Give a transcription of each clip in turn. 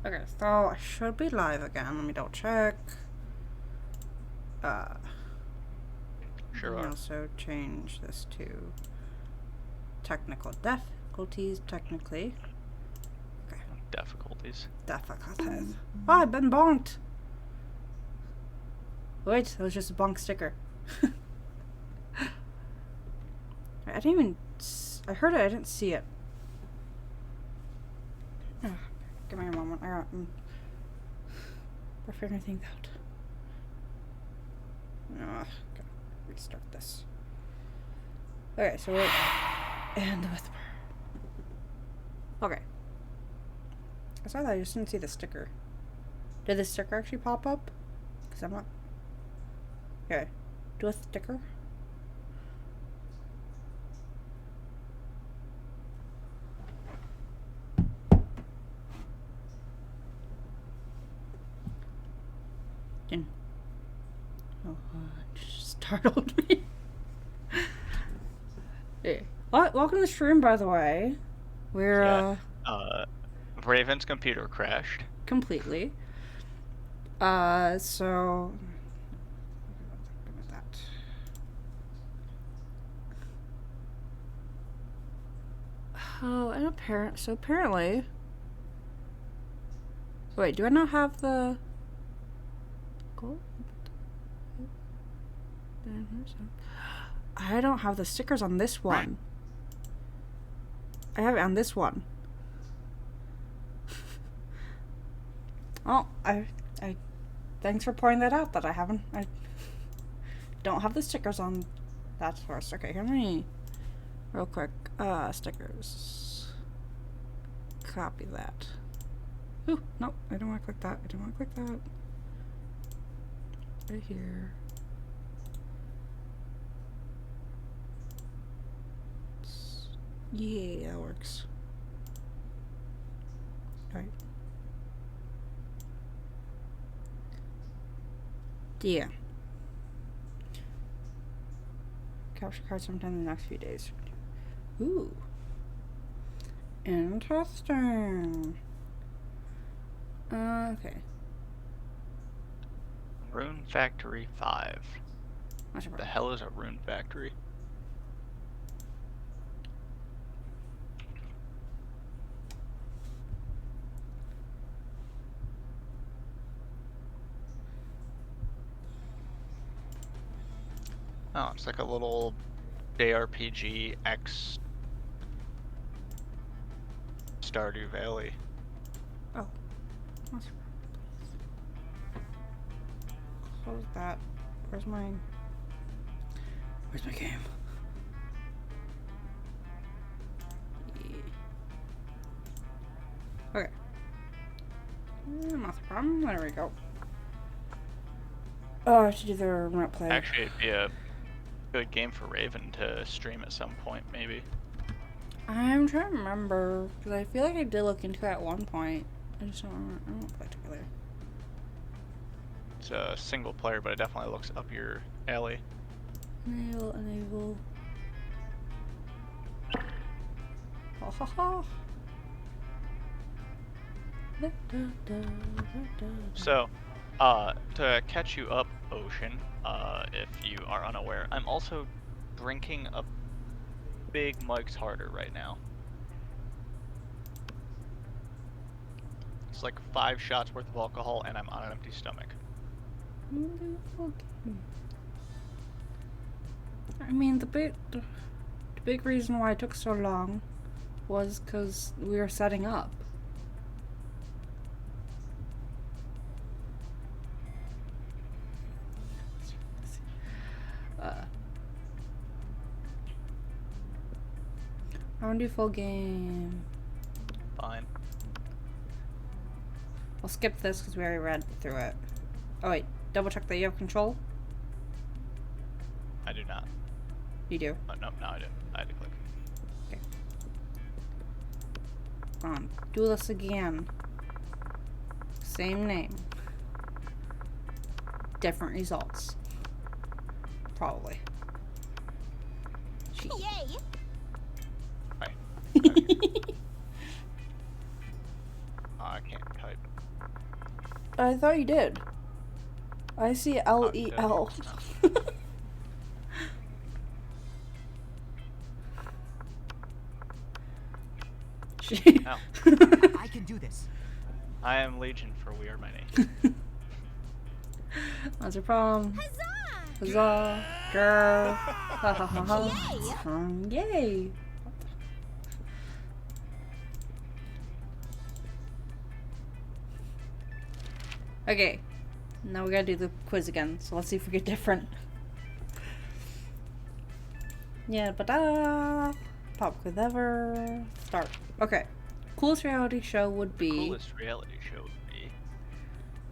Okay, so I should be live again. Let me double check. Sure Let me are. also change this to technical difficulties, technically. Okay. Difficulties. Difficulties. Oh, I've been bonked! Wait, that was just a bonk sticker. I didn't even... I heard it, I didn't see it. Oh, give me a moment. I got... We're figuring things out. Gotta restart this. Okay, so we're... And the whisper. Okay. I saw that, I just didn't see the sticker. Did the sticker actually pop up? Because I'm not... Okay. Do a sticker? Didn't... Oh, it just startled me. Hey. Welcome to the stream, by the way. We're, Raven's computer crashed. completely. So... that. Oh, and apparently... Wait, do I not have the... Gold? I don't have the stickers on this one. I have it on this one. Oh, I thanks for pointing that out, that I don't have the stickers on that first. Okay, here, let me real quick, stickers. Copy that. Ooh, no, I don't want to click that. I don't want to click that. Right here. Yeah, that works. Alright. Yeah. Capture card sometime in the next few days. Ooh. Interesting. Okay. Rune Factory 5. Not sure. The hell is a Rune Factory? Oh, it's like a little JRPG X Stardew Valley. Oh. Close that. Where's my game? Yeah. Okay. Not the problem. There we go. Oh, I have to do the remote play. Actually, it'd be a good game for Raven to stream at some point, maybe. I'm trying to remember, because I feel like I did look into it at one point. I just don't remember. I don't play together. It's a single player, but it definitely looks up your alley. Enable. Ha ha ha. So, to catch you up, Ocean, if you are unaware, I'm also drinking a big Mike's Harder right now. It's like 5 shots worth of alcohol, and I'm on an empty stomach. I mean, the big reason why it took so long was because we were setting up. I want to do full game. Fine. I'll skip this because we already read through it. Oh wait, double check that you have control. I do not. You do. Oh, no, I didn't. I had to click. Okay. Do this again. Same name. Different results. Probably. Yay! Right. can't type. I thought you did. I see L-E-L. Ow. I can do this. I am Legion, for we are many. That's a problem. Huzzah! Huzzah! Girl! Ha ha ha ha! Yay! Okay, now we gotta do the quiz again, so let's see if we get different. Yeah, pop quiz ever. Start. Okay. Coolest reality show would be Coolest reality show would be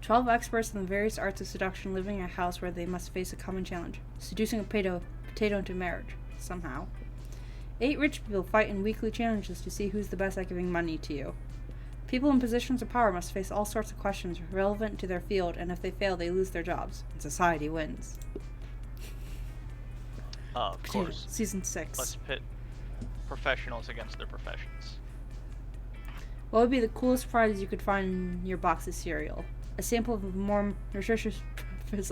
12 experts in the various arts of seduction living in a house where they must face a common challenge. Seducing a potato into marriage. Somehow. 8 rich people fight in weekly challenges to see who's the best at giving money to you. People in positions of power must face all sorts of questions relevant to their field, and if they fail, they lose their jobs. And society wins. of course. Season 6. Let's pit professionals against their professions. What would be the coolest prize you could find in your box of cereal? A sample of more nutritious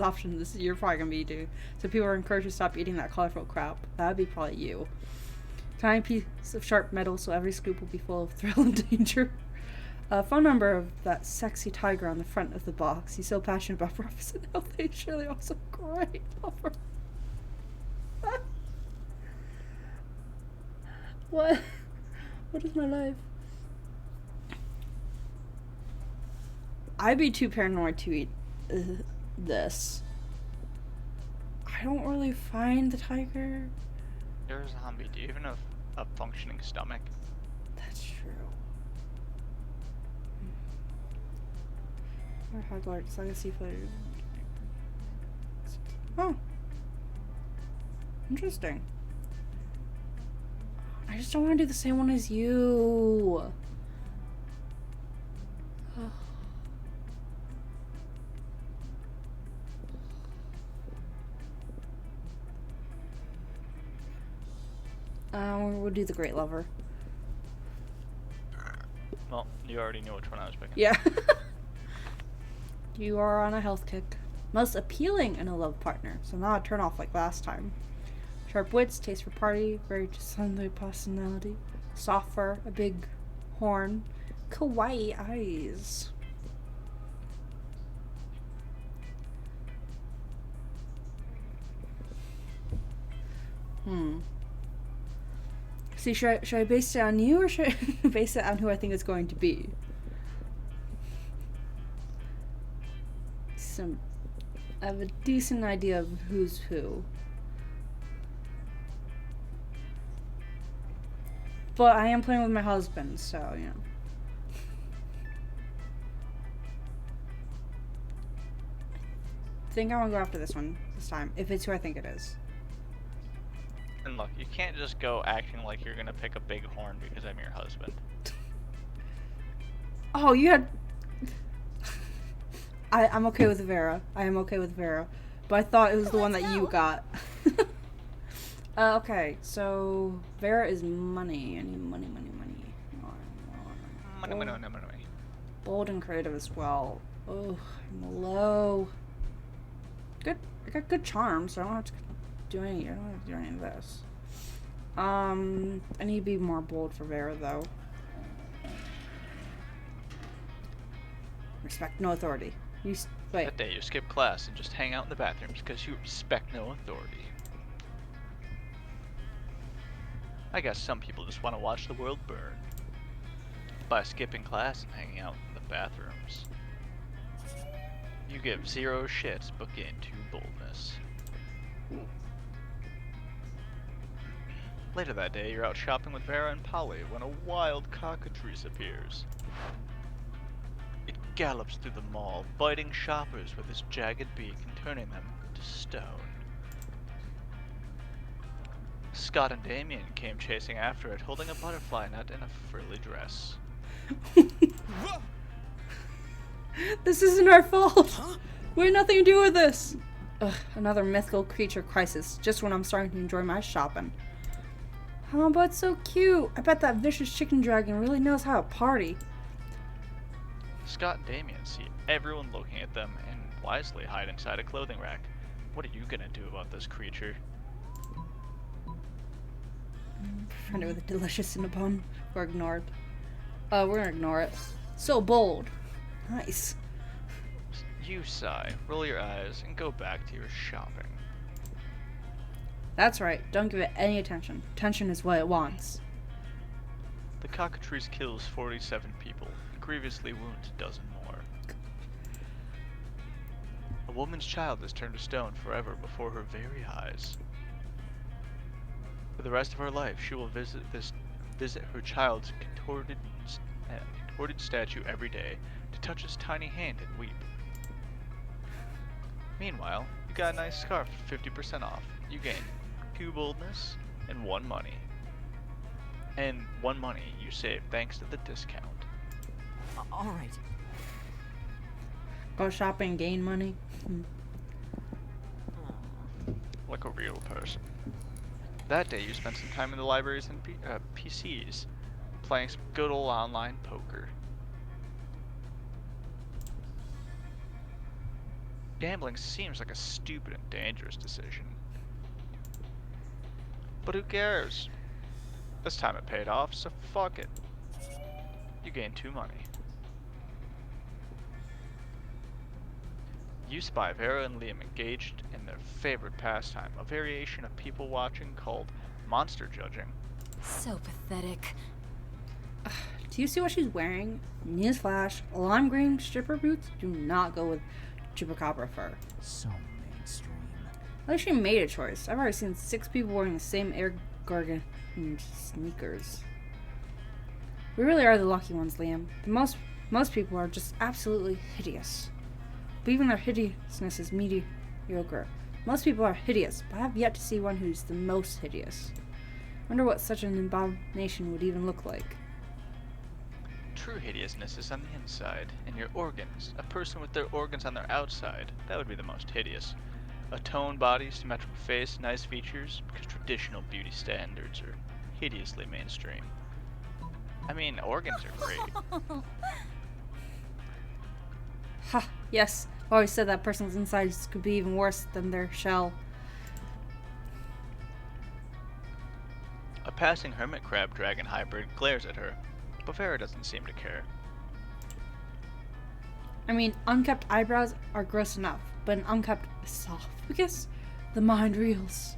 options this you're probably going to be doing. So people are encouraged to stop eating that colorful crap. That would be probably you. Tiny piece of sharp metal so every scoop will be full of thrill and danger. A phone number of that sexy tiger on the front of the box. He's so passionate about breakfast and health. He's surely also great lover. What? What is my life? I'd be too paranoid to eat this. I don't really find the tiger. You're a zombie. Do you even have a functioning stomach? That's true. Or Hogwarts Legacy flavor. Oh. Interesting. I just don't want to do the same one as you. We'll do the Great Lover. Well, you already knew which one I was picking. Yeah. You are on a health kick. Most appealing in a love partner, so not a turn off like last time. Sharp wits, taste for party, very Sunday personality. Soft fur, a big horn, kawaii eyes. See, should I base it on you or should I base it on who I think it's going to be? I have a decent idea of who's who. But I am playing with my husband, so, you know. I think I want to go after this one this time, if it's who I think it is. And look, you can't just go acting like you're gonna pick a big horn because I'm your husband. Oh, you had... I'm okay with Vera. I am okay with Vera. But I thought it was the one that you got. Okay, so Vera is money. I need money. Money. Bold and creative as well. Oh, I'm low. Good. I got good charm, so I don't have to do any. I don't have to do any of this. I need to be more bold for Vera though. Respect no authority. Wait. That day you skip class and just hang out in the bathrooms because you respect no authority. I guess some people just want to watch the world burn. By skipping class and hanging out in the bathrooms. You give 0 shits but gain 2 boldness. Later that day, you're out shopping with Vera and Polly when a wild cockatrice appears. It gallops through the mall, biting shoppers with its jagged beak and turning them into stone. Scott and Damien came chasing after it, holding a butterfly net and a frilly dress. This isn't our fault. We had nothing to do with this. Ugh, another mythical creature crisis, just when I'm starting to enjoy my shopping. Oh, but it's so cute. I bet that vicious chicken dragon really knows how to party. Scott and Damien see everyone looking at them and wisely hide inside a clothing rack. What are you gonna do about this creature? Find it with a delicious Cinnabon. Or ignore it. We're gonna ignore it. So bold. Nice. You sigh, roll your eyes, and go back to your shopping. That's right. Don't give it any attention. Attention is what it wants. The cockatrice kills 47 people and grievously wounds a dozen more. A woman's child is turned to stone forever before her very eyes. For the rest of her life, she will visit her child's contorted statue every day to touch his tiny hand and weep. Meanwhile, you got a nice scarf for 50% off. You gain 2 boldness and 1 money. And 1 money you save thanks to the discount. All right. Go shopping, gain money. Like a real person. That day you spent some time in the libraries and PCs, playing some good old online poker. Gambling seems like a stupid and dangerous decision. But who cares? This time it paid off, so fuck it. You gain 2 money. You spy Vera and Liam engaged in their favorite pastime, a variation of people watching called monster judging. So pathetic. Do you see what she's wearing? Newsflash, lime green stripper boots do not go with chupacabra fur. So mainstream. At least she made a choice. I've already seen 6 people wearing the same Air Gargan sneakers. We really are the lucky ones, Liam. Most people are just absolutely hideous. But even their hideousness is mediocre. Most people are hideous, but I have yet to see one who's the most hideous. Wonder what such an abomination would even look like. True hideousness is on the inside, and your organs. A person with their organs on their outside, that would be the most hideous. A toned body, symmetrical face, nice features, because traditional beauty standards are hideously mainstream. I mean, organs are great. Ha, yes. I always said that person's insides could be even worse than their shell. A passing hermit crab dragon hybrid glares at her, but Vera doesn't seem to care. I mean, unkept eyebrows are gross enough, but an unkept esophagus? The mind reels.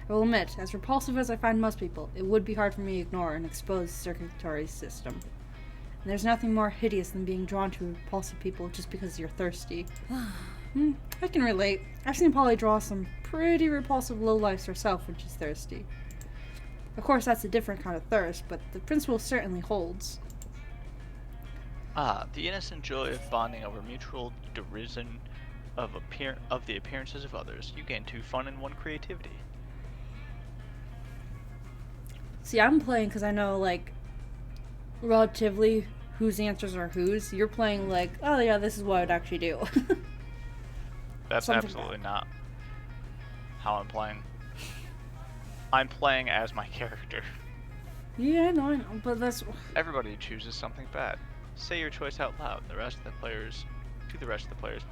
I will admit, as repulsive as I find most people, it would be hard for me to ignore an exposed circulatory system. And there's nothing more hideous than being drawn to repulsive people just because you're thirsty. I can relate. I've seen Polly draw some pretty repulsive lowlifes herself when she's thirsty. Of course, that's a different kind of thirst, but the principle certainly holds. Ah, the innocent joy of bonding over mutual derision of the appearances of others. You gain 2 fun and 1 creativity. See, I'm playing because I know, like, relatively whose answers are whose. You're playing like, oh yeah, this is what I'd actually do. That's Something absolutely not how I'm playing. I'm playing as my character. Yeah, I know, but that's... Everybody chooses something bad. Say your choice out loud to the rest of the players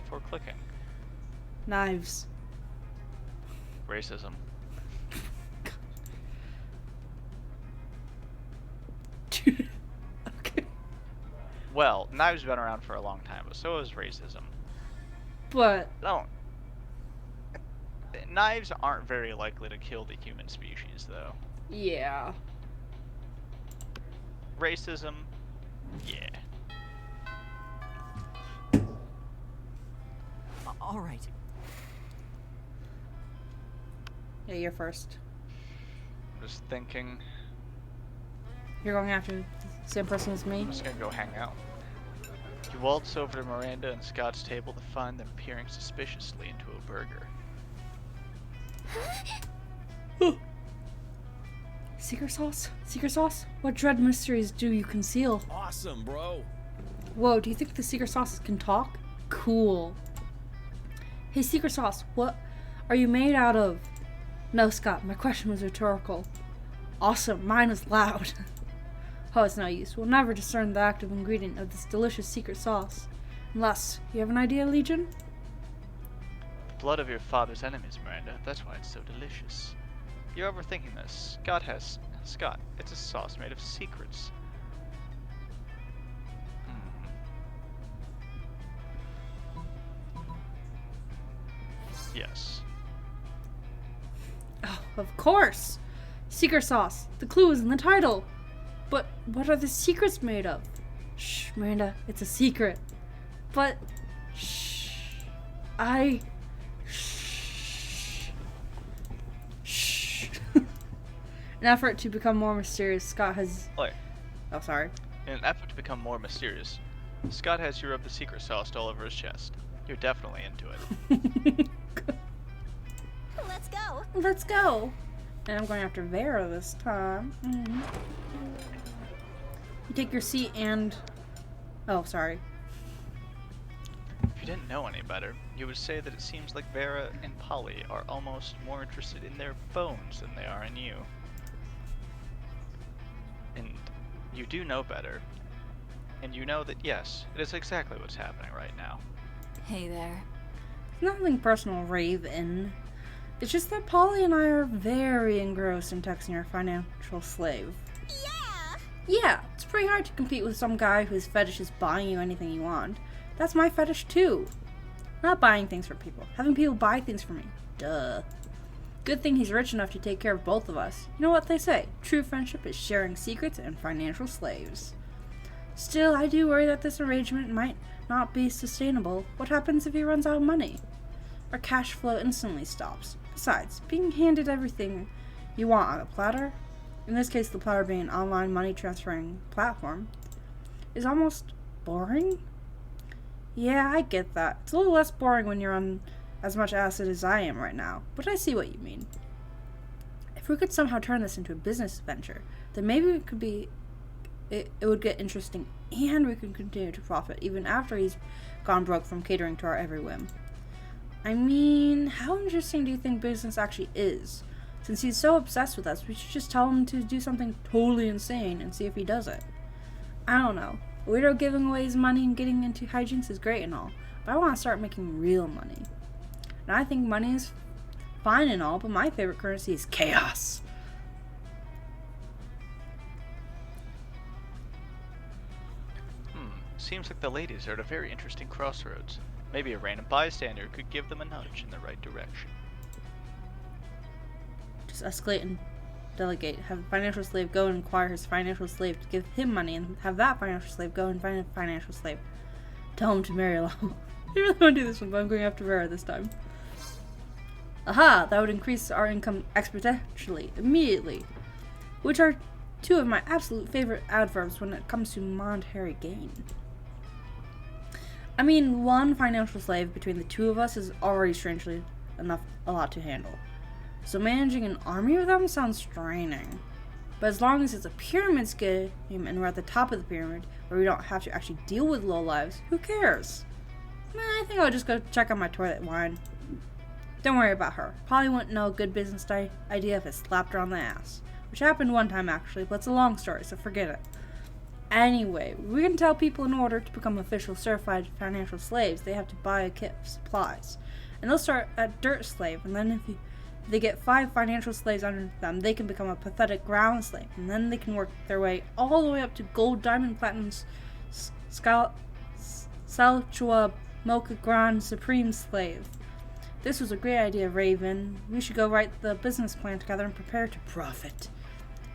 before clicking. Knives. Racism. Okay. Well, knives have been around for a long time, but so is racism. But... Knives aren't very likely to kill the human species, though. yeah. Racism, yeah. All right. Yeah, you're first. I'm just thinking. You're going after the same person as me? I'm just gonna go hang out. You waltz over to Miranda and Scott's table to find them peering suspiciously into a burger. Secret sauce? Secret sauce? What dread mysteries do you conceal? Awesome, bro. Whoa, do you think the secret sauce can talk? Cool. Hey, secret sauce, what are you made out of? No, Scott, my question was rhetorical. Awesome, mine was loud. Oh, it's no use. We'll never discern the active ingredient of this delicious secret sauce. Unless, you have an idea, Legion? The blood of your father's enemies, Miranda. That's why it's so delicious. You're overthinking this. Scott, it's a sauce made of secrets. Yes. Oh, of course! Secret sauce. The clue is in the title. But what are the secrets made of? Shh, Miranda, it's a secret. But, shh. Shh. Shh. In an effort to become more mysterious, Scott has... Wait. Oh, sorry. In an effort to become more mysterious, Scott has you rub the secret sauce all over his chest. You're definitely into it. Let's go. Let's go. And I'm going after Vera this time. You take your seat and... Oh, sorry. If you didn't know any better, you would say that it seems like Vera and Polly are almost more interested in their bones than they are in you. And you do know better. And you know that, yes, it is exactly what's happening right now. Hey there. Nothing personal, Raven. It's just that Polly and I are very engrossed in texting our financial slave. Yeah! Yeah, it's pretty hard to compete with some guy whose fetish is buying you anything you want. That's my fetish too. Not buying things for people, having people buy things for me. Duh. Good thing he's rich enough to take care of both of us. You know what they say, true friendship is sharing secrets and financial slaves. Still, I do worry that this arrangement might not be sustainable. What happens if he runs out of money? Our cash flow instantly stops. Besides, being handed everything you want on a platter, in this case the platter being an online money transferring platform, is almost boring? Yeah, I get that. It's a little less boring when you're on as much acid as I am right now, but I see what you mean. If we could somehow turn this into a business venture, then maybe it would get interesting and we could continue to profit even after he's gone broke from catering to our every whim. I mean, how interesting do you think business actually is? Since he's so obsessed with us, we should just tell him to do something totally insane and see if he does it. I don't know. A weirdo giving away his money and getting into hijinks is great and all, but I want to start making real money. And I think money is fine and all, but my favorite currency is chaos. Seems like the ladies are at a very interesting crossroads. Maybe a random bystander could give them a nudge in the right direction. Just escalate and delegate. Have a financial slave go and inquire his financial slave to give him money, and have that financial slave go and find a financial slave. Tell him to marry Llama. I really want to do this one, but I'm going after Vera this time. Aha! That would increase our income exponentially, immediately. Which are two of my absolute favorite adverbs when it comes to monetary gain. I mean, one financial slave between the two of us is already strangely enough a lot to handle. So managing an army with them sounds straining. But as long as it's a pyramid scheme and we're at the top of the pyramid, where we don't have to actually deal with lowlives, who cares? I think I'll just go check on my toilet wine. Don't worry about her. Probably wouldn't know a good business idea if it slapped her on the ass. Which happened one time actually, but it's a long story, so forget it. Anyway, we can tell people in order to become official certified financial slaves, they have to buy a kit of supplies. And they'll start at dirt slave, and then if they get 5 financial slaves under them, they can become a pathetic ground slave, and then they can work their way all the way up to gold, diamond, platinum, Salchua, Mocha Grand, Supreme Slave. This was a great idea, Raven. We should go write the business plan together and prepare to profit.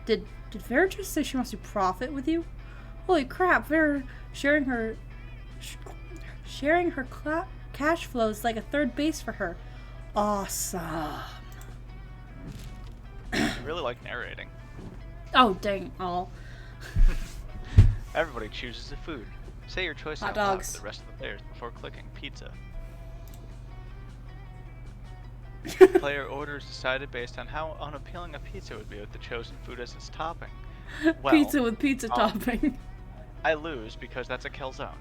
Did Vera just say she wants to profit with you? Holy crap, Vera sharing her cash flows like a third base for her. Awesome. You really like narrating. Oh, dang all. Everybody chooses a food. Say your choice Hot out loud dogs. to the rest of the players before clicking pizza. Player orders decided based on how unappealing a pizza would be with the chosen food as its topping. Well, Pizza with pizza topping. I lose because that's a calzone.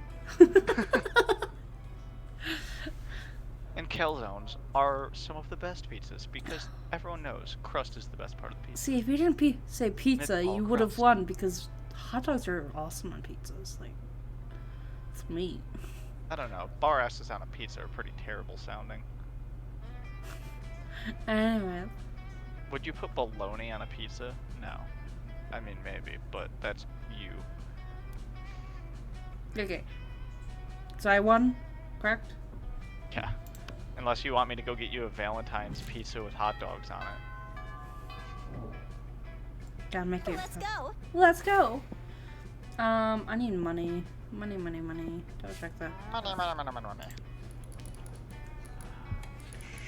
And calzones are some of the best pizzas because everyone knows crust is the best part of the pizza. See, if you didn't say pizza, It's all you would have crust. won because Hot dogs are awesome on pizzas. Like, it's meat. I don't know. Bar asses on a pizza are pretty terrible sounding. Anyway. Would you put bologna on a pizza? No. I mean, maybe, but that's you. Okay. So I won, correct? Yeah. Unless you want me to go get you a Valentine's pizza with hot dogs on it. Gotta make it. Let's go. Let's go. I need money. Money. Double check that. Money.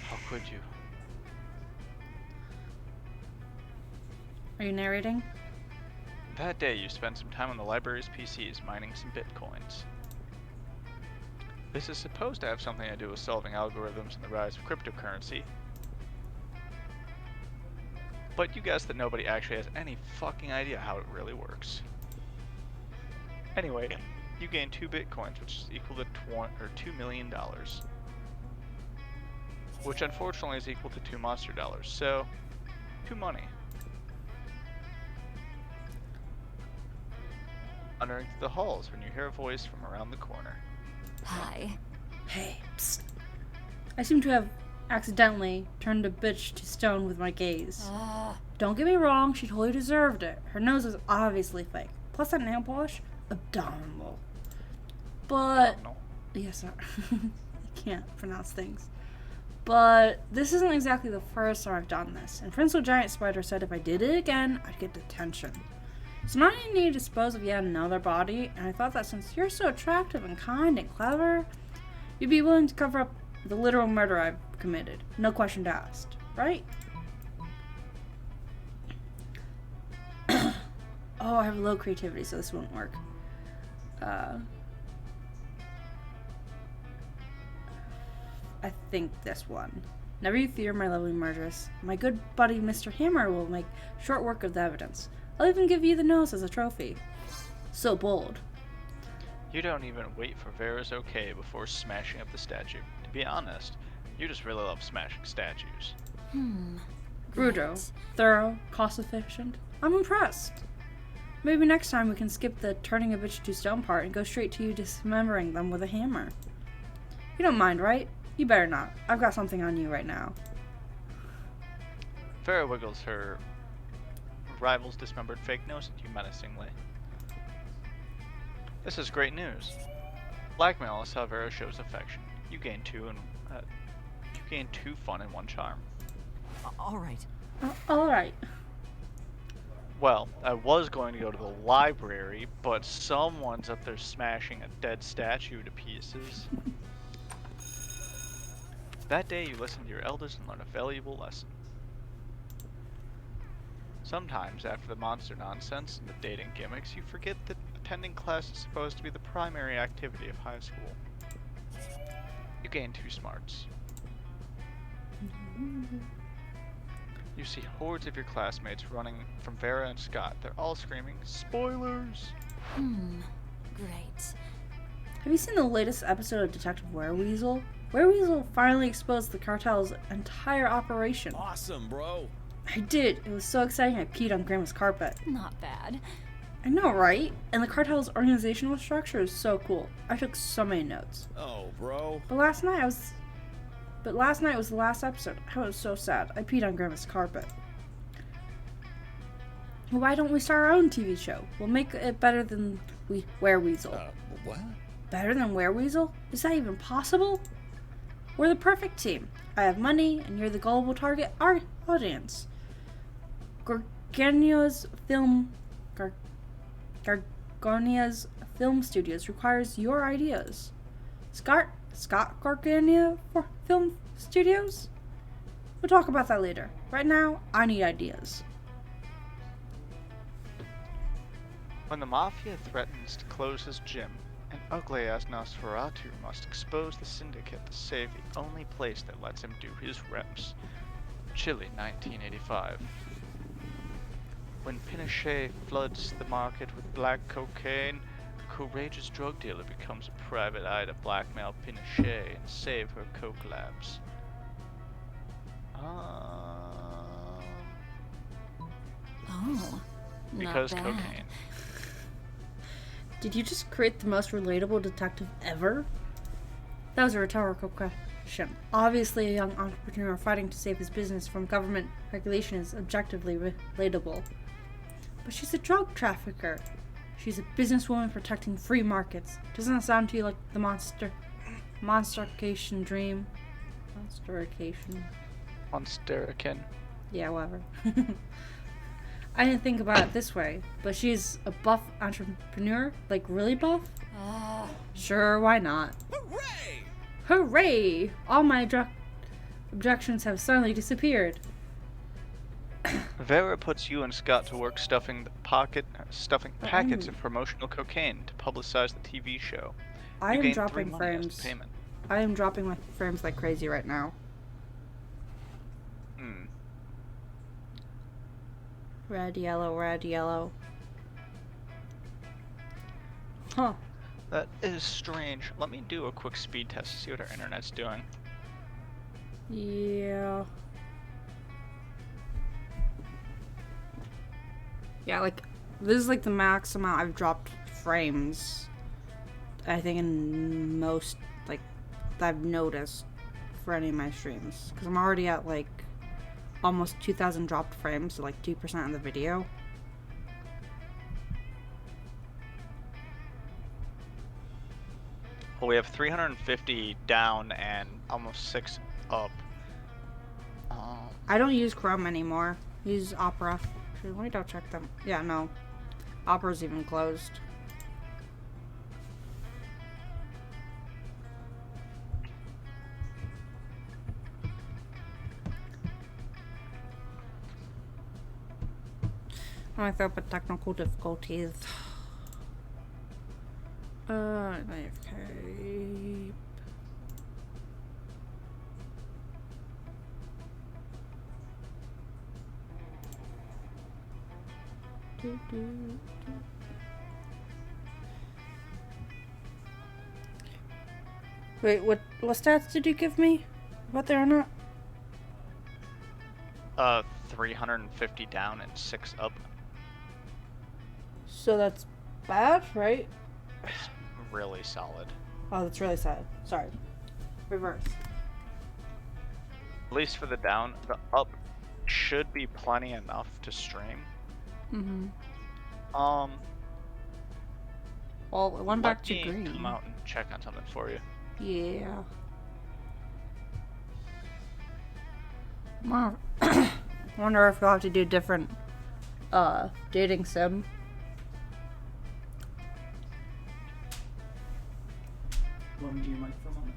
How could you? Are you narrating? That day you spent some time on the library's PCs mining some bitcoins. This is supposed to have something to do with solving algorithms and the rise of cryptocurrency. But you guessed that nobody actually has any fucking idea how it really works. Anyway, you gain 2 bitcoins, which is equal to $2 million. Which unfortunately is equal to 2 monster dollars, so 2 money. Wandering through the halls when you hear a voice from around the corner. Hi. Hey, psst. I seem to have accidentally turned a bitch to stone with my gaze. Don't get me wrong, she totally deserved it. Her nose is obviously fake. Plus that nail polish, abominable. But, No. yes, sir. I can't pronounce things. But this isn't exactly the first time I've done this. And Prince Giant Spider said if I did it again, I'd get detention. So now I need to dispose of yet another body, and I thought that since you're so attractive and kind and clever, you'd be willing to cover up the literal murder I've committed. No question asked, right? Oh, I have low creativity, so this won't work. I think this one. Never you fear, my lovely murderess. My good buddy Mr. Hammer will make short work of the evidence. I'll even give you the nose as a trophy. So bold. You don't even wait for Vera's okay before smashing up the statue. To be honest, you just really love smashing statues. Rudo. Right. Thorough. Cost efficient. I'm impressed. Maybe next time we can skip the turning a bitch to stone part and go straight to you dismembering them with a hammer. You don't mind, right? You better not. I've got something on you right now. Vera wiggles her rival's dismembered fake nose at you menacingly. This is great news. Blackmail is how Vera shows affection. You gain 2 fun and 1 charm. All right. Alright. Well, I was going to go to the library, but someone's up there smashing a dead statue to pieces. That day you listen to your elders and learn a valuable lesson. Sometimes, after the monster nonsense and the dating gimmicks, you forget that attending class is supposed to be the primary activity of high school. You gain 2 smarts. You see hordes of your classmates running from Vera and Scott. They're all screaming, "Spoilers!" Great. Have you seen the latest episode of Detective Wereweasel? Wereweasel finally exposed the cartel's entire operation. Awesome, bro. I did. It was so exciting I peed on Grandma's carpet. Not bad. I know, right? And the cartel's organizational structure is so cool. I took so many notes. Oh, bro. But last night was the last episode. I was so sad. I peed on Grandma's carpet. Why don't we start our own TV show? We'll make it better than Wereweasel. What? Better than Wereweasel? Is that even possible? We're the perfect team. I have money, and you're the gullible target audience. Gargania's Film Studios requires your ideas. Scott Gargania for Film Studios? We'll talk about that later. Right now, I need ideas. When the Mafia threatens to close his gym, an ugly-ass Nosferatu must expose the Syndicate to save the only place that lets him do his reps. Chile, 1985. When Pinochet floods the market with black cocaine, a courageous drug dealer becomes a private eye to blackmail Pinochet and save her coke labs. Oh. Because not bad. cocaine. Did you just create the most relatable detective ever? That was a rhetorical question. Obviously, a young entrepreneur fighting to save his business from government regulation is objectively relatable. But she's a drug trafficker. She's a businesswoman protecting free markets. Doesn't that sound to you like the monstercation dream? Monsterican. Yeah, whatever. I didn't think about it this way, but she's a buff entrepreneur? Like, really buff? Sure, why not? Hooray! Hooray! All my objections have suddenly disappeared. Vera puts you and Scott to work stuffing packets of promotional cocaine to publicize the TV show. I You am gain 3 dropping money as frames. payment. I am dropping my frames like crazy right now. Red, yellow, red, yellow. Huh. That is strange. Let me do a quick speed test to see what our internet's doing. Yeah. Yeah, like, this is like the max amount I've dropped frames, I think, in most, like, that I've noticed for any of my streams. Because I'm already at, like, almost 2,000 dropped frames, so, like, 2% of the video. Well, we have 350 down and almost 6 up. I don't use Chrome anymore. I use Opera. Actually, let me double check them. Yeah, no. Opera's even closed. I thought about technical difficulties. AFK. Wait, what stats did you give me? What they or not? 350 down and 6 up. So that's bad, right? It's really solid. Oh, that's really sad. Sorry. Reverse. At least for the down. The up should be plenty enough to stream. Mm-hmm. Well, it went back to Let me green. come out and check on something for you. Yeah. Wow. Wonder if we'll have to do different dating sim. Let me do your mic for a moment.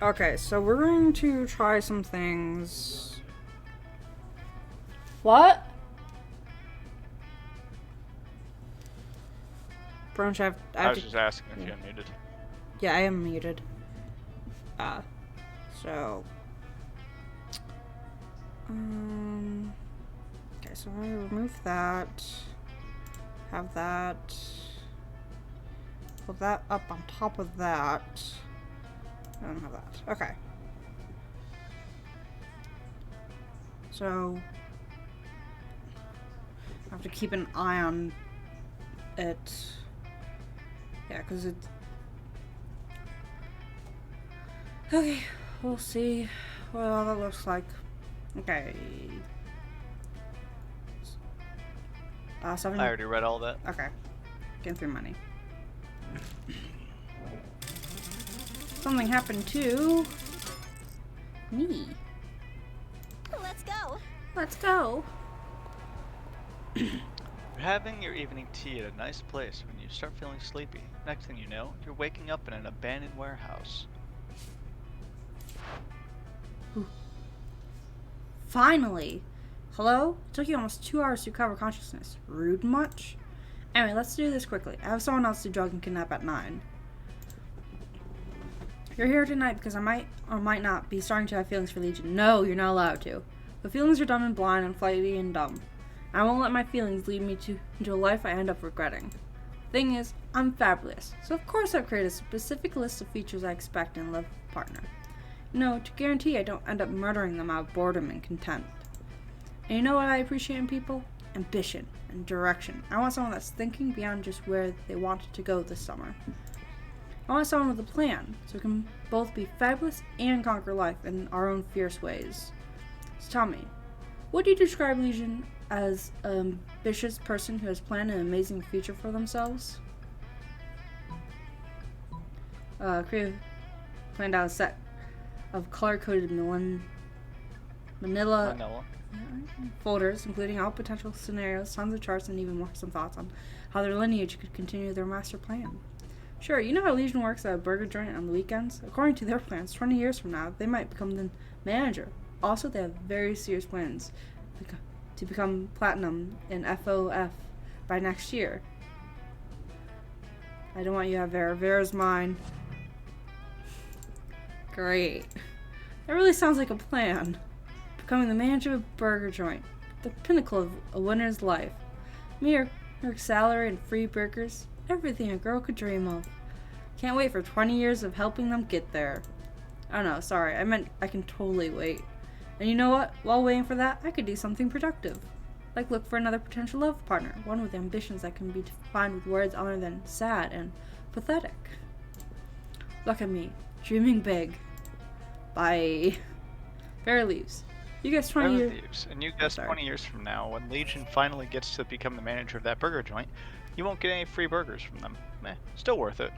Okay, so we're going to try some things. What? Brunch, I I have was to. just asking if yeah. you unmuted. Yeah, I am muted. So. Okay, so I remove that. Have that. Put that up on top of that. I don't have that. Okay. So. I have to keep an eye on it. Yeah, because it's. Okay, we'll see what all that looks like. Okay. Something. I already read all that. Okay. Getting through money. Something happened to me. Let's go. Let's go. You're having your evening tea at a nice place when you start feeling sleepy. Next thing you know, you're waking up in an abandoned warehouse. Finally. Hello? It took you almost 2 hours to recover consciousness. Rude much? Anyway, let's do this quickly. I have someone else to drug and kidnap at 9. You're here tonight because I might or might not be starting to have feelings for Legion. No, you're not allowed to. The feelings are dumb and blind and flighty and dumb. I won't let my feelings lead me into a life I end up regretting. Thing is, I'm fabulous, so of course I've created a specific list of features I expect in a love partner. No, to guarantee I don't end up murdering them out of boredom and contempt. And you know what I appreciate in people? Ambition and direction. I want someone that's thinking beyond just where they want to go this summer. I want someone with a plan, so we can both be fabulous and conquer life in our own fierce ways. So tell me, would you describe Legion as an ambitious person who has planned an amazing future for themselves? Creative planned out a set of color-coded manila folders, including all potential scenarios, tons of charts, and even more some thoughts on how their lineage could continue their master plan. Sure, you know how Legion works at a burger joint on the weekends? According to their plans, 20 years from now, they might become the manager. Also, they have very serious plans to become platinum in FOF by next year. I don't want you to have Vera. Vera's mine. Great. That really sounds like a plan. Becoming the manager of a burger joint. The pinnacle of a winner's life. Mere salary and free burgers. Everything a girl could dream of. Can't wait for 20 years of helping them get there. Oh no, sorry. I meant I can totally wait. And you know what? While waiting for that, I could do something productive. Like look for another potential love partner. One with ambitions that can be defined with words other than sad and pathetic. Look at me. Dreaming big. Bye. Fair leaves. You guys 20 years. Thieves. And you guess 20 years from now, when Legion finally gets to become the manager of that burger joint, you won't get any free burgers from them. Still worth it.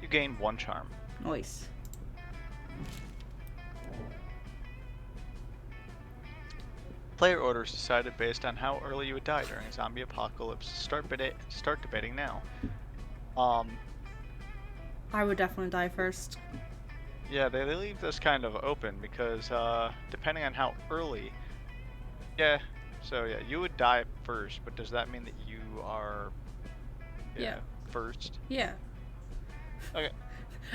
You gain 1 charm. Nice. Player orders decided based on how early you would die during a zombie apocalypse. Start debating now. I would definitely die first. Yeah, they leave this kind of open because depending on how early. Yeah. So yeah, you would die first, but does that mean that you are? Yeah. First. Yeah. Okay.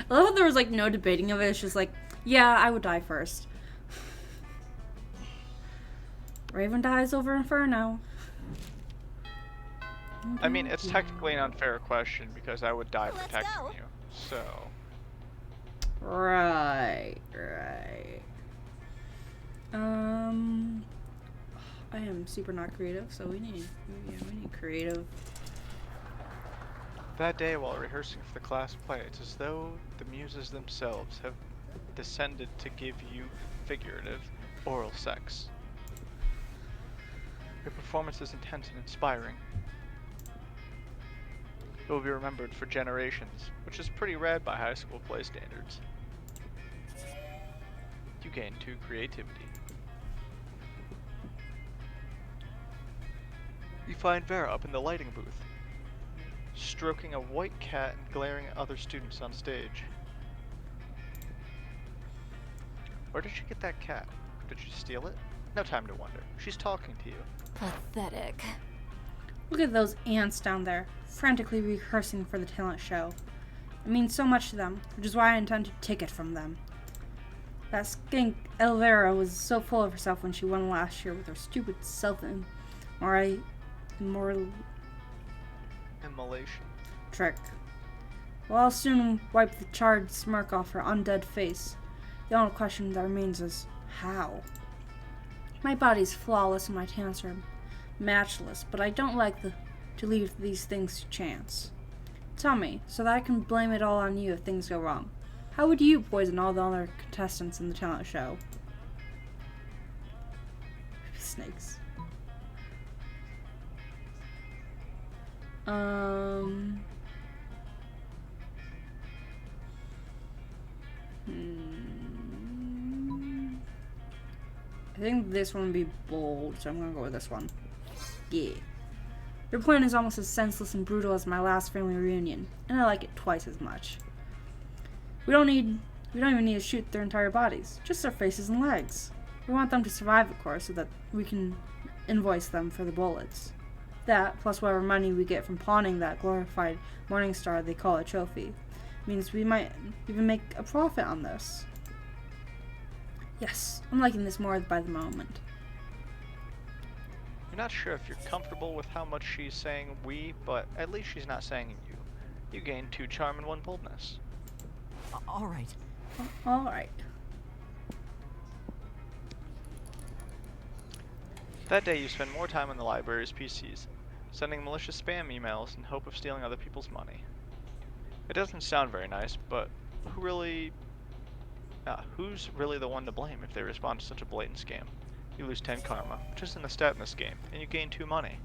I love how there was like no debating of it. It's just like, yeah, I would die first. Raven dies over Inferno. I mean, it's technically an unfair question because I would die Let's protecting go. you. So. Right. I am super not creative, so we need creative. That day, while rehearsing for the class play, it's as though the muses themselves have descended to give you figurative oral sex. Your performance is intense and inspiring. It will be remembered for generations, which is pretty rad by high school play standards. You gain 2 creativity. You find Vera up in the lighting booth, stroking a white cat and glaring at other students on stage. Where did you get that cat? Did you steal it? No time to wonder. She's talking to you. Pathetic. Look at those ants down there, frantically rehearsing for the talent show. It means so much to them, which is why I intend to take it from them. That skink Elvira was so full of herself when she won last year with her stupid immolation trick. Well, I'll soon wipe the charred smirk off her undead face. The only question that remains is, how? My body's flawless and my talents are matchless, but I don't like to leave these things to chance. Tell me, so that I can blame it all on you if things go wrong. How would you poison all the other contestants in the talent show? Snakes. I think this one would be bold, so I'm gonna go with this one. Yeah. Your plan is almost as senseless and brutal as my last family reunion, and I like it twice as much. We don't even need to shoot their entire bodies, just their faces and legs. We want them to survive, of course, so that we can invoice them for the bullets. That, plus whatever money we get from pawning that glorified morning star they call a trophy, means we might even make a profit on this. Yes, I'm liking this more by the moment. You're not sure if you're comfortable with how much she's saying we, but at least she's not saying you. You gained 2 charm and 1 boldness. All right. Alright. That day you spend more time on the library's PCs, sending malicious spam emails in hope of stealing other people's money. It doesn't sound very nice, but who's really the one to blame if they respond to such a blatant scam? You lose 10 karma, which isn't a stat in this game, and you gain 2 money.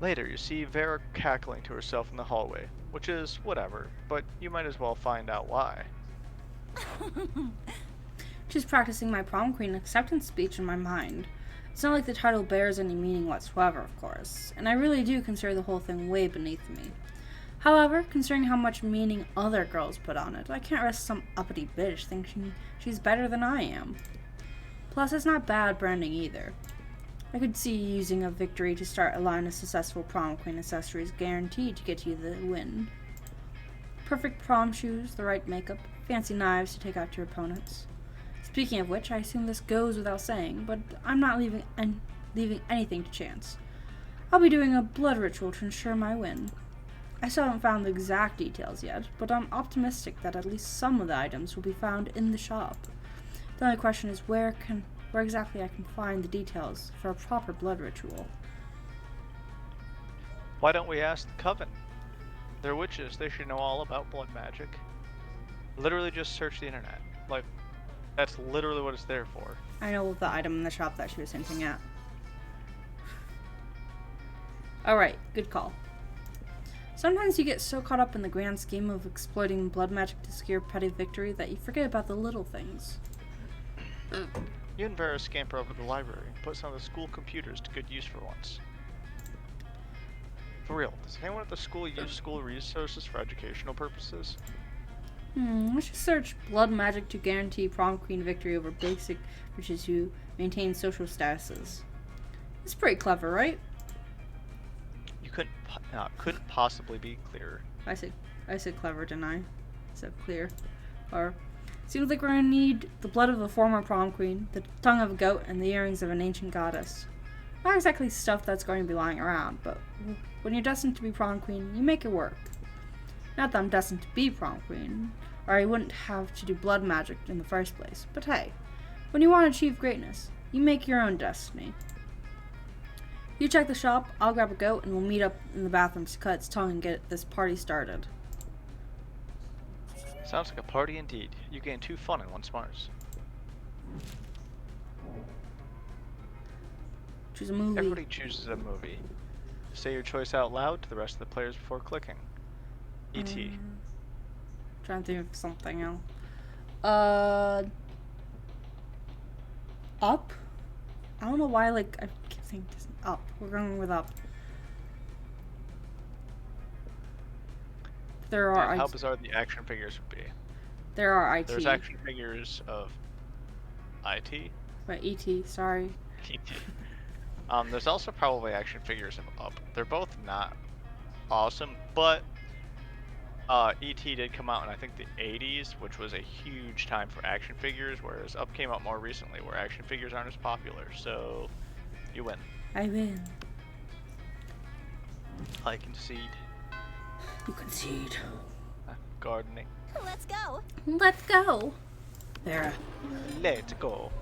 Later, you see Vera cackling to herself in the hallway, which is whatever, but you might as well find out why. She's practicing my prom queen acceptance speech in my mind. It's not like the title bears any meaning whatsoever, of course, and I really do consider the whole thing way beneath me. However, considering how much meaning other girls put on it, I can't risk some uppity bitch thinking she's better than I am. Plus, it's not bad branding either. I could see using a victory to start a line of successful prom queen accessories guaranteed to get you the win. Perfect prom shoes, the right makeup, fancy knives to take out your opponents. Speaking of which, I assume this goes without saying, but I'm not leaving anything to chance. I'll be doing a blood ritual to ensure my win. I still haven't found the exact details yet, but I'm optimistic that at least some of the items will be found in the shop. The only question is where exactly I can find the details for a proper blood ritual. Why don't we ask the Coven? They're witches, they should know all about blood magic. Literally just search the internet. Like, that's literally what it's there for. I know the item in the shop that she was hinting at. Alright, good call. Sometimes you get so caught up in the grand scheme of exploiting blood magic to secure petty victory that you forget about the little things. You and Vera scamper over to the library and put some of the school computers to good use for once. For real, does anyone at the school use school resources for educational purposes? Let's just search blood magic to guarantee prom queen victory over basic riches who maintain social statuses. It's pretty clever, right? You couldn't possibly be clearer. I said clever, didn't I? I said clear. Or, seems like we're gonna need the blood of a former prom queen, the tongue of a goat, and the earrings of an ancient goddess. Not exactly stuff that's going to be lying around, but when you're destined to be prom queen, you make it work. Not that I'm destined to be prom queen, or I wouldn't have to do blood magic in the first place, but hey, when you want to achieve greatness, you make your own destiny. You check the shop, I'll grab a goat, and we'll meet up in the bathrooms to cut its tongue and get this party started. Sounds like a party indeed. You gain 2 fun and 1 smarts. Choose a movie. Everybody chooses a movie. Say your choice out loud to the rest of the players before clicking. E.T. Trying to think of something else. Up? I don't know why, I keep saying this. Up. We're going with Up. There are How bizarre the action figures would be. There are IT. There's action figures of IT. But ET, sorry. There's also probably action figures of Up. They're both not awesome, but ET did come out in I think the 80s, which was a huge time for action figures, whereas Up came out more recently, where action figures aren't as popular. So, you win. I win. I concede. You concede. Gardening. Let's go. Let's go. Vera. Let's go.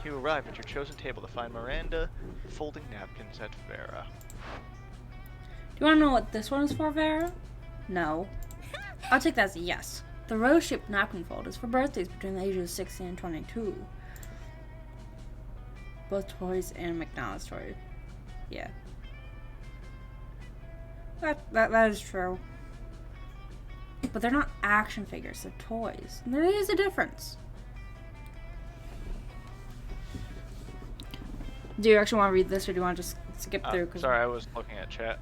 You arrive at your chosen table to find Miranda folding napkins at Vera. Do you want to know what this one is for, Vera? No. I'll take that as a yes. The rose-shaped napkin fold is for birthdays between the ages of 16 and 22. Both toys and McDonald's toys. Yeah. That is true. But they're not action figures, they're toys. And there is a difference. Do you actually want to read this, or do you want to just skip through? Sorry, I was looking at chat.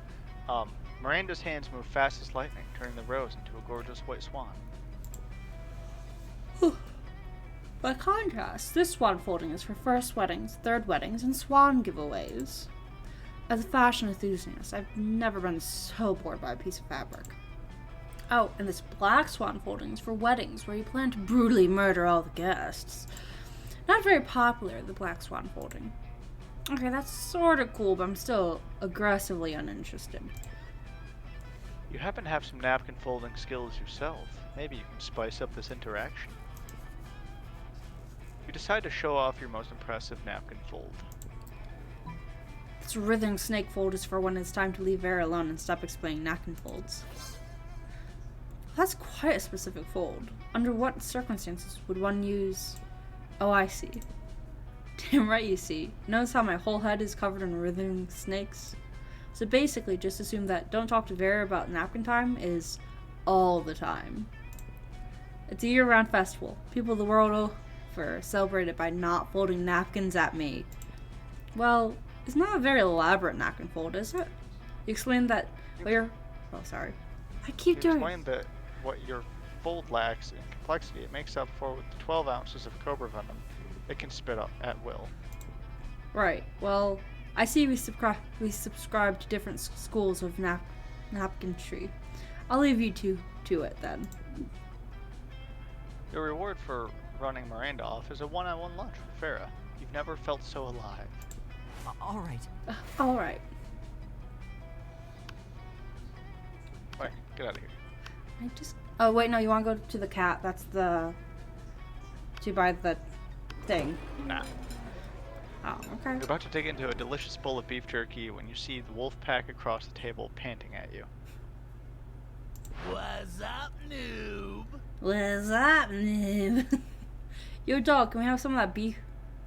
Miranda's hands move fast as lightning, turning the rose into a gorgeous white swan. By contrast, this swan folding is for first weddings, third weddings, and swan giveaways. As a fashion enthusiast, I've never been so bored by a piece of fabric. Oh, and this black swan folding is for weddings where you plan to brutally murder all the guests. Not very popular, the black swan folding. Okay, that's sort of cool, but I'm still aggressively uninterested. You happen to have some napkin folding skills yourself. Maybe you can spice up this interaction. You decide to show off your most impressive napkin fold. This writhing snake fold is for when it's time to leave Vera alone and stop explaining napkin folds. That's quite a specific fold. Under what circumstances would one use... Oh, I see. Damn right you see. Notice how my whole head is covered in writhing snakes? So basically, just assume that don't talk to Vera about napkin time is all the time. It's a year-round festival. People the world over celebrate it by not folding napkins at me. Well, it's not a very elaborate napkin fold, is it? You explained that... Oh, sorry. I keep doing... You explained that what your fold lacks in complexity, it makes up for with the 12 ounces of cobra venom it can spit up at will. Right. Well, I see we subscribe to different schools of napkinry. I'll leave you to it then. Your reward for running Miranda off is a one-on-one lunch with Farah. You've never felt so alive. All right. All right. Alright, get out of here. Oh, wait, no, you want to go to the cat. That's to buy the thing. Nah. Oh, okay. You're about to dig into a delicious bowl of beef jerky when you see the wolf pack across the table panting at you. What's up, noob? What's up, noob? Yo, dog, can we have some of that beef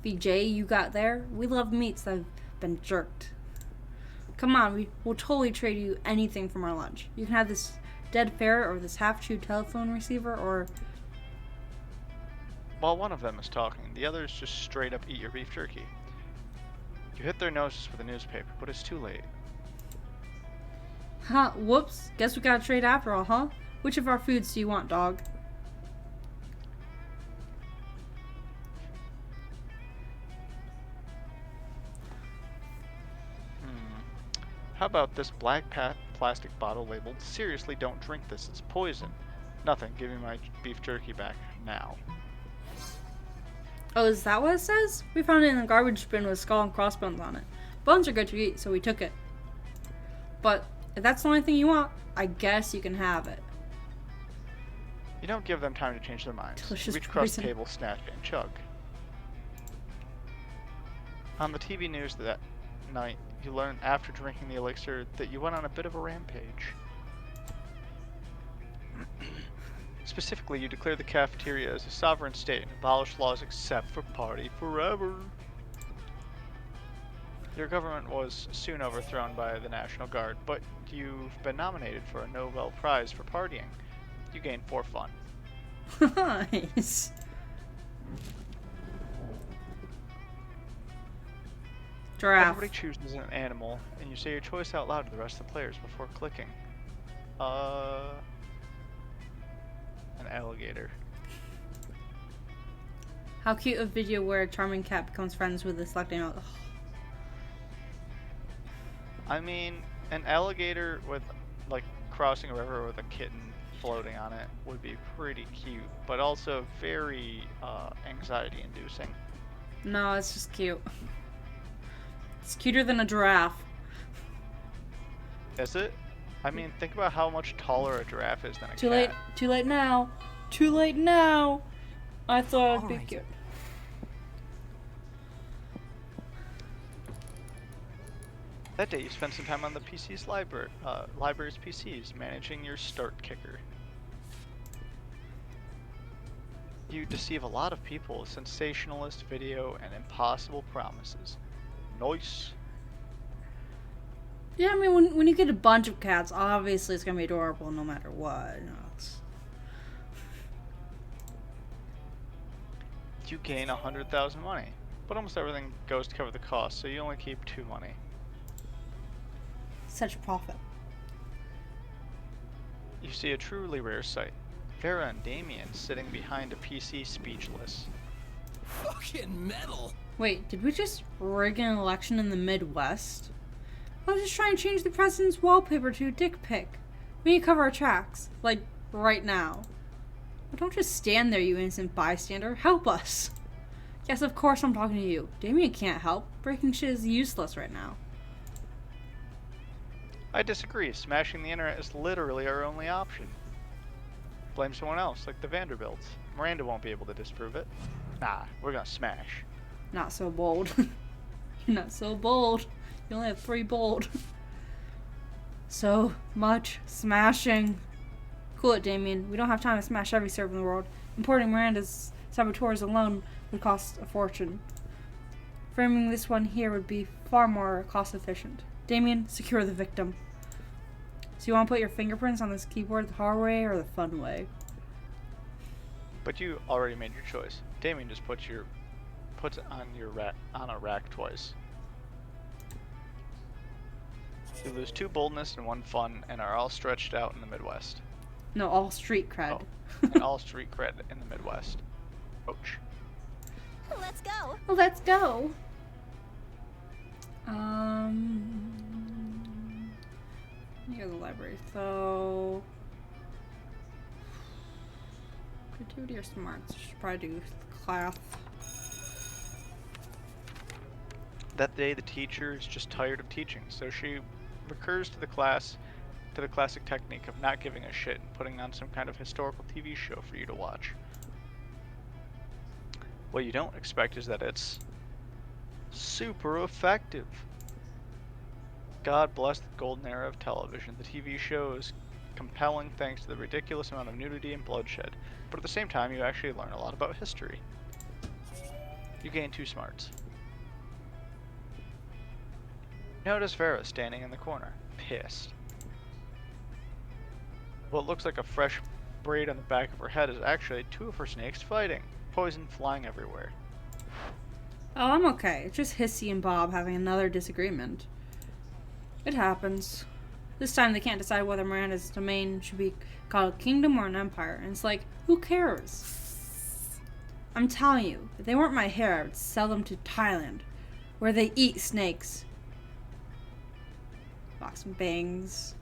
VJ you got there? We love meats that have been jerked. Come on, we'll totally trade you anything from our lunch. You can have this dead ferret or this half-chewed telephone receiver or... While one of them is talking, the others just straight up eat your beef jerky. You hit their noses with a newspaper, but it's too late. Huh, whoops. Guess we gotta trade after all, huh? Which of our foods do you want, dog? How about this black plastic bottle labeled, "Seriously, don't drink this, it's poison." Nothing, give me my beef jerky back, now. Oh, is that what it says? We found it in the garbage bin with skull and crossbones on it. Bones are good to eat, so we took it. But if that's the only thing you want, I guess you can have it. You don't give them time to change their minds. Delicious You reach across the poison. table, snatch it, and chug. On the TV news that night, you learn after drinking the elixir that you went on a bit of a rampage. Specifically, you declare the cafeteria as a sovereign state and abolish laws except for party forever. Your government was soon overthrown by the National Guard, but you've been nominated for a Nobel Prize for partying. You gain 4 fun. Nice. Giraffe. Everybody chooses an animal, and you say your choice out loud to the rest of the players before clicking. An alligator. How cute a video where a charming cat becomes friends with a selecting out. I mean, an alligator with, like, crossing a river with a kitten floating on it would be pretty cute, but also very anxiety-inducing. No, it's just cute. It's cuter than a giraffe. Is it? I mean, think about how much taller a giraffe is than a cat. Too late. Too late now. Too late now. I thought it'd be Alright. cute. That day you spent some time on the PC's library's PCs, managing your start kicker. You deceive a lot of people with sensationalist video and impossible promises. Nice. Yeah, I mean, when you get a bunch of cats, obviously it's gonna be adorable no matter what. You know, You gain 100,000 money, but almost everything goes to cover the cost, so you only keep 2 money. such a profit. You see a truly rare sight. Vera and Damien sitting behind a PC speechless. Fucking metal. Wait, did we just rig an election in the Midwest? I was just trying to change the president's wallpaper to a dick pic. We need to cover our tracks. Like, right now. But don't just stand there, you innocent bystander. Help us. Yes, of course I'm talking to you. Damien can't help. Breaking shit is useless right now. I disagree. Smashing the internet is literally our only option. Blame someone else, like the Vanderbilts. Miranda won't be able to disprove it. Nah, we're gonna smash. Not so bold. You're not so bold. You only have 3 bold. So much smashing. Cool it, Damien. We don't have time to smash every server in the world. Importing Miranda's saboteurs alone would cost a fortune. Framing this one here would be far more cost efficient. Damien, secure the victim. So you want to put your fingerprints on this keyboard the hard way or the fun way? But you already made your choice. Damien just puts it on a rack twice. You lose 2 boldness and 1 fun, and are all stretched out in the Midwest. No, all street cred. Oh, and all street cred in the Midwest. Ouch. Let's go. Well, let's go. Near the library. So, creativity or smarts? Should probably do class. That day, the teacher is just tired of teaching, so she recurs to the classic technique of not giving a shit and putting on some kind of historical TV show for you to watch. What you don't expect is that it's super effective. God bless the golden era of television. The TV show is compelling thanks to the ridiculous amount of nudity and bloodshed, but at the same time you actually learn a lot about history. You gain 2 smarts. Notice Vera standing in the corner, pissed. What looks like a fresh braid on the back of her head is actually 2 of her snakes fighting, poison flying everywhere. Oh, I'm okay. It's just Hissy and Bob having another disagreement. It happens. This time they can't decide whether Miranda's domain should be called a kingdom or an empire, and it's like, who cares? I'm telling you, if they weren't my hair, I would sell them to Thailand, where they eat snakes. Box some bangs.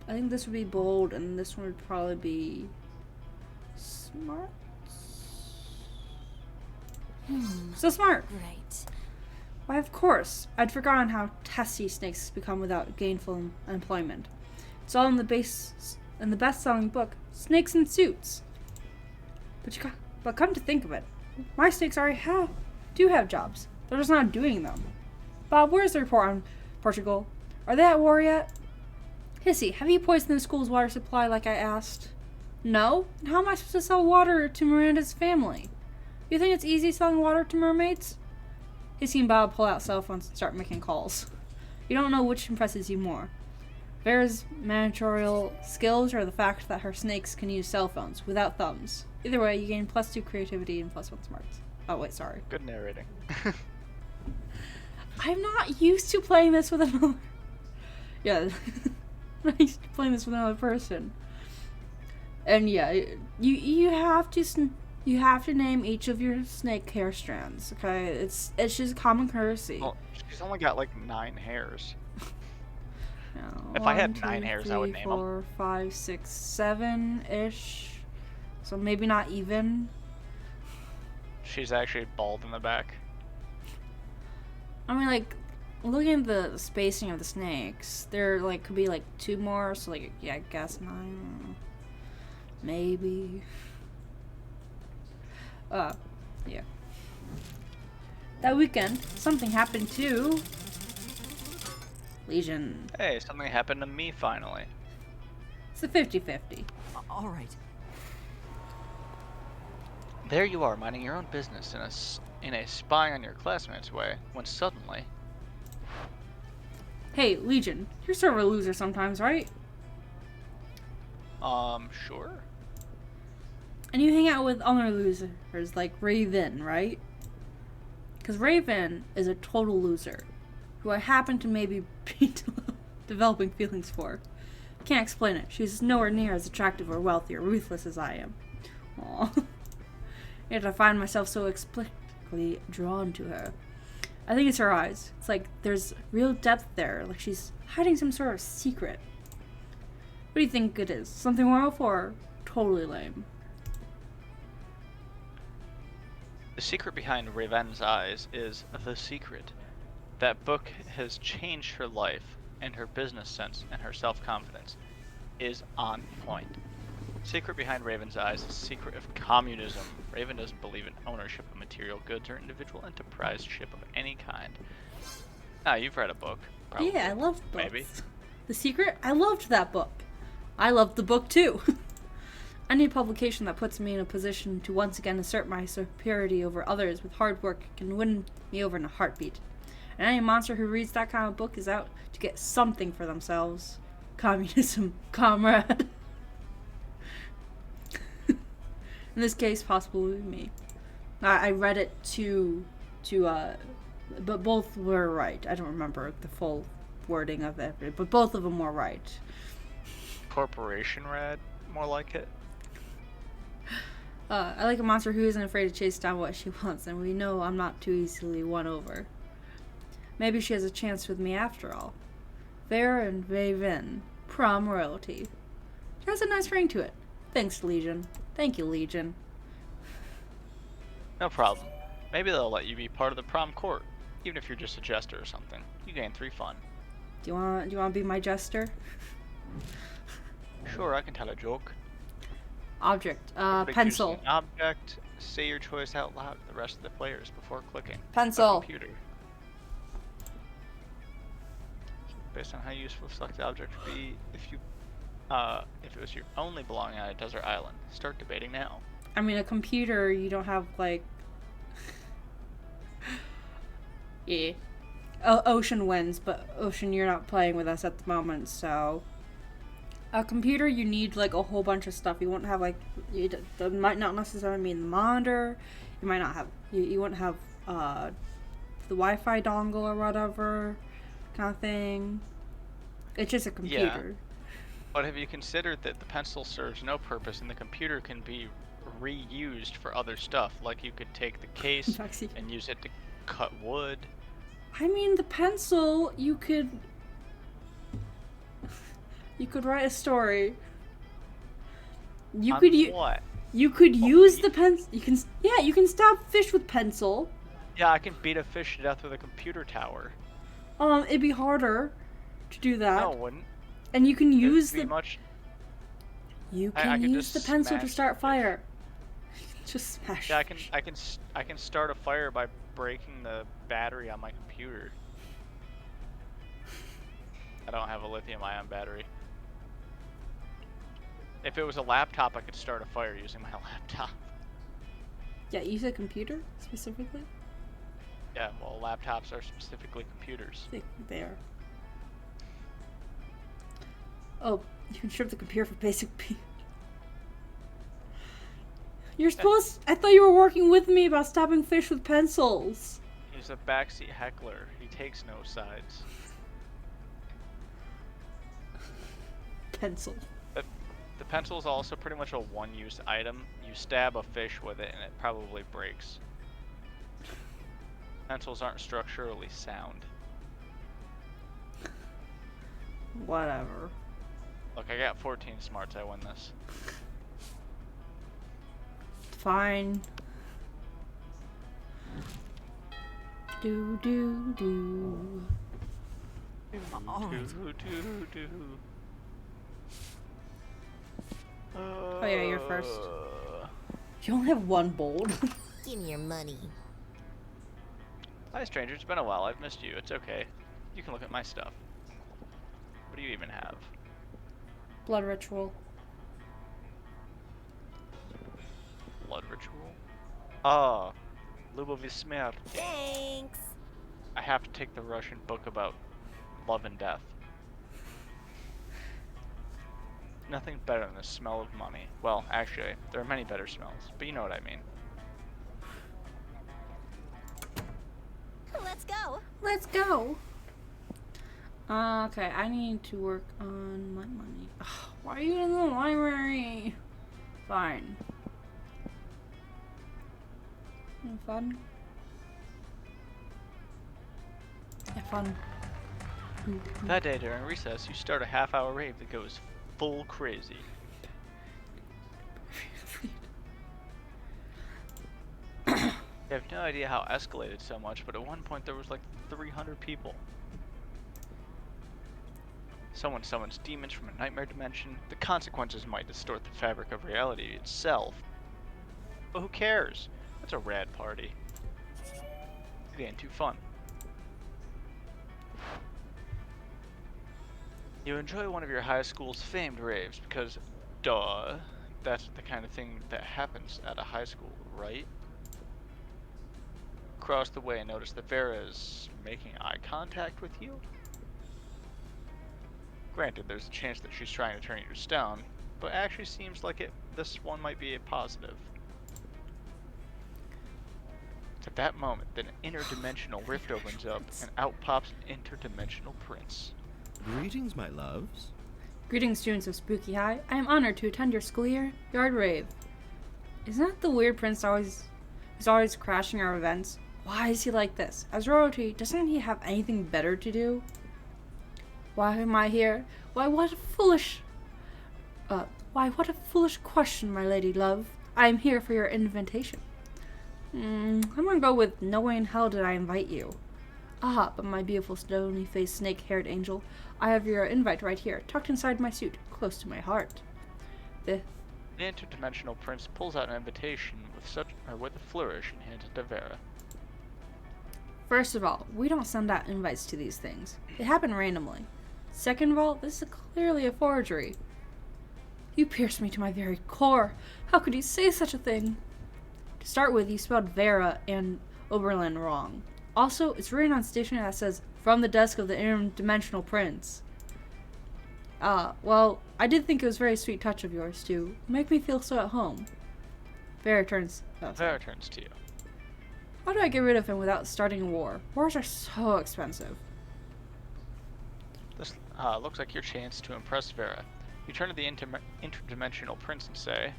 I think this would be bold, and this one would probably be smart. So smart. Great. Why, of course. I'd forgotten how testy snakes become without gainful employment. It's all in the best-selling book, Snakes in Suits. But come to think of it, my snakes already do have jobs. They're just not doing them. Bob, where's the report on Portugal? Are they at war yet? Hissy, have you poisoned the school's water supply like I asked? No? And how am I supposed to sell water to Miranda's family? You think it's easy selling water to mermaids? Hissy and Bob pull out cell phones and start making calls. You don't know which impresses you more. Vera's managerial skills or the fact that her snakes can use cell phones without thumbs. Either way, you gain +2 creativity and +1 smarts. Oh, wait, sorry. Good narrating. I'm not used to playing this with another. Yeah. He's playing this with another person. And yeah, you have to name each of your snake hair strands. Okay, it's just common courtesy. Well, she's only got like 9 hairs. No, If I had 1, 9 2, hairs, I would 3, name 'em. 4, 5, 6, 7 ish. So maybe not even. She's actually bald in the back. I mean, like, looking at the spacing of the snakes, there like could be like 2 more. So like, yeah, I guess 9. Maybe. Yeah. That weekend, something happened to Legion. Hey, something happened to me finally. It's a 50-50. All right. There you are, minding your own business in a spying on your classmates way, when suddenly... Hey, Legion, you're sort of a loser sometimes, right? Sure. And you hang out with other losers like Raven, right? Because Raven is a total loser, who I happen to maybe be developing feelings for. Can't explain it. She's nowhere near as attractive or wealthy or ruthless as I am. Aww. Yet I find myself so explicitly drawn to her. I think it's her eyes. It's like there's real depth there, like she's hiding some sort of secret. What do you think it is? Something rough or totally lame? The secret behind Raven's eyes is The Secret. That book has changed her life, and her business sense and her self-confidence is on point. Secret behind Raven's eyes is the secret of communism. Raven doesn't believe in ownership of material goods or individual enterprise-ship of any kind. Ah, you've read a book, probably. Yeah, I loved books. Maybe. The Secret? I loved that book. I loved the book too. Any publication that puts me in a position to once again assert my superiority over others with hard work can win me over in a heartbeat. And any monster who reads that kind of book is out to get something for themselves. Communism, comrade. In this case, possibly me. I read it but both were right. I don't remember the full wording of it, but both of them were right. Corporation Rad, more like it. I like a monster who isn't afraid to chase down what she wants, and we know I'm not too easily won over. Maybe she has a chance with me after all. Fair and Raven, Prom royalty. It has a nice ring to it. Thanks, Legion. Thank you, Legion. No problem. Maybe they'll let you be part of the prom court, even if you're just a jester or something. You gain 3 fun. Do you want to be my jester? Sure, I can tell a joke. Object. Pick Pencil. an object. Say your choice out loud to the rest of the players before clicking. Pencil. A computer. Based on how useful the selected object would be if it was your only belonging on a desert island. Start debating now. I mean, a computer, you don't have, like... yeah. Ocean wins, but Ocean, you're not playing with us at the moment, so... A computer, you need, like, a whole bunch of stuff. You won't have, like... That might not necessarily mean the monitor. You might not have... You wouldn't have, the Wi-Fi dongle or whatever kind of thing. It's just a computer. Yeah. But have you considered that the pencil serves no purpose and the computer can be reused for other stuff? Like you could take the case and use it to cut wood. I mean, the pencil, you could write a story. You could what? You could use the pencil. You can stab fish with pencil. Yeah, I can beat a fish to death with a computer tower. It'd be harder to do that. No, it wouldn't. And you can use the pencil to start fire. Just smash. Yeah, I can start a fire by breaking the battery on my computer. I don't have a lithium-ion battery. If it was a laptop, I could start a fire using my laptop. Yeah, you said computer specifically? Yeah, well, laptops are specifically computers. They are. Oh, you can strip the computer for basic You're supposed... I thought you were working with me about stabbing fish with pencils. He's a backseat heckler. He takes no sides. Pencil. The pencil is also pretty much a one-use item. You stab a fish with it and it probably breaks. Pencils aren't structurally sound. Whatever. Look, I got 14 smarts. I win this. Fine. Do do do. All right. Oh yeah, you're first. You only have one bold. Give me your money. Hi, stranger. It's been a while. I've missed you. It's okay. You can look at my stuff. What do you even have? Blood ritual. Blood ritual? Ah, Lubovi Smert. Thanks. I have to take the Russian book about love and death. Nothing better than the smell of money. Well, actually, there are many better smells, but you know what I mean. Let's go. Let's go. Okay, I need to work on my money. Ugh, why are you in the library? Fine. Have fun. Have fun. That day during recess, you start a half-hour rave that goes full crazy. You have no idea how it escalated so much, but at one point there was like 300 people. Someone summons demons from a nightmare dimension. The consequences might distort the fabric of reality itself. But who cares? It's a rad party. It ain't too fun. You enjoy one of your high school's famed raves because, duh, that's the kind of thing that happens at a high school, right? Across the way and notice that Vera is making eye contact with you. Granted, there's a chance that she's trying to turn you to stone, but actually seems like this one might be a positive. It's at that moment that an interdimensional rift opens up and out pops an interdimensional prince. Greetings, my loves. Greetings, students of Spooky High. I am honored to attend your school year yard rave. Isn't that the weird prince who's always crashing our events? Why is he like this? As royalty, doesn't he have anything better to do? Why am I here? Why, what a foolish question, my lady love. I am here for your invitation. I'm gonna go with no way in hell did I invite you. Ah, but my beautiful stony-faced snake-haired angel, I have your invite right here, tucked inside my suit, close to my heart. The interdimensional prince pulls out an invitation with a flourish and hands it to Vera. First of all, we don't send out invites to these things. They happen randomly. Second of all, this is clearly a forgery. You pierced me to my very core. How could you say such a thing? To start with, you spelled Vera and Oberlin wrong. Also, it's written on stationery that says, from the desk of the interdimensional prince. Well, I did think it was a very sweet touch of yours to make me feel so at home. Vera turns to you. How do I get rid of him without starting a war? Wars are so expensive. This looks like your chance to impress Vera. You turn to the interdimensional prince and say,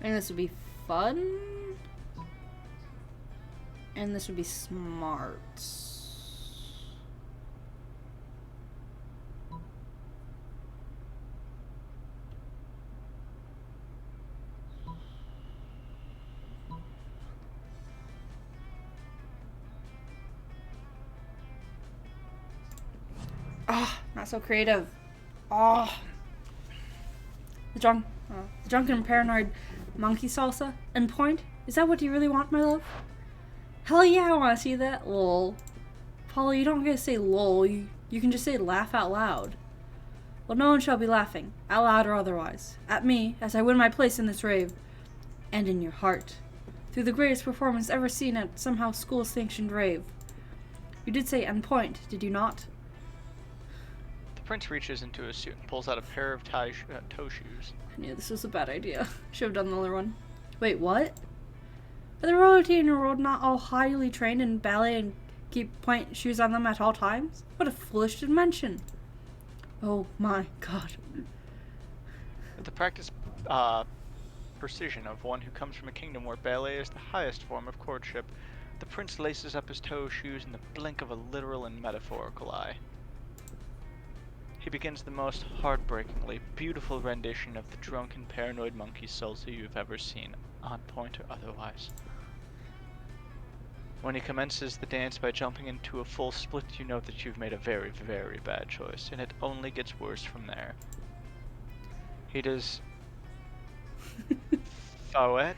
And this would be fun. And this would be smart. Ah, not so creative. Ah. The drunken and paranoid monkey salsa and point? Is that what you really want, my love? Hell yeah, I want to see that. Lol. Paula, you don't get to say lol. You can just say laugh out loud. Well, no one shall be laughing, out loud or otherwise, at me as I win my place in this rave, and in your heart, through the greatest performance ever seen at somehow school-sanctioned rave. You did say end point, did you not? The prince reaches into his suit and pulls out a pair of toe shoes. I knew this was a bad idea. Should have done the other one. Wait, what? Are the royalty in your world not all highly trained in ballet and keep point shoes on them at all times? What a foolish invention. Oh my god. With the practiced precision of one who comes from a kingdom where ballet is the highest form of courtship, the prince laces up his toe shoes in the blink of a literal and metaphorical eye. He begins the most heartbreakingly beautiful rendition of the drunken, paranoid monkey salsa you've ever seen, on point or otherwise. When he commences the dance by jumping into a full split, you know that you've made a very, very bad choice, and it only gets worse from there. He does fouette,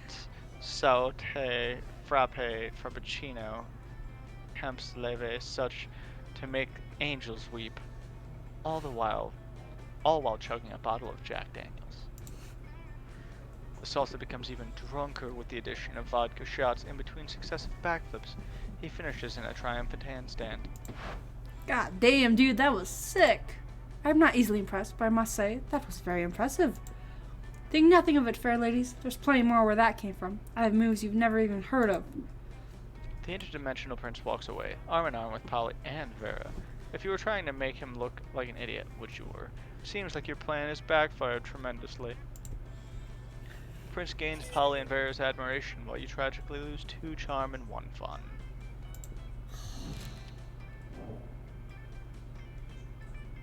saute, frappe, frappuccino, camps leve, such to make angels weep, all while chugging a bottle of Jack Daniels. The salsa becomes even drunker with the addition of vodka shots in between successive backflips. He finishes in a triumphant handstand. God damn, dude, that was sick. I'm not easily impressed, but I must say, that was very impressive. Think nothing of it, fair ladies. There's plenty more where that came from. I have moves you've never even heard of. The interdimensional prince walks away, arm in arm with Polly and Vera. If you were trying to make him look like an idiot, which you were, seems like your plan has backfired tremendously. Prince gains Polly and Vera's admiration while you tragically lose 2 charm and 1 fun.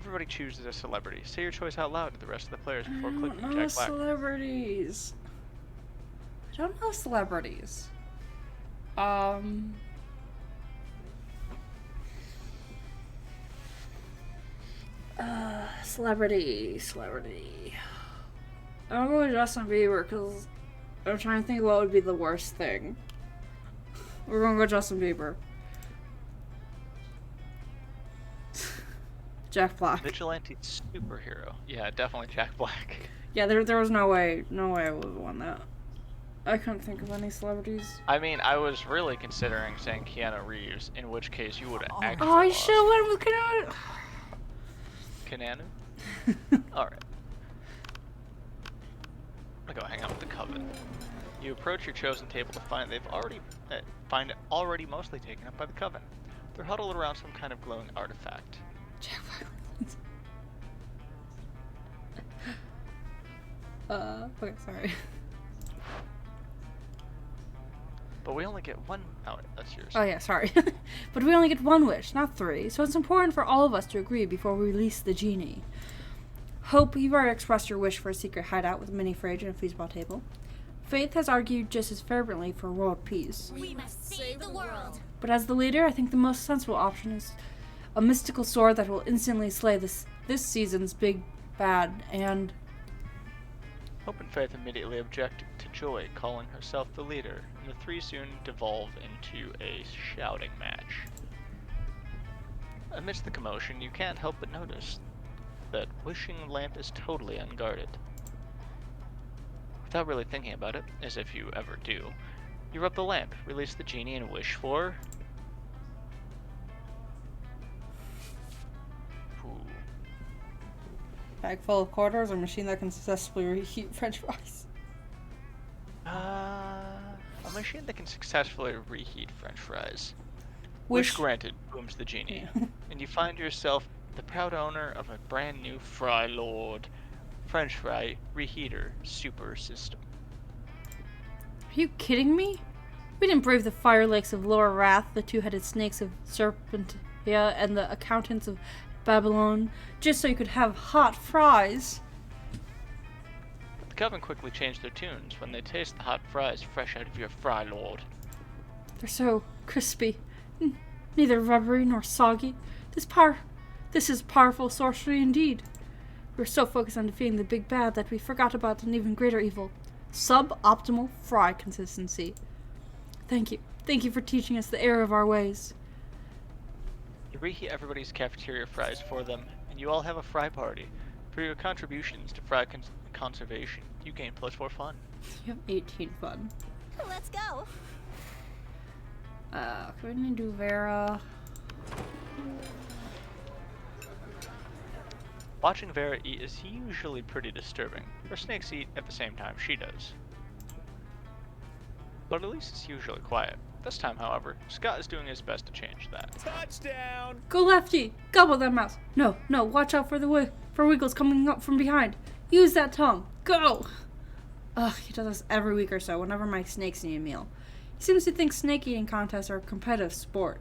Everybody chooses a celebrity. Say your choice out loud to the rest of the players before clicking I don't know Jack Black. celebrities. I don't know celebrities. Celebrity. I'm going to Justin Bieber because I'm trying to think what would be the worst thing. We're going to go Justin Bieber. Jack Black. Vigilante superhero. Yeah, definitely Jack Black. Yeah, there was no way I would have won that. I couldn't think of any celebrities. I mean, I was really considering saying Keanu Reeves, in which case you would have actually Oh, I lost. should have went with Kananu? Alright. I'm gonna go hang out with the Coven. You approach your chosen table to find it already mostly taken up by the Coven. They're huddled around some kind of glowing artifact. Jack Black. Okay, sorry. But we only get one. Oh, that's yours. Oh yeah, sorry. But we only get one wish, not 3, so it's important for all of us to agree before we release the genie. Hope, you've already expressed your wish for a secret hideout with a mini fridge and a foosball table. Faith has argued just as fervently for world peace. We must save the world. But as the leader, I think the most sensible option is a mystical sword that will instantly slay this season's big bad, and... Hope and Faith immediately object to Joy calling herself the leader, and the 3 soon devolve into a shouting match. Amidst the commotion, you can't help but notice that wishing lamp is totally unguarded. Without really thinking about it, as if you ever do, you rub the lamp, release the genie, and wish for... Ooh. Bag full of quarters, or a machine that can successfully reheat french fries. A machine that can successfully reheat french fries. Wish Wish granted, booms the genie, and you find yourself the proud owner of a brand new Fry Lord French fry reheater super system. Are you kidding me? We didn't brave the fire lakes of Lower Wrath, the 2-headed snakes of Serpentia, and the accountants of Babylon, just so you could have hot fries. But the Coven quickly change their tunes when they taste the hot fries fresh out of your Fry Lord. They're so crispy, neither rubbery nor soggy. This is powerful sorcery indeed. We were so focused on defeating the big bad that we forgot about an even greater evil. Suboptimal fry consistency. Thank you. Thank you for teaching us the error of our ways. You reheat everybody's cafeteria fries for them, and you all have a fry party. For your contributions to fry conservation, you gain +4 fun. You have 18 fun. Let's go. Can we do Vera? Watching Vera eat is usually pretty disturbing. Her snakes eat at the same time she does. But at least it's usually quiet. This time, however, Scott is doing his best to change that. Touchdown! Go lefty! Gobble that mouse! No, no, watch out for for Wiggles coming up from behind. Use that tongue. Go! Ugh, he does this every week or so whenever my snakes need a meal. He seems to think snake eating contests are a competitive sport.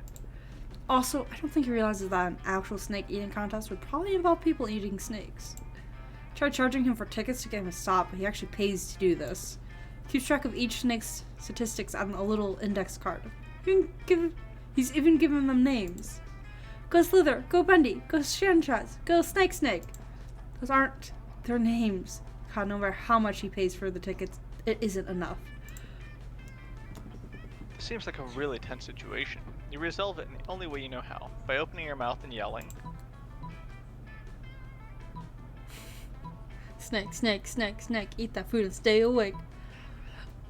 Also, I don't think he realizes that an actual snake eating contest would probably involve people eating snakes. Tried charging him for tickets to get him to stop, but he actually pays to do this. Keeps track of each snake's statistics on a little index card. He's even given them names. Go Slither, go Bendy, go Shanchaz, go Snake. Those aren't their names. God, no matter how much he pays for the tickets, it isn't enough. Seems like a really tense situation. You resolve it in the only way you know how, by opening your mouth and yelling. Snake, eat that food and stay awake.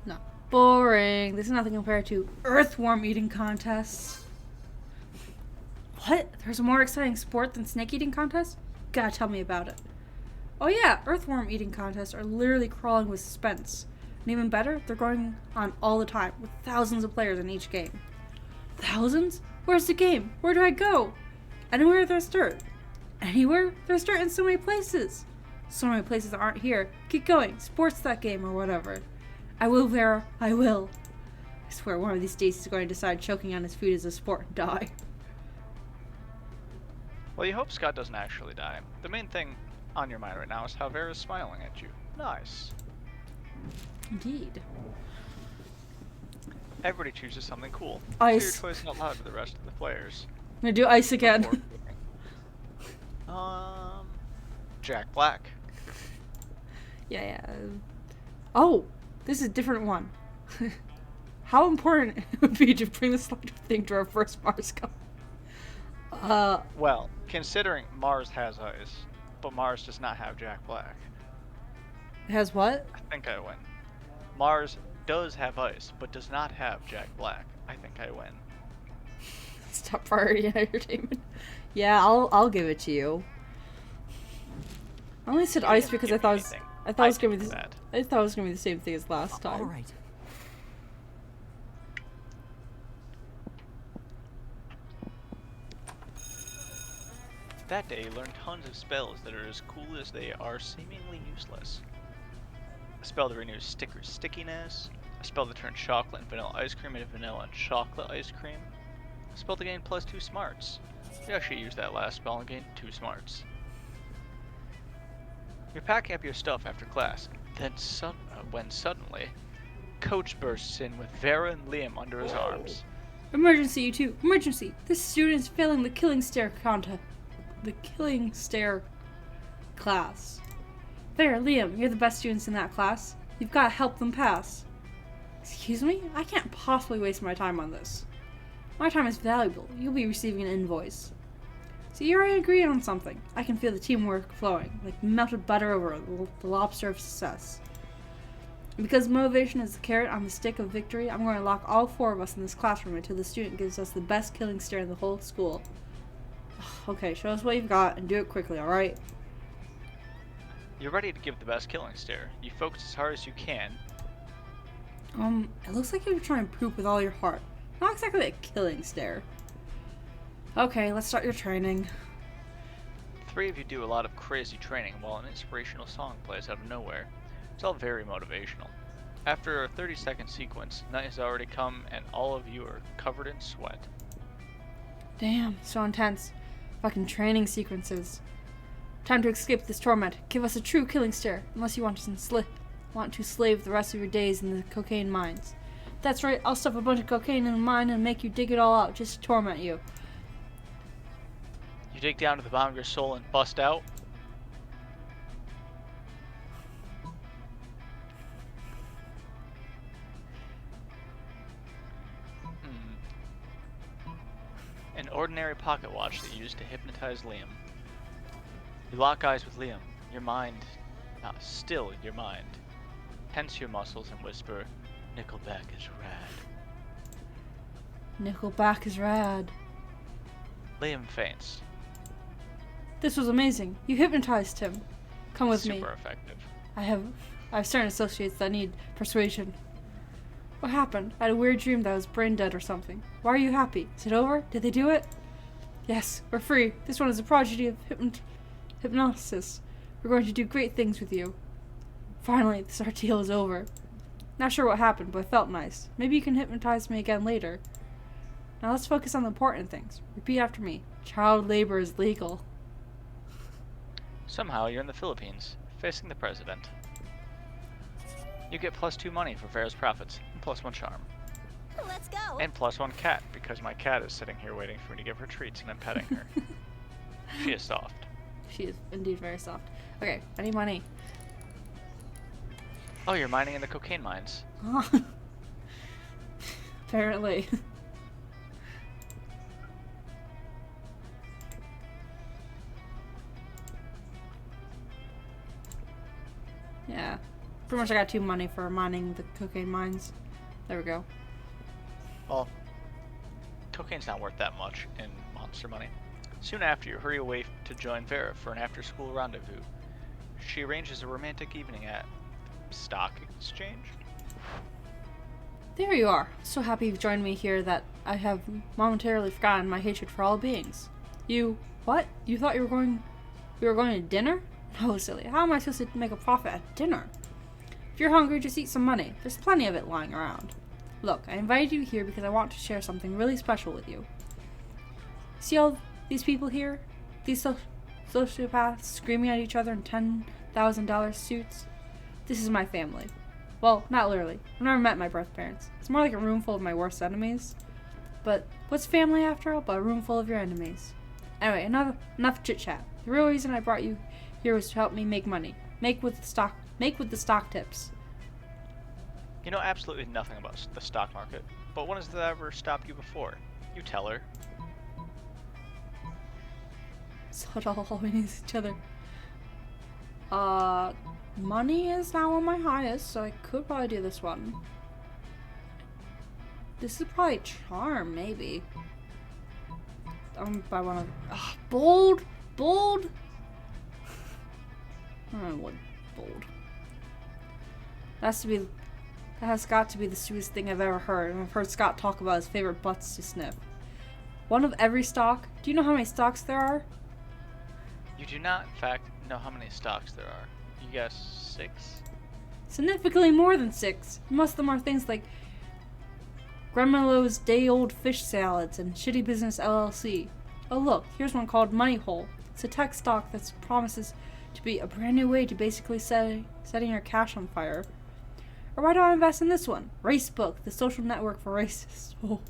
No, boring. This is nothing compared to earthworm eating contests. What? There's a more exciting sport than snake eating contests? Gotta tell me about it. Oh yeah, earthworm eating contests are literally crawling with suspense. And even better, they're going on all the time, with thousands of players in each game. Thousands? Where's the game? Where do I go? Anywhere there's dirt. Anywhere? There's dirt in so many places. So many places that aren't here. Keep going. Sports that game or whatever. I will, Vera. I will. I swear one of these days he's going to decide choking on his food is a sport and die. Well, you hope Scott doesn't actually die. The main thing on your mind right now is how Vera's smiling at you. Nice. Indeed. Everybody chooses something cool. Ice. Say your choice out loud to the rest of the players. I'm gonna do ice again. Before picking. Jack Black. Yeah. Oh, this is a different one. How important it would be to bring the slider thing to our first Mars cup? Well, considering Mars has ice, but Mars does not have Jack Black. It has what? I think I win. Mars does have ice, but does not have Jack Black. I think I win. It's top priority entertainment. Yeah, I'll give it to you. I only said You ice didn't because give I thought me it was, anything. I thought it was I gonna be give the, that. I thought it was gonna be the same thing as last time. All right. That day, you learned tons of spells that are as cool as they are seemingly useless. A spell that renews sticker stickiness, a spell that turns chocolate and vanilla ice cream into vanilla and chocolate ice cream, a spell to gain +2 smarts. You actually used that last spell and gained 2 smarts. You're packing up your stuff after class, then when suddenly, Coach bursts in with Vera and Liam under his arms. Emergency, you two! Emergency! This student is failing the killing stare contest. The killing stare class. There, Liam, you're the best students in that class. You've got to help them pass. Excuse me? I can't possibly waste my time on this. My time is valuable. You'll be receiving an invoice. So you already agreed on something. I can feel the teamwork flowing, like melted butter over the lobster of success. And because motivation is the carrot on the stick of victory, I'm going to lock all 4 of us in this classroom until the student gives us the best killing stare in the whole school. Okay, show us what you've got and do it quickly, alright? You're ready to give the best killing stare. You focus as hard as you can. It looks like you're trying to poop with all your heart. Not exactly a killing stare. Okay, let's start your training. 3 of you do a lot of crazy training while an inspirational song plays out of nowhere. It's all very motivational. After a 30-second sequence, night has already come and all of you are covered in sweat. Damn, so intense. Fucking training sequences. Time to escape this torment. Give us a true killing stare, unless you want to slave the rest of your days in the cocaine mines. That's right, I'll stuff a bunch of cocaine in a mine and make you dig it all out just to torment you. You dig down to the bottom of your soul and bust out. An ordinary pocket watch that you used to hypnotize Liam. You lock eyes with Liam. Your mind, still your mind. Tense your muscles and whisper, "Nickelback is rad." Nickelback is rad. Liam faints. This was amazing. You hypnotized him. Come with me. Super effective. I have certain associates that need persuasion. What happened? I had a weird dream that I was brain dead or something. Why are you happy? Is it over? Did they do it? Yes, we're free. This one is a prodigy of hypnosis. We're going to do great things with you. Finally, this ordeal is over. Not sure what happened, but it felt nice. Maybe you can hypnotize me again later. Now let's focus on the important things. Repeat after me. Child labor is legal. Somehow you're in the Philippines, facing the president. You get +2 money for Vera's profits, and +1 charm. Let's go. And +1 cat, because my cat is sitting here waiting for me to give her treats and I'm petting her. She is soft. She is indeed very soft. Okay, I need money. Oh, you're mining in the cocaine mines. Apparently. Yeah. Pretty much I got 2 money for mining the cocaine mines. There we go. Well, cocaine's not worth that much in monster money. Soon after, you hurry away to join Vera for an after-school rendezvous. She arranges a romantic evening at Stock Exchange. There you are. So happy you've joined me here that I have momentarily forgotten my hatred for all beings. You... what? You thought we were going to dinner? No, silly. How am I supposed to make a profit at dinner? If you're hungry, just eat some money. There's plenty of it lying around. Look, I invited you here because I want to share something really special with you. See all these people here? These sociopaths screaming at each other in $10,000 suits? This is my family. Well, not literally. I've never met my birth parents. It's more like a room full of my worst enemies. But what's family after all but a room full of your enemies? Anyway, enough chit-chat. The real reason I brought you here was to help me make money. Make with the stock tips. You know absolutely nothing about the stock market, but when has that ever stopped you before? You tell her. So it all means each other. Money is now on my highest, so I could probably do this one. This is probably charm, maybe. I'm gonna buy one of bold. I don't know what bold. That has got to be the sweetest thing I've ever heard, and I've heard Scott talk about his favorite butts to sniff. One of every stock. Do you know how many stocks there are? You do not, in fact, know how many stocks there are. You guess 6? Significantly more than 6. Most of them are things like Gremlo's day-old fish salads and Shitty Business LLC. Oh look, here's one called Money Hole. It's a tech stock that promises to be a brand new way to basically setting your cash on fire. Or why do I invest in this one? Racebook, the social network for racists. Oh.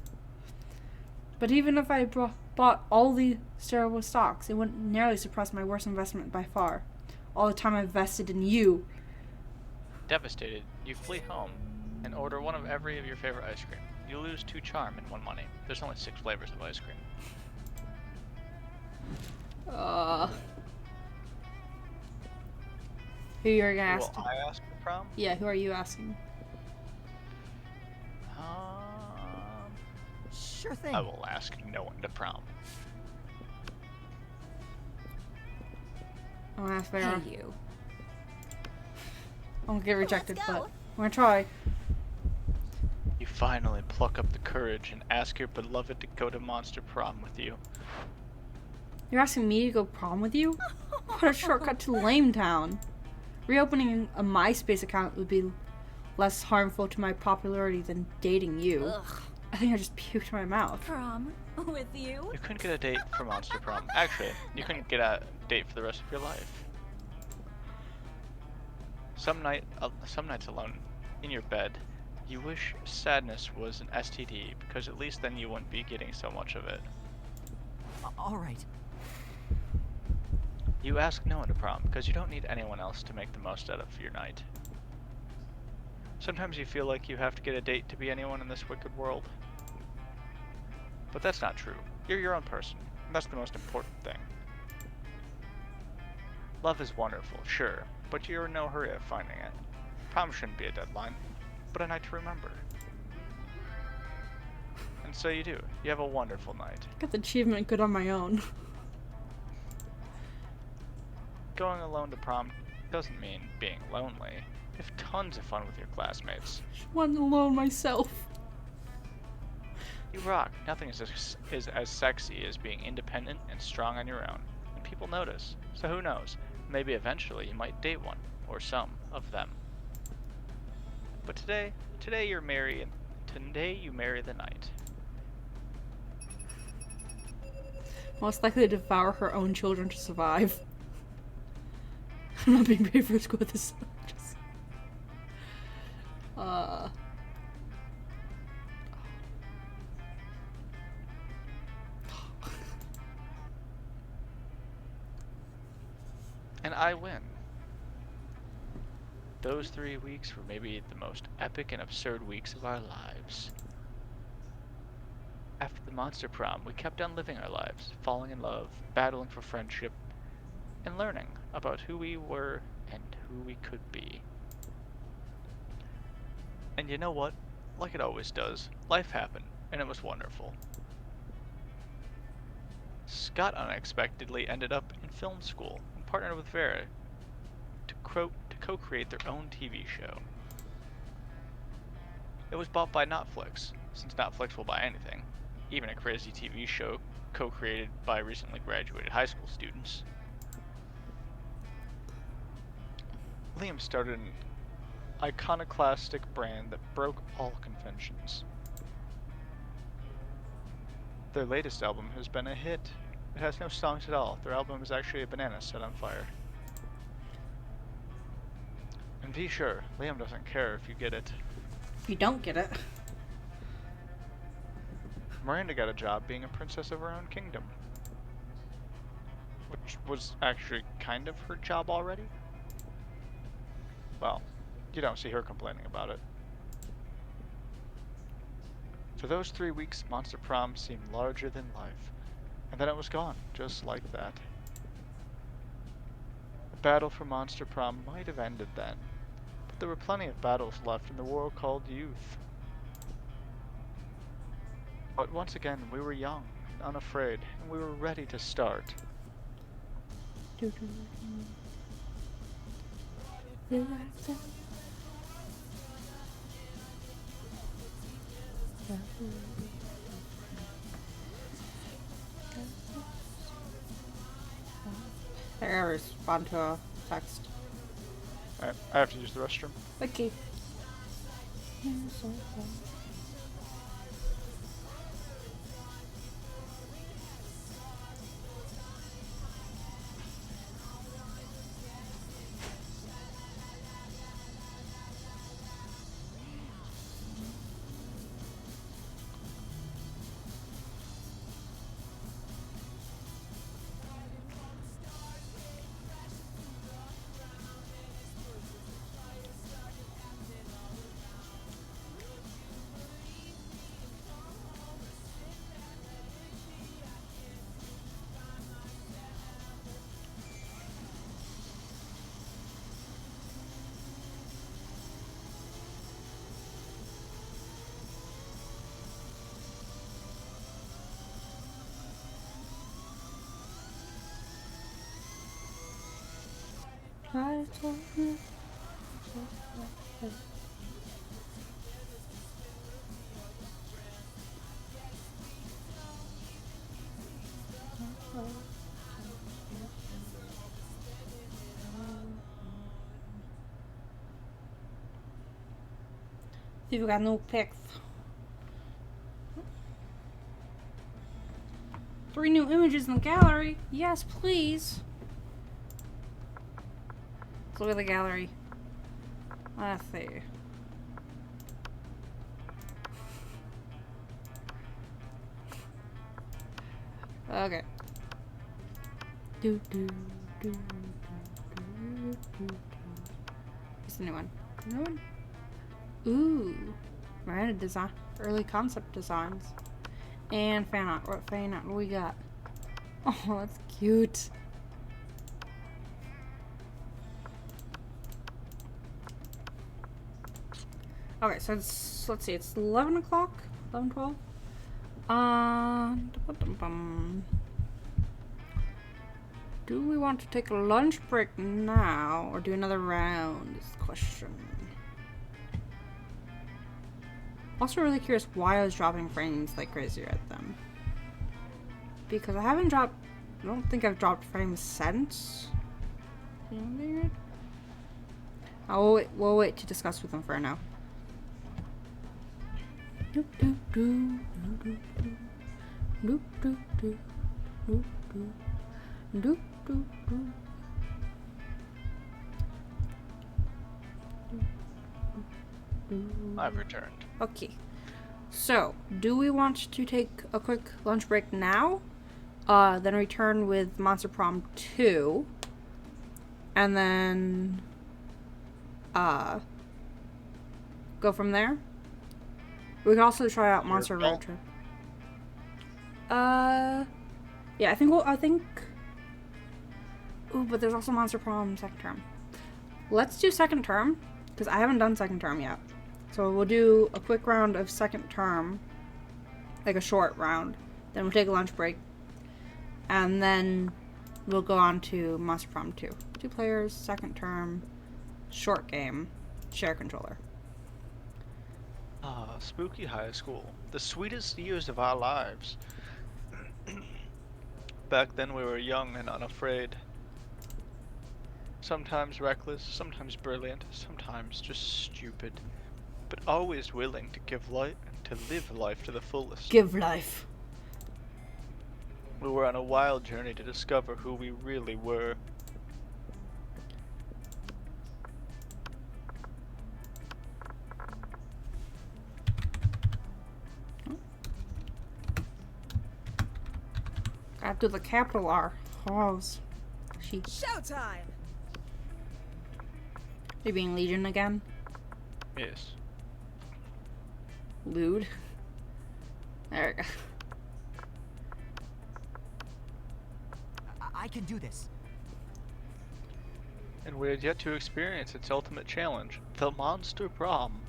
But even if I bought all the terrible stocks, it wouldn't nearly suppress my worst investment by far. All the time I invested in you. Devastated, you flee home and order one of every of your favorite ice cream. You lose 2 charm and 1 money. There's only 6 flavors of ice cream. Who you're gonna ask? Will I ask for prom? Yeah, who are you asking? Sure thing. I will ask no one to prom. I'm gonna ask Hey, Vera. you. I'm gonna get rejected, Let's but go. I'm gonna try. You finally pluck up the courage and ask your beloved to go to Monster Prom with you. You're asking me to go prom with you? What a shortcut to Lame Town. Reopening a MySpace account would be less harmful to my popularity than dating you. Ugh. I think I just puked in my mouth. Prom with you? You couldn't get a date for Monster Prom. Actually, you couldn't get a date for the rest of your life. Some nights alone, in your bed, you wish sadness was an STD, because at least then you wouldn't be getting so much of it. All right. You ask no one to prom, because you don't need anyone else to make the most out of your night. Sometimes you feel like you have to get a date to be anyone in this wicked world. But that's not true. You're your own person, and that's the most important thing. Love is wonderful, sure, but you're in no hurry of finding it. Prom shouldn't be a deadline, but a night to remember. And so you do. You have a wonderful night. Got the achievement good on my own. going alone to prom doesn't mean being lonely. You have tons of fun with your classmates. One alone myself. You rock. Nothing is as sexy as being independent and strong on your own. And people notice. So who knows? Maybe eventually you might date one, or some of them. But today you marry the night. Most likely to devour her own children to survive. I'm not being paid for school this. Just, And I win. Those 3 weeks were maybe the most epic and absurd weeks of our lives. After the monster prom, we kept on living our lives, falling in love, battling for friendship, and learning about who we were and who we could be. And you know what? Like it always does, life happened, and it was wonderful. Scott unexpectedly ended up in film school and partnered with Vera to co-create their own TV show. It was bought by Netflix, since Netflix will buy anything, even a crazy TV show co-created by recently graduated high school students. Liam started an iconoclastic brand that broke all conventions. Their latest album has been a hit. It has no songs at all. Their album is actually a banana set on fire. And be sure, Liam doesn't care if you get it. if you don't get it. Miranda got a job being a princess of her own kingdom. Which was actually kind of her job already. Well, you don't see her complaining about it. For those 3 weeks, Monster Prom seemed larger than life. And then it was gone, just like that. The battle for Monster Prom might have ended then. But there were plenty of battles left in the world called youth. But once again, we were young and unafraid, and we were ready to start. I gotta respond to a text. Alright, I have to use the restroom. Okay. I told you. See if we got no pics. 3 new images in the gallery. Yes, please. Let's look at the gallery. Let's see. Okay. What's the new one? New one? Ooh. Miranda design. Early concept designs. And fan art. What fan art do we got? Oh, that's cute. Okay, so it's, let's see, it's 11 o'clock? 11, 12? Do we want to take a lunch break now or do another round? Is the question. Also really curious why I was dropping frames like crazy at them. Because I don't think I've dropped frames since. We'll wait to discuss with them for now. I've returned. Okay. So, do we want to take a quick lunch break now? Then return with Monster Prom 2. And then go from there? We could also try out Monster Road Trip. Yeah, I think ooh, but there's also Monster Prom second term. Let's do second term, because I haven't done second term yet. So we'll do a quick round of second term, like a short round. Then we'll take a lunch break. And then we'll go on to Monster Prom 2. 2 players, second term, short game, share controller. Ah, spooky high school. The sweetest years of our lives. Back then we were young and unafraid. Sometimes reckless, sometimes brilliant, sometimes just stupid. But always willing to live life to the fullest. Give life. We were on a wild journey to discover who we really were. Gotta do the capital R. House. She. Showtime! You're being Legion again? Yes. Lewd. There we go. I can do this. And we had yet to experience its ultimate challenge, the Monster Prom.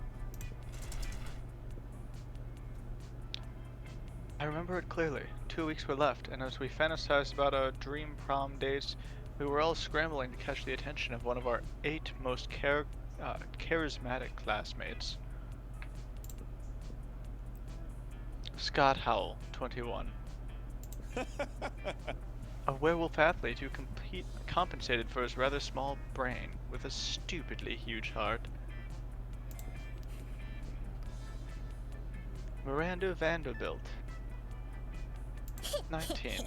I remember it clearly. 2 weeks were left, and as we fantasized about our dream prom dates, we were all scrambling to catch the attention of one of our 8 most charismatic classmates. Scott Howell, 21. A werewolf athlete who compensated for his rather small brain with a stupidly huge heart. Miranda Vanderbilt, 19.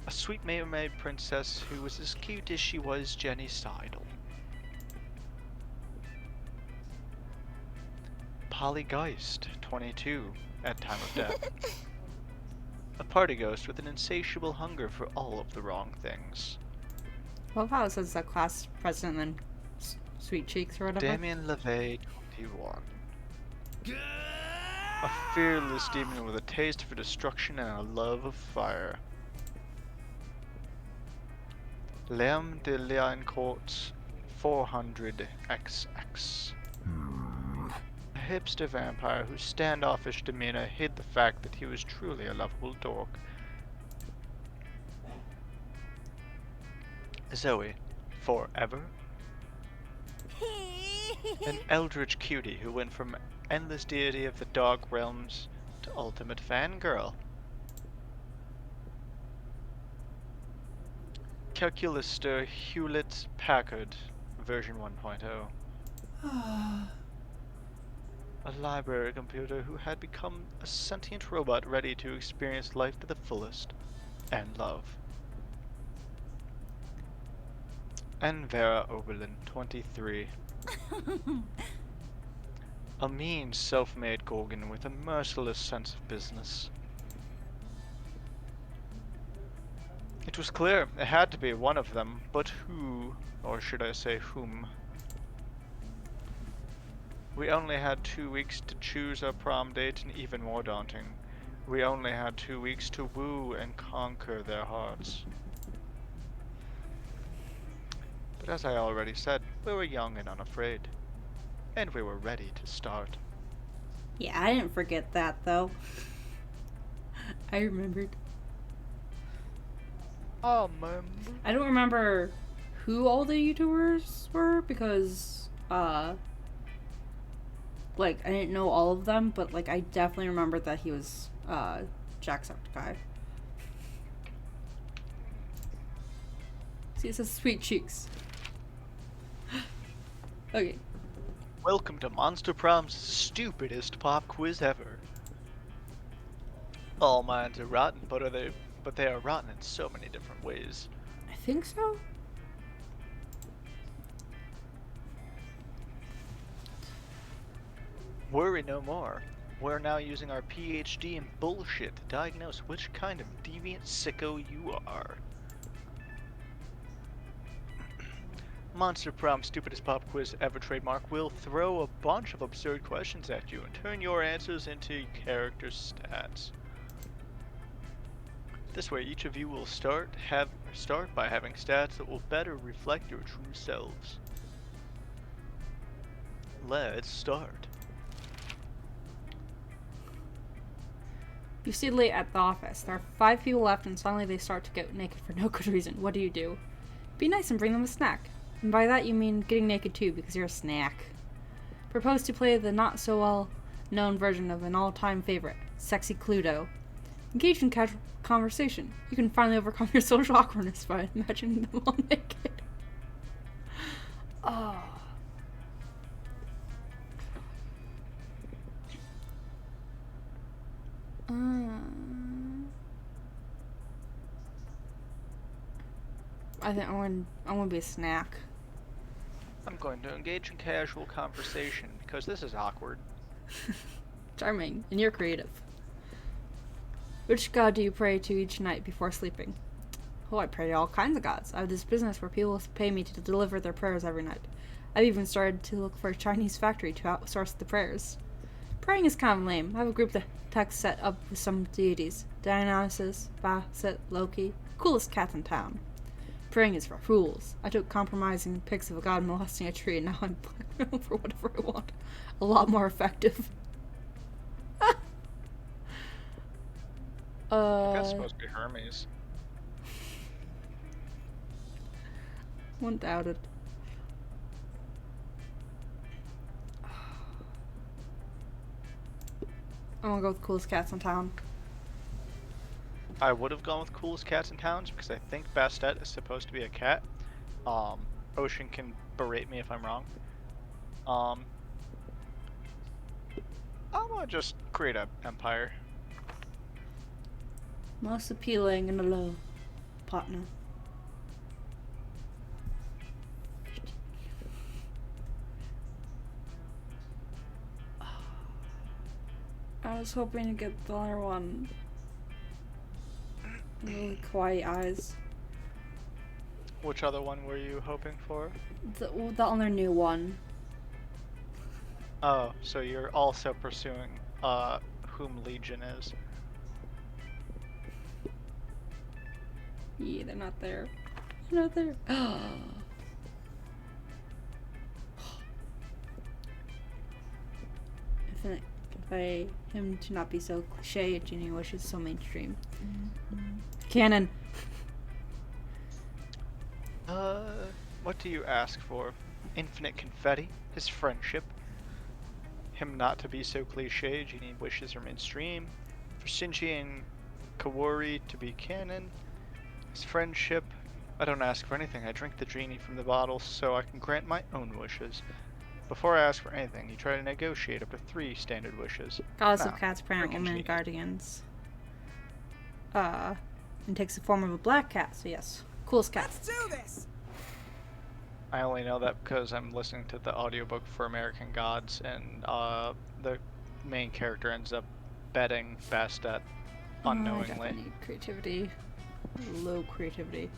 A sweet mermaid princess who was as cute as she was Jenny Seidel. Polly Geist, 22, at time of death. A party ghost with an insatiable hunger for all of the wrong things. Love how it says the class president and sweet cheeks or whatever. Damien LeVay, 21. A fearless demon with a taste for destruction and a love of fire. Liam de Liancourt, 400XX. A hipster vampire whose standoffish demeanor hid the fact that he was truly a lovable dork. Zoe, forever. An eldritch cutie who went from endless deity of the dark realms to ultimate fangirl. Calculister Hewlett Packard, version 1.0. A library computer who had become a sentient robot ready to experience life to the fullest, and love. And Vera Oberlin, 23. A mean, self-made Gorgon with a merciless sense of business. It was clear it had to be one of them, but who, or should I say whom? We only had 2 weeks to choose our prom date, and even more daunting, we only had 2 weeks to woo and conquer their hearts. But as I already said, we were young and unafraid. And we were ready to start. Yeah, I didn't forget that though. I remembered. Oh, man. I don't remember who all the YouTubers were because, like, I didn't know all of them, but, like, I definitely remember that he was, Jacksepticeye. See, it says sweet cheeks. Okay. Welcome to Monster Prom's stupidest pop quiz ever. All minds are rotten, but they are rotten in so many different ways. I think so. Worry no more. We're now using our PhD in bullshit to diagnose which kind of deviant sicko you are. Monster Prom Stupidest Pop Quiz Ever trademark will throw a bunch of absurd questions at you and turn your answers into character stats. This way, each of you will start by having stats that will better reflect your true selves. Let's start. You stay late at the office. There are 5 people left, and suddenly they start to get naked for no good reason. What do? Be nice and bring them a snack. And by that you mean getting naked too, because you're a snack. Propose to play the not-so-well-known version of an all-time favorite, Sexy Cluedo. Engage in casual conversation. You can finally overcome your social awkwardness by imagining them all naked. Oh. I think I'm gonna be a snack. I'm going to engage in casual conversation because this is awkward. Charming, and you're creative. Which god do you pray to each night before sleeping? Oh, I pray to all kinds of gods. I have this business where people pay me to deliver their prayers every night. I've even started to look for a Chinese factory to outsource the prayers. Praying is kind of lame. I have a group text set up with some deities. Dionysus, Basset, Loki. Coolest cats in town. Praying is for fools. I took compromising pics of a god molesting a tree, and now I'm blackmailed for whatever I want. A lot more effective. I guess it's supposed to be Hermes. One doubted. I'm gonna go with coolest cats in town. I would have gone with coolest cats in towns because I think Bastet is supposed to be a cat. Ocean can berate me if I'm wrong. I'm gonna just create an empire. Most appealing and a low partner. I was hoping to get the other one. Really kawaii eyes. Which other one were you hoping for? The other new one. Oh, so you're also pursuing whom Legion is. Yeah, they're not there. They're not there. If him to not be so cliche, a genie wishes so mainstream. Canon. What do you ask for? Infinite confetti? His friendship? Him not to be so cliche, genie wishes are mainstream. For Shinji and Kawori to be canon? His friendship? I don't ask for anything, I drink the genie from the bottle so I can grant my own wishes. Before I ask for anything, you try to negotiate up to 3 standard wishes. Goddess Now, of cats, parent, freaking women, genie. and guardians. And takes the form of a black cat, so yes. Coolest cat. Let's do this! I only know that because I'm listening to the audiobook for American Gods, and the main character ends up betting Bastet I unknowingly. definitely need creativity. Low creativity.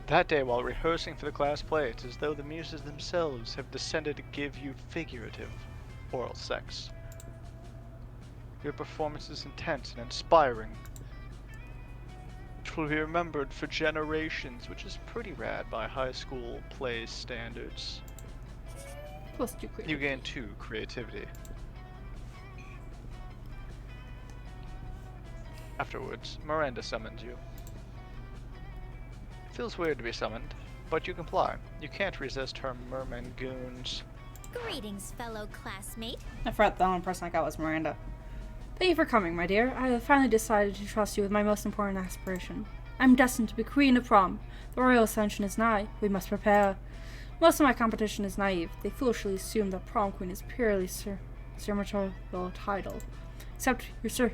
That day, while rehearsing for the class play, it's as though the muses themselves have descended to give you figurative oral sex. Your performance is intense and inspiring. It will be remembered for generations, which is pretty rad by high school play standards. Plus 2 creativity. You gain 2 creativity. Afterwards, Miranda summons you. Feels weird to be summoned, but you comply. You can't resist her merman goons. Greetings, fellow classmate. I forgot the only person I got was Miranda. Thank you for coming, my dear. I have finally decided to trust you with my most important aspiration. I'm destined to be Queen of Prom. The royal ascension is nigh. We must prepare. Most of my competition is naive. They foolishly assume that Prom Queen is purely ceremonial title. Except your Sir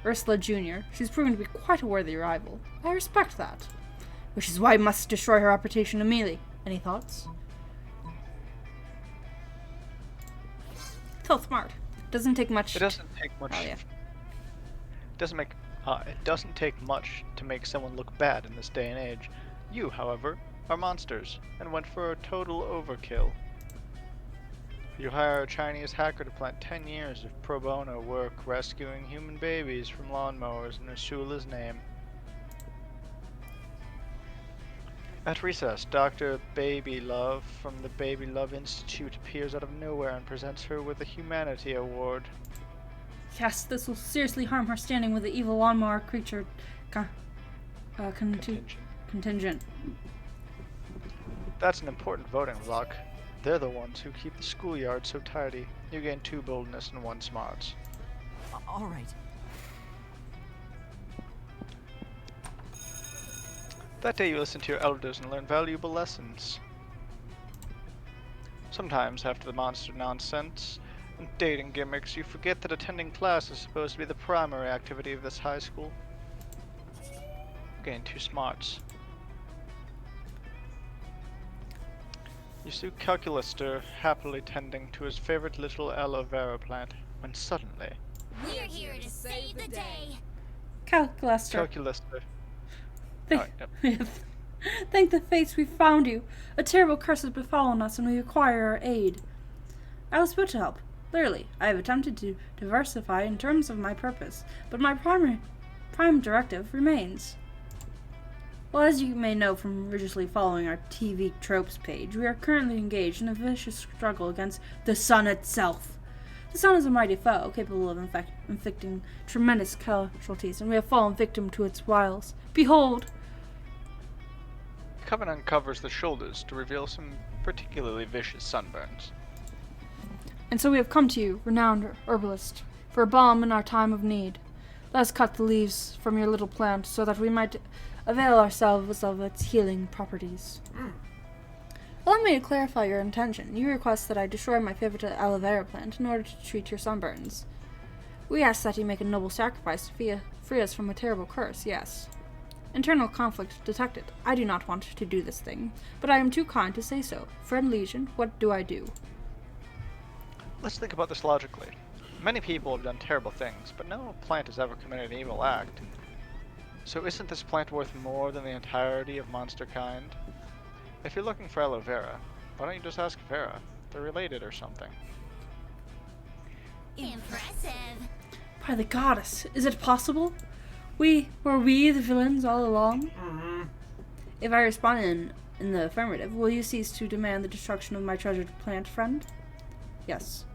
Ursula Jr. She's proven to be quite a worthy rival. I respect that. Which is why I must destroy her reputation immediately. Any thoughts? So smart. Doesn't take much. It doesn't take much. Oh, yeah. It doesn't take much to make someone look bad in this day and age. You, however, are monsters and went for a total overkill. You hire a Chinese hacker to plant 10 years of pro bono work rescuing human babies from lawnmowers in Ursula's name. At recess, Dr. Baby Love from the Baby Love Institute appears out of nowhere and presents her with a Humanity Award. Yes, this will seriously harm her standing with the evil lawnmower creature contingent. That's an important voting block. They're the ones who keep the schoolyard so tidy. You gain 2 boldness and 1 smarts. All right. That day you listen to your elders and learn valuable lessons. Sometimes, after the monster nonsense and dating gimmicks, you forget that attending class is supposed to be the primary activity of this high school. Gain 2 smarts. You see Calculister happily tending to his favorite little aloe vera plant, when suddenly... We're here to save the day. Calculaster. Calculister... Thank, yep. Thank the fates we found you. A terrible curse has befallen us and we require our aid. I was put to help. Clearly, I have attempted to diversify in terms of my purpose, but my prime directive remains. Well, as you may know from religiously following our TV tropes page, we are currently engaged in a vicious struggle against the sun itself. The sun is a mighty foe, capable of inflicting tremendous casualties, and we have fallen victim to its wiles. Behold! Coven uncovers the shoulders to reveal some particularly vicious sunburns. And so we have come to you, renowned herbalist, for a balm in our time of need. Let us cut the leaves from your little plant so that we might avail ourselves of its healing properties. Allow me to clarify your intention. You request that I destroy my favorite aloe vera plant in order to treat your sunburns. We ask that you make a noble sacrifice to free us from a terrible curse, yes. Internal conflict detected. I do not want to do this thing, but I am too kind to say so. Friend Legion, what do I do? Let's think about this logically. Many people have done terrible things, but no plant has ever committed an evil act. So isn't this plant worth more than the entirety of monster kind? If you're looking for aloe vera, why don't you just ask Vera? They're related or something. Impressive. By the goddess, is it possible? Were we the villains all along? If I respond in the affirmative, will you cease to demand the destruction of my treasured plant friend? Yes.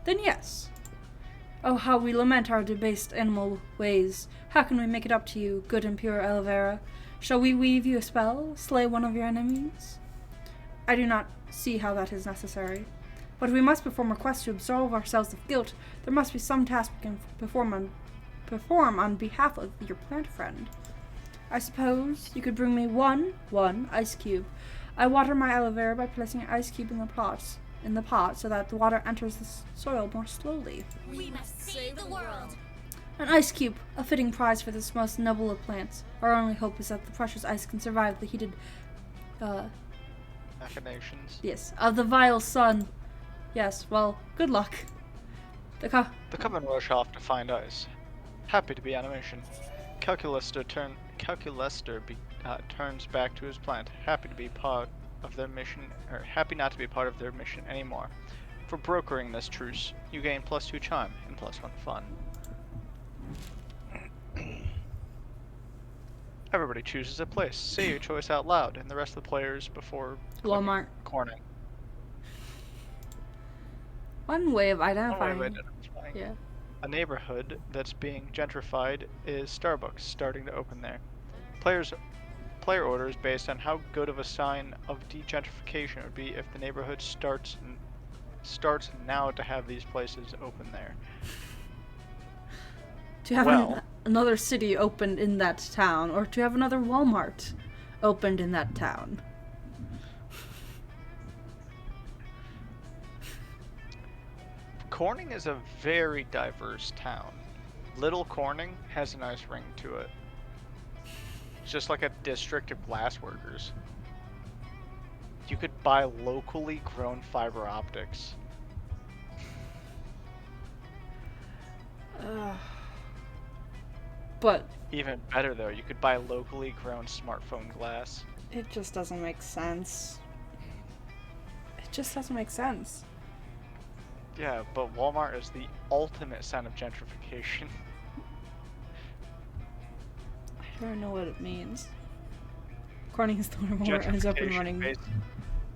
Then yes. Oh, how we lament our debased animal ways. How can we make it up to you, good and pure aloe vera? Shall we weave you a spell, slay one of your enemies? I do not see how that is necessary. But we must perform a quest to absolve ourselves of guilt. There must be some task we can perform on behalf of your plant friend. I suppose you could bring me one ice cube. I water my aloe vera by placing an ice cube in the pot so that the water enters the soil more slowly. We must save the world. An ice cube, a fitting prize for this most noble of plants. Our only hope is that the precious ice can survive the heated, Machinations. yes, of the vile sun. Yes, well, good luck. The Coven rush off to find ice. Happy to be on a mission. Calculister turns back to his plant, happy to be part of their mission, or happy not to be part of their mission anymore. For brokering this truce, you gain +2 charm and +1 fun. Everybody chooses a place. Say your choice out loud, and the rest of the players before Walmart. corning. One way of One way identifying. of identifying. Yeah. a neighborhood that's being gentrified is Starbucks starting to open there. Player orders based on how good of a sign of degentrification it would be if the neighborhood starts now to have these places open there. To have Well- another city opened in that town, or to have another Walmart opened in that town. Corning is a very diverse town. Little Corning has a nice ring to it. It's just like a district of glassworkers. You could buy locally grown fiber optics. But Even better though, you could buy locally grown smartphone glass. it just doesn't make sense. It just doesn't make sense. Yeah, but Walmart is the ultimate sign of gentrification. I don't know what it means. Corning is the one where ends up and Gentrification, running.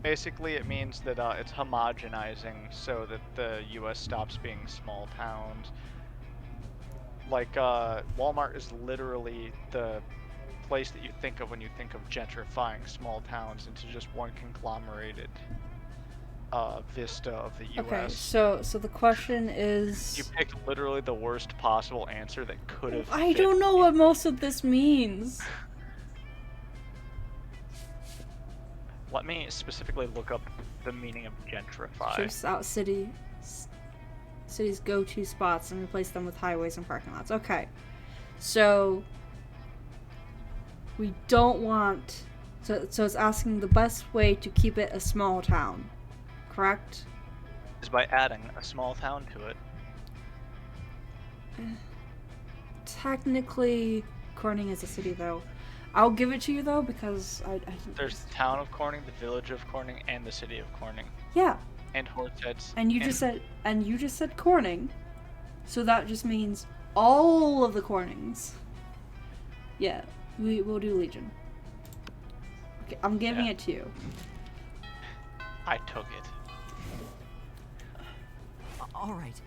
Basically, it means that it's homogenizing so that the U.S. stops being small towns. Like, Walmart is literally the place that you think of when you think of gentrifying small towns into just one conglomerated vista of the U.S. Okay, so the question is... You picked literally the worst possible answer that could have. I don't know what most of this means. Let me specifically look up the meaning of gentrify. Shifts out cities' go-to spots and replace them with highways and parking lots. Okay, so we don't want... So it's asking the best way to keep it a small town, correct? Is by adding a small town to it. Technically, Corning is a city, though. I'll give it to you, though, because I There's the town of Corning, the village of Corning, and the city of Corning, yeah. and Horseheads. And you just said Corning, so that just means all of the Cornings. Yeah, we'll do Legion. Okay, I'm giving Yeah. it to you. I took it. All right.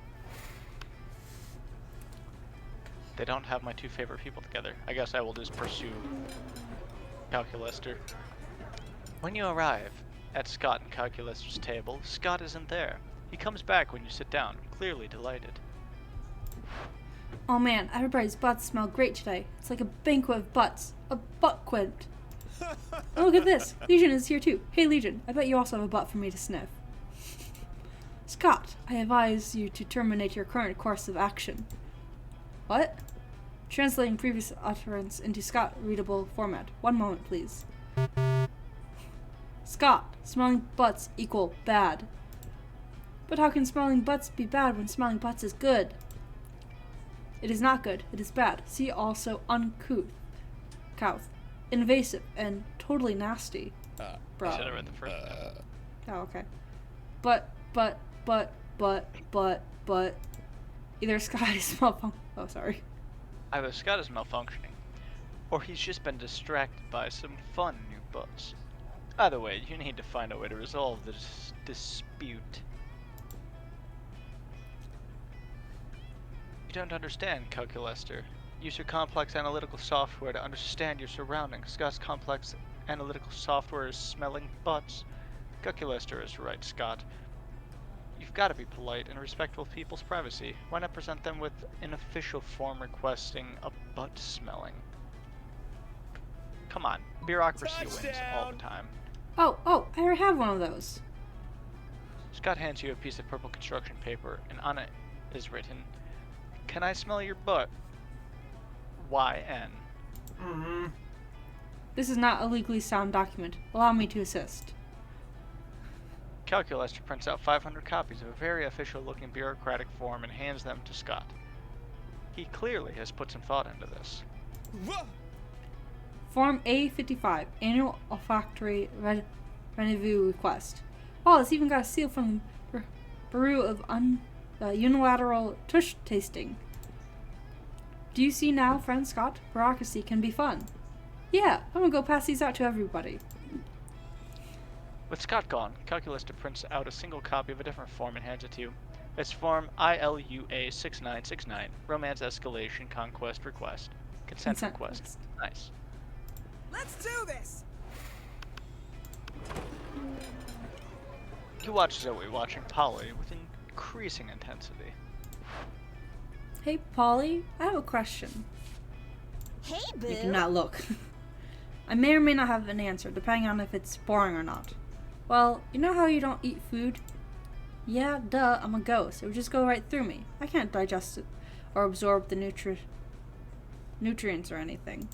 They don't have my two favorite people together. I guess I will just pursue Calculester. When you arrive at Scott and Calculester's table, Scott isn't there. He comes back when you sit down, clearly delighted. Oh man, everybody's butts smell great today. It's like a banquet of butts. A buttquent. Oh, look at this. Legion is here too. Hey Legion, I bet you also have a butt for me to sniff. Scott, I advise you to terminate your current course of action. What? Translating previous utterance into Scott-readable format. One moment, please. Scott, smelling butts equal bad. But how can smelling butts be bad when smelling butts is good? It is not good. It is bad. See also uncouth, invasive, and totally nasty. I should have read the first one. Oh, okay. But, either Scott is oh, sorry. Either Scott is malfunctioning, or he's just been distracted by some fun new butts. Either way, you need to find a way to resolve this dispute. You don't understand, Calculester. Use your complex analytical software to understand your surroundings. Scott's complex analytical software is smelling butts. Calculester is right, Scott. You've got to be polite and respectful of people's privacy. Why not present them with an official form requesting a butt smelling? Come on, bureaucracy wins all the time. Oh, I already have one of those. Scott hands you a piece of purple construction paper, and on it is written, "Can I smell your butt? YN." This is not a legally sound document. Allow me to assist. Calculester prints out 500 copies of a very official-looking bureaucratic form and hands them to Scott. He clearly has put some thought into this. Form A55, Annual Olfactory Rendezvous Request. Oh, it's even got a seal from the Bureau of Unilateral Tush Tasting. Do you see now, friend Scott? Bureaucracy can be fun. Yeah, I'm gonna go pass these out to everybody. With Scott gone, Calculester prints out a single copy of a different form and hands it to you. It's form ILUA6969. Romance escalation conquest request. Consent request. Nice. Let's do this. You watch Zoe watching Polly with increasing intensity. Hey, Polly, I have a question. Hey, You do boo. not look. I may or may not have an answer, depending on if it's boring or not. Well, you know how you don't eat food? Yeah, duh, I'm a ghost. It would just go right through me. I can't digest it or absorb the nutrients or anything.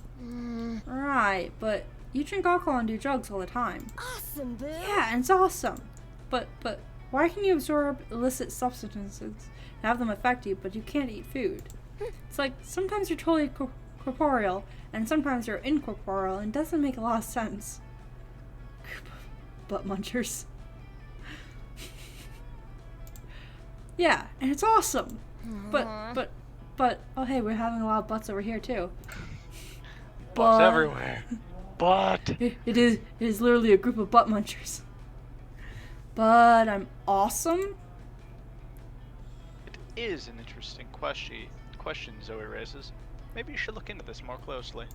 Right, but you drink alcohol and do drugs all the time. Awesome, boo. Yeah, and it's awesome. But why can you absorb illicit substances and have them affect you, but you can't eat food? It's like sometimes you're totally corporeal, and sometimes you're incorporeal, and it doesn't make a lot of sense. Butt munchers. Yeah, and it's awesome. But oh hey, we're having a lot of butts over here too. Butts everywhere. Butt. It is literally a group of butt munchers. But I'm awesome. It is an interesting question Zoe raises. Maybe you should look into this more closely.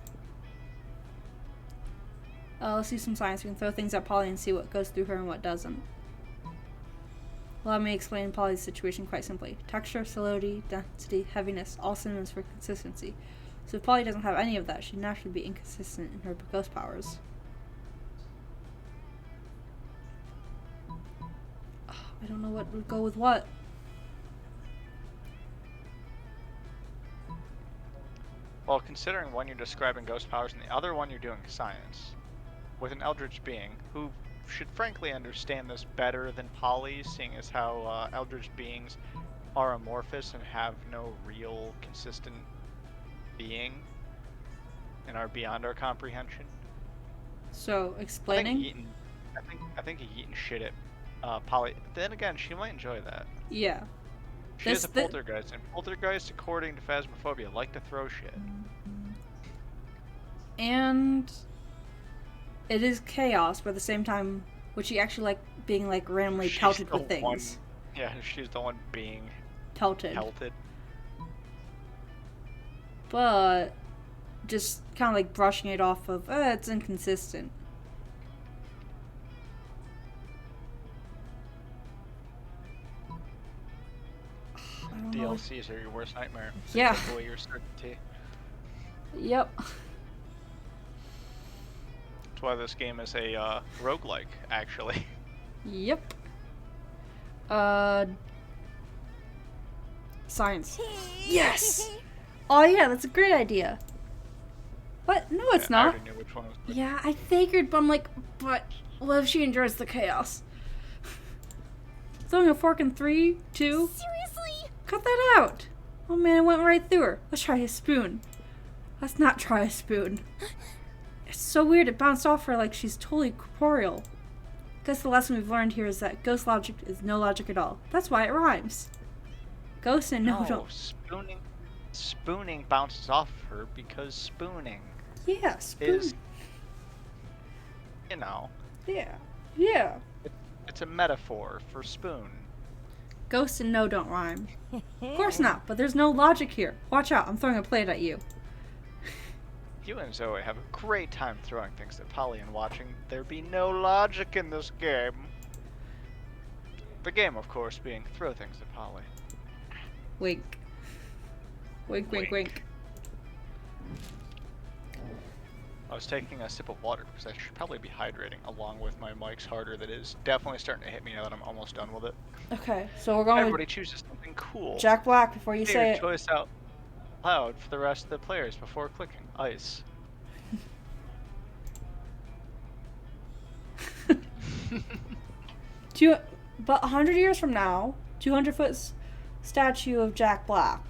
Let's do some science. We can throw things at Polly and see what goes through her and what doesn't. Allow me to explain Polly's situation quite simply. Texture, solidity, density, heaviness, all synonyms for consistency. So if Polly doesn't have any of that, she'd naturally be inconsistent in her ghost powers. I don't know what would go with what. Well, considering one you're describing ghost powers and the other one you're doing science, with an eldritch being who should frankly understand this better than Polly, seeing as how eldritch beings are amorphous and have no real consistent being and are beyond our comprehension. So explaining. I think Yeaton shit at Polly. Then again, she might enjoy that. Yeah. She is a poltergeist, and poltergeists, according to Phasmophobia, like to throw shit. And it is chaos, but at the same time, would she actually like being like randomly She's pelted the with things? one- yeah, she's the one being Pelted. pelted. But just kind of like brushing it off of, it's inconsistent. I don't know. DLCs are your worst nightmare. Yeah. Take away your certainty. Yep. That's why this game is a roguelike, actually. Yep. Science. Yes! Oh yeah, that's a great idea. What? No, it's I not. already knew which one was good. Yeah, I figured, but I'm like, but what if she enjoys the chaos? Throwing a fork in 3, 2. Seriously? Cut that out. Oh man, it went right through her. Let's try a spoon. Let's not try a spoon. It's so weird. It bounced off her like she's totally corporeal. Guess the lesson we've learned here is that ghost logic is no logic at all. That's why it rhymes. Ghost and no don't. Spooning bounces off her because spooning Yeah, spoon. is, you know, Yeah. Yeah. it's a metaphor for spoon. Ghost and no don't rhyme. Of course not, but there's no logic here. Watch out, I'm throwing a plate at you. You and Zoe have a great time throwing things at Polly and watching there be no logic in this game. The game, of course, being throw things at Polly. Wink. Wink, wink, wink. I was taking a sip of water because I should probably be hydrating, along with my mic's harder that is definitely starting to hit me now that I'm almost done with it. Okay, so we're going Everybody with chooses something cool. Jack Black before you Say say your it. choice out loud for the rest of the players before clicking ice. But 100 years from now, 200-foot statue of Jack Black.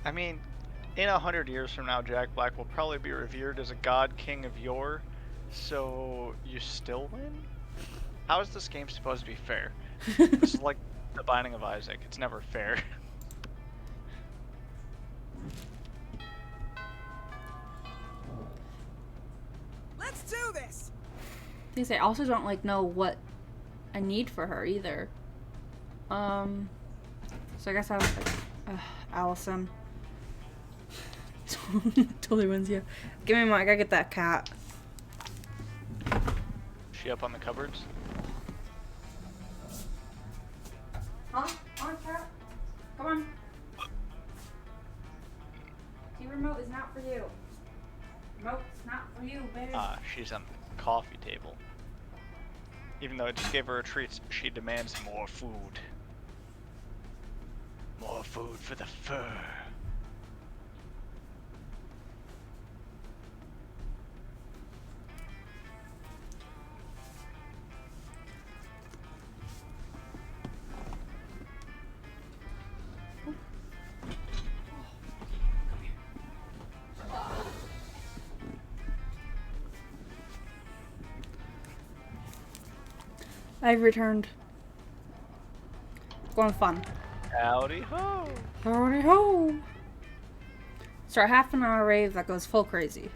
I mean, in 100 years from now, Jack Black will probably be revered as a god king of yore, so you still win? How is this game supposed to be fair? This is like the Binding of Isaac. It's never fair. Let's do this. Things I also don't like know what I need for her either. So I guess I was like, Allison. Totally wins you. Give me my. I gotta get that cat. She up on the cupboards? Huh? On, cat. Come on. The remote is not for you. Remote's not for you, baby. Ah, she's on the coffee table. Even though I just gave her a treat, she demands more food. More food for the fur. I've returned. Going fun. Howdy ho! Howdy ho! Start half an hour rave that goes full crazy.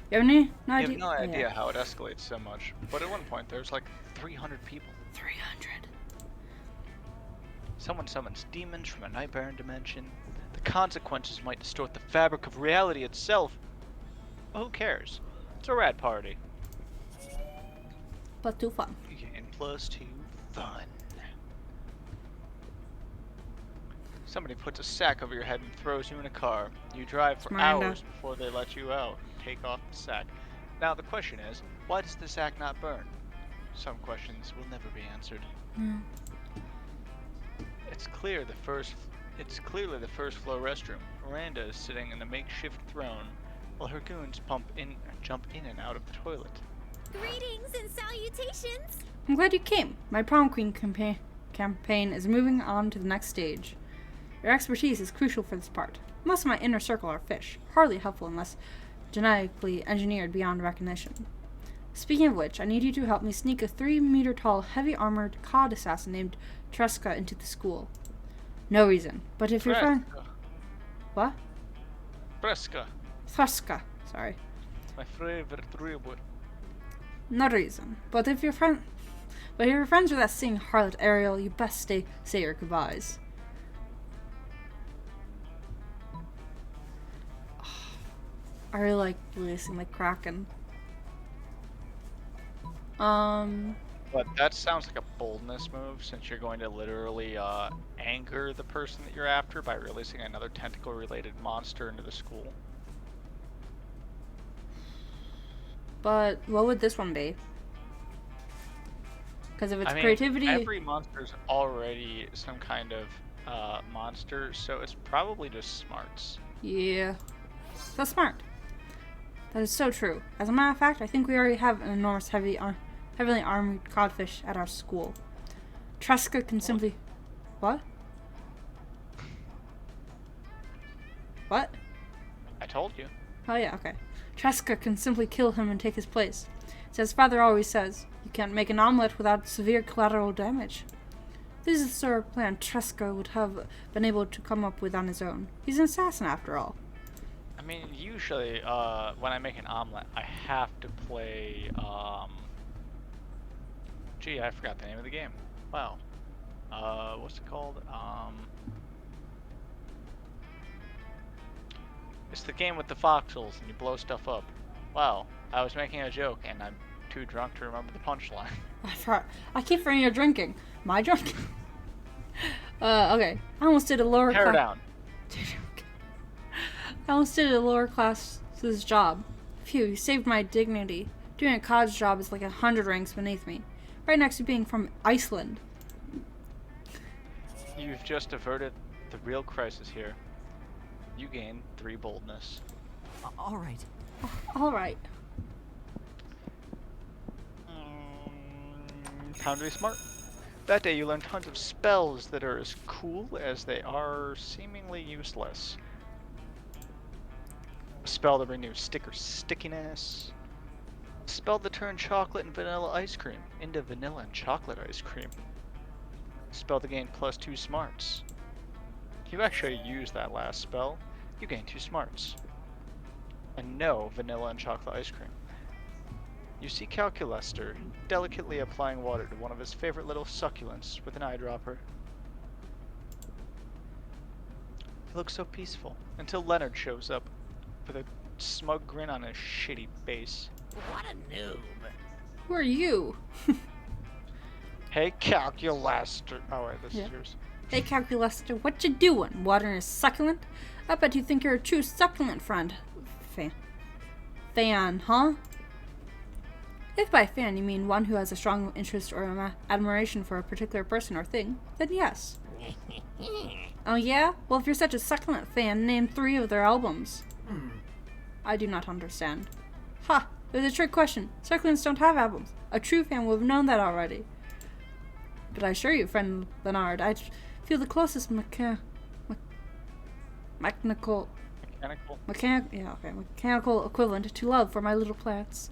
You have any I idea? have no Oh, idea yeah. how it escalates so much, but at one point there's like 300 people. 300. Someone summons demons from a nightmare dimension. The consequences might distort the fabric of reality itself. But who cares? It's a rad party. But too fun. And +2 fun. Somebody puts a sack over your head and throws you in a car. You drive for Miranda. hours before they let you out. Take off the sack. Now the question is, why does the sack not burn? Some questions will never be answered. Mm. It's clearly the first floor restroom. Miranda is sitting in a makeshift throne while her goons jump in and out of the toilet. Greetings and salutations. I'm glad you came. My prom queen campaign is moving on to the next stage. Your expertise is crucial for this part. Most of my inner circle are fish, hardly helpful unless genetically engineered beyond recognition. Speaking of which, I need you to help me sneak a 3-meter tall, heavy armored cod assassin named Tresca into the school. No reason, but if your friend. What? Fresca. Tresca. Sorry. My favorite reward. No reason, but if you're friends with that singing harlot Ariel, you best say your goodbyes. I really like releasing the Kraken. But that sounds like a boldness move, since you're going to literally anger the person that you're after by releasing another tentacle-related monster into the school. But what would this one be? Because if it's I mean, creativity, every monster's already some kind of monster, so it's probably just smarts. yeah, that's smart. That is so true. As a matter of fact, I think we already have an enormous, heavily armored codfish at our school. Tresca can simply. What? What? I told you. Oh yeah, okay. Tresca can simply kill him and take his place. As his father always says, you can't make an omelet without severe collateral damage. This is the sort of plan Tresca would have been able to come up with on his own. He's an assassin after all. I mean, usually, when I make an omelet, I have to play, gee, I forgot the name of the game. Wow. What's it called? It's the game with the voxels and you blow stuff up. Wow, I was making a joke and I'm too drunk to remember the punchline. I keep forgetting you're drinking. Am I drunk? Okay. I almost did a lower Tear class. down. I almost did a lower class's job. Phew, you saved my dignity. Doing a cod's job is like 100 ranks beneath me. Right next to being from Iceland. You've just averted the real crisis here. You gain 3 boldness. All right. Alright. Time to be smart. That day you learn tons of spells that are as cool as they are seemingly useless. A spell to renew sticker stickiness. A spell to turn chocolate and vanilla ice cream into vanilla and chocolate ice cream. A spell to gain +2 smarts. If you actually use that last spell, you gain 2 smarts. And no vanilla and chocolate ice cream. You see Calculester delicately applying water to one of his favorite little succulents with an eyedropper. looks so peaceful. Until Leonard shows up with a smug grin on his shitty face. What a noob. Who are you? Hey, Calculaster. Oh, wait, this Yeah. is yours. Hey, Calculaster, what you doing? Watering a succulent? I bet you think you're a true succulent friend. Fan, huh? If by fan you mean one who has a strong interest or admiration for a particular person or thing, then yes. Oh yeah? Well, if you're such a succulent fan, name 3 of their albums. I do not understand. Ha! It was a trick question. Succulents don't have albums. A true fan would have known that already. But I assure you, friend Leonard, I feel the closest mechanical equivalent to love for my little plants.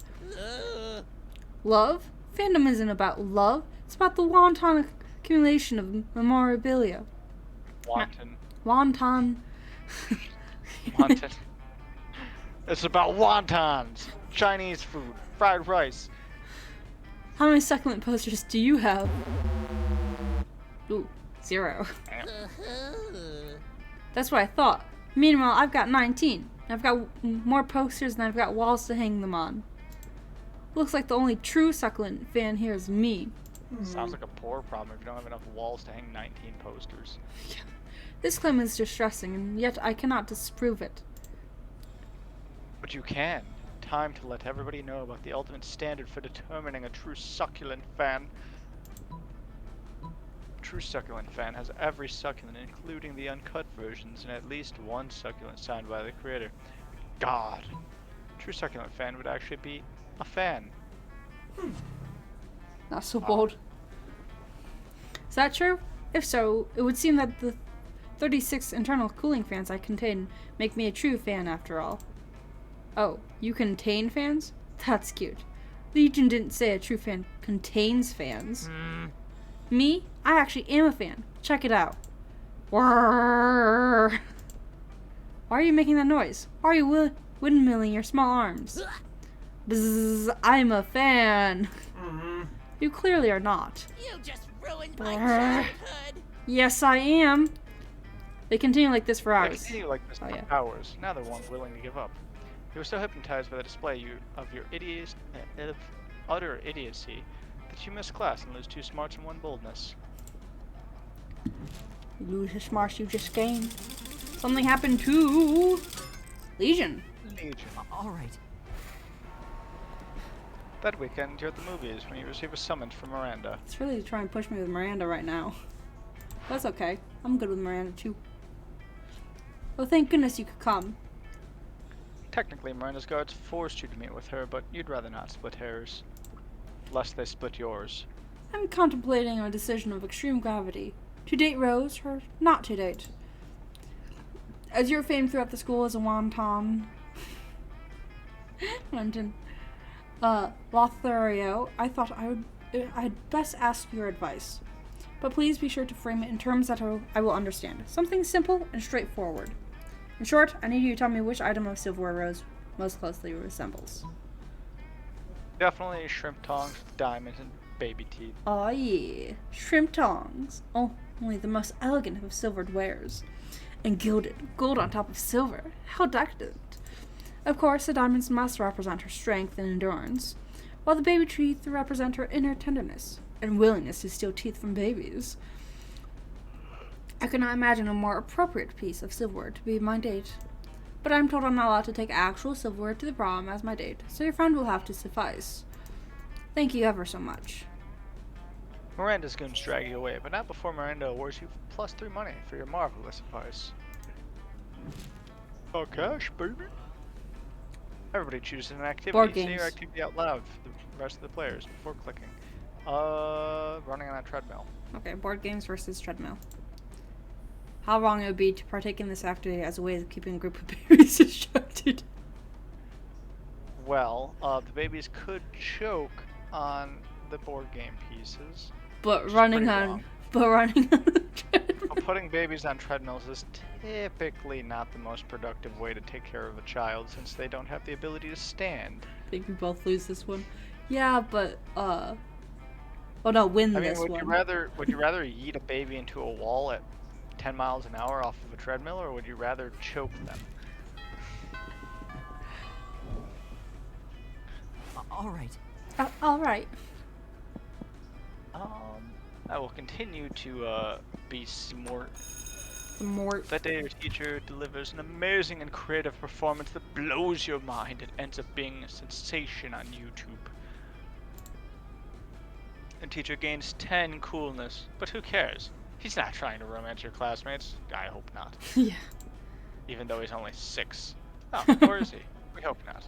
Love? Fandom isn't about love. It's about the wanton accumulation of memorabilia. Wanton. Wonton. Wanton. It's about wontons. Chinese food. Fried rice. How many succulent posters do you have? Ooh, 0. That's what I thought. Meanwhile, I've got 19. I've got more posters than I've got walls to hang them on. Looks like the only true succulent fan here is me. Sounds like a poor problem if you don't have enough walls to hang 19 posters. This claim is distressing, and yet I cannot disprove it. But you can. Time to let everybody know about the ultimate standard for determining a true succulent fan. True succulent fan has every succulent, including the uncut versions, and at least one succulent signed by the creator. God. True succulent fan would actually be a fan. Not so bold. Is that true? If so, it would seem that the 36 internal cooling fans I contain make me a true fan after all. Oh, you contain fans? That's cute. Legion didn't say a true fan contains fans. Me? I actually am a fan. Check it out. Whirr. Why are you making that noise? Why are you windmilling your small arms? Bzzz, I'm a fan. You clearly are not. You just ruined my Brr. childhood. Yes, I am. They continue like this for They hours. continue like this Oh, for yeah. hours. Now they're one willing to give up. They were so hypnotized by the display of your utter idiocy that you miss class and lose 2 smarts and 1 boldness. You lose the smarts you just gained. Something happened to Legion. Legion. All right. That weekend, you're at the movies when you receive a summons from Miranda. It's really trying to push me with Miranda right now. That's okay. I'm good with Miranda too. Well, thank goodness you could come. Technically, Miranda's guards forced you to meet with her, but you'd rather not split hairs. Lest they split yours. I'm contemplating a decision of extreme gravity. To date Rose, or not to date. As you're famed throughout the school as a wanton... Lothario, I thought I'd best ask your advice. But please be sure to frame it in terms that I will understand. Something simple and straightforward. In short, I need you to tell me which item of silverware Rose most closely resembles. Definitely shrimp tongs with diamonds and baby teeth. Aw yeah, shrimp tongs. Oh, only the most elegant of silvered wares. And gilded, gold on top of silver. How decadent. Of course, the diamonds must represent her strength and endurance, while the baby teeth represent her inner tenderness and willingness to steal teeth from babies. I cannot imagine a more appropriate piece of silverware to be my date. But I'm told I'm not allowed to take actual silverware to the prom as my date, so your friend will have to suffice. Thank you ever so much. Miranda's going to drag you away, but not before Miranda awards you +3 money for your marvelous advice. Oh, cash, baby. Everybody chooses an activity. Board Say your games. activity out loud for the rest of the players before clicking. Running on a treadmill. Okay, board games versus treadmill. How wrong it would be to partake in this activity as a way of keeping a group of babies distracted. Well, the babies could choke on the board game pieces. But is running pretty on wrong. the treadmill. But putting babies on treadmills is typically not the most productive way to take care of a child since they don't have the ability to stand. I think we both lose this one. Yeah, but oh no, win I mean, this would one. you rather yeet a baby into a wall at 10 miles an hour off of a treadmill, or would you rather choke them? All right. All right. I will continue to be smart. More. That day your teacher delivers an amazing and creative performance that blows your mind and ends up being a sensation on YouTube. The teacher gains 10 coolness, but who cares? He's not trying to romance your classmates. I hope not. Yeah. Even though he's only 6. Oh, or is he? We hope not.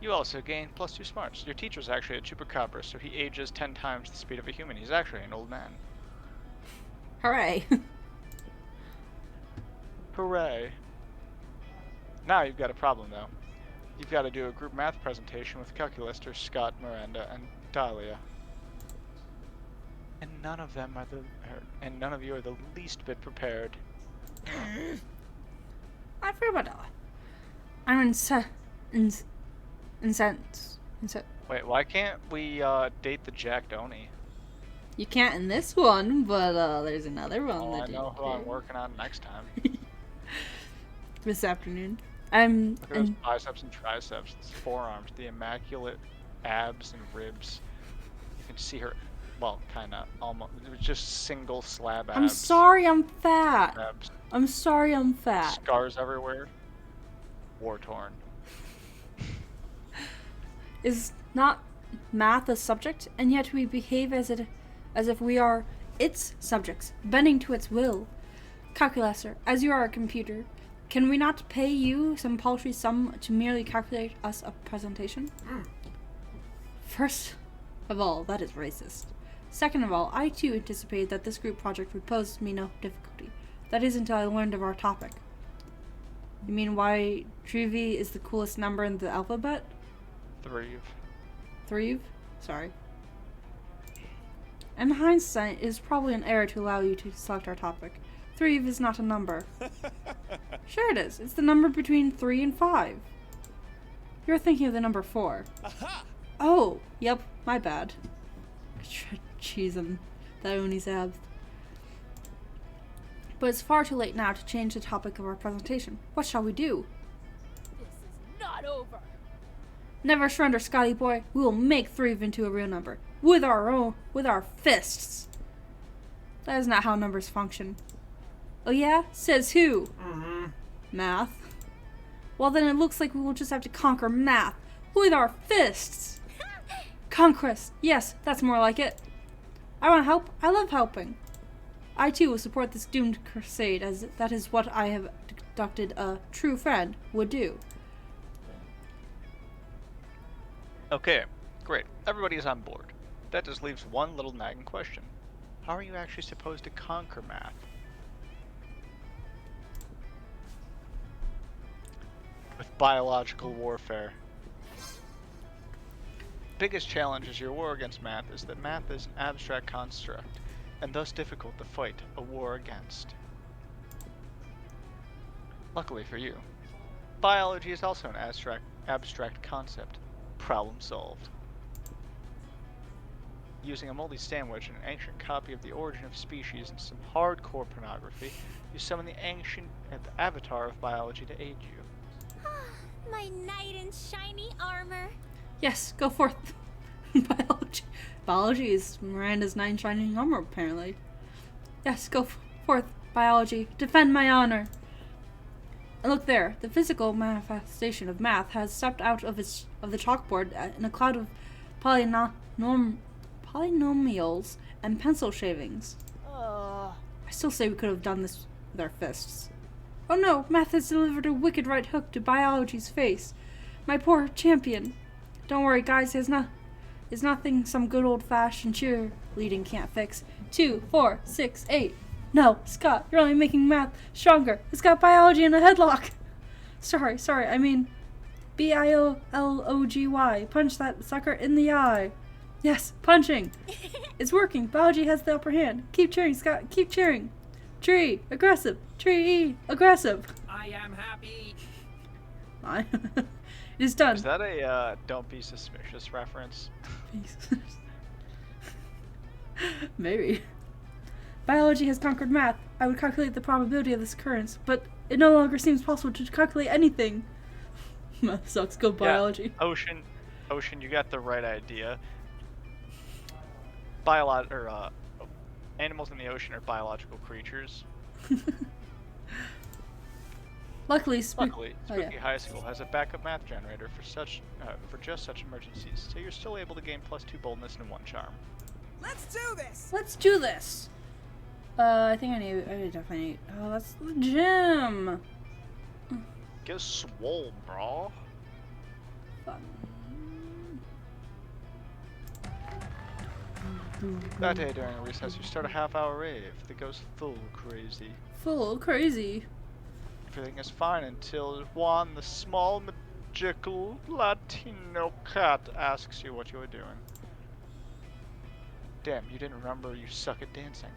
You also gain +2 smarts. Your teacher's actually a chupacabra, so he ages 10 times the speed of a human. He's actually an old man. Hooray. Hooray. Now you've got a problem, though. You've got to do a group math presentation with calculisters Scott, Miranda, and Dahlia. And none of you are the least bit prepared. I forgot. I'm incensed. Wait, why can't we date the Jack Doney? You can't in this one, but there's another one Oh, that I you know who I'm can. working on next time. This afternoon. I'm. Look at those biceps and triceps, those forearms, the immaculate abs and ribs. You can see her, well, kinda, almost, it was just single slab abs. I'm sorry, I'm fat. Abs. I'm sorry, I'm fat. Scars everywhere. War torn. Is not math a subject, and yet we behave as if we are its subjects, bending to its will. Calculator, as you are a computer, can we not pay you some paltry sum to merely calculate us a presentation? First of all, that is racist. Second of all, I too anticipated that this group project would pose me no difficulty. That is until I learned of our topic. You mean why Trevi is the coolest number in the alphabet? 3. Three? Sorry. In hindsight, it is probably an error to allow you to select our topic. 3 is not a number. Sure it is. It's the number between 3 and 5. You're thinking of the number 4. Oh, yep, my bad. Cheese and the Oni's abs. But it's far too late now to change the topic of our presentation. What shall we do? This is not over. Never surrender, Scotty boy. We will make 3 into a real number. With our fists. That is not how numbers function. Oh yeah? Says who? Math. Well then it looks like we will just have to conquer math. With our fists. Conquest. Yes, that's more like it. I want to help. I love helping. I too will support this doomed crusade, as that is what I have deducted a true friend would do. Okay, great. Everybody's on board. That just leaves one little nagging question. How are you actually supposed to conquer math? With biological warfare. Biggest challenge is your war against math is that math is an abstract construct, and thus difficult to fight a war against. Luckily for you, biology is also an abstract concept. Problem solved. Using a moldy sandwich and an ancient copy of The Origin of Species and some hardcore pornography, you summon the avatar of biology to aid you. My knight in shiny armor. Yes, go forth. Biology. Biology is Miranda's 9 shining armor, apparently. Yes, go forth, biology. Defend my honor. And look there, the physical manifestation of math has stepped out of the chalkboard in a cloud of polynomials and pencil shavings. I still say we could have done this with our fists. Oh no, math has delivered a wicked right hook to biology's face. My poor champion. Don't worry, guys, it's nothing some good old-fashioned cheerleading can't fix. 2, 4, 6, 8. No, Scott, you're only making math stronger. It's got biology in a headlock. Sorry, I mean biology. Punch that sucker in the eye. Yes, punching. It's working. Biology has the upper hand. Keep cheering, Scott. Keep cheering. Tree, aggressive. Tree, aggressive. I am happy. It is done. Is that a Don't Be Suspicious reference? Maybe. Biology has conquered math. I would calculate the probability of this occurrence, but it no longer seems possible to calculate anything. Math sucks. Go biology. Yeah, Ocean, you got the right idea. Animals in the ocean are biological creatures. Luckily, Spooky oh, yeah. High School has a backup math generator for just such emergencies, so you're still able to gain +2 boldness and 1 charm. Let's do this. Let's do this. I think I definitely need. Oh, that's the gym. Get swole, bro. Fun. That day during recess, you start a half-hour rave that goes full crazy. Full crazy. Everything is fine until Juan, the small, magical Latino cat, asks you what you are doing. Damn, you didn't remember you suck at dancing.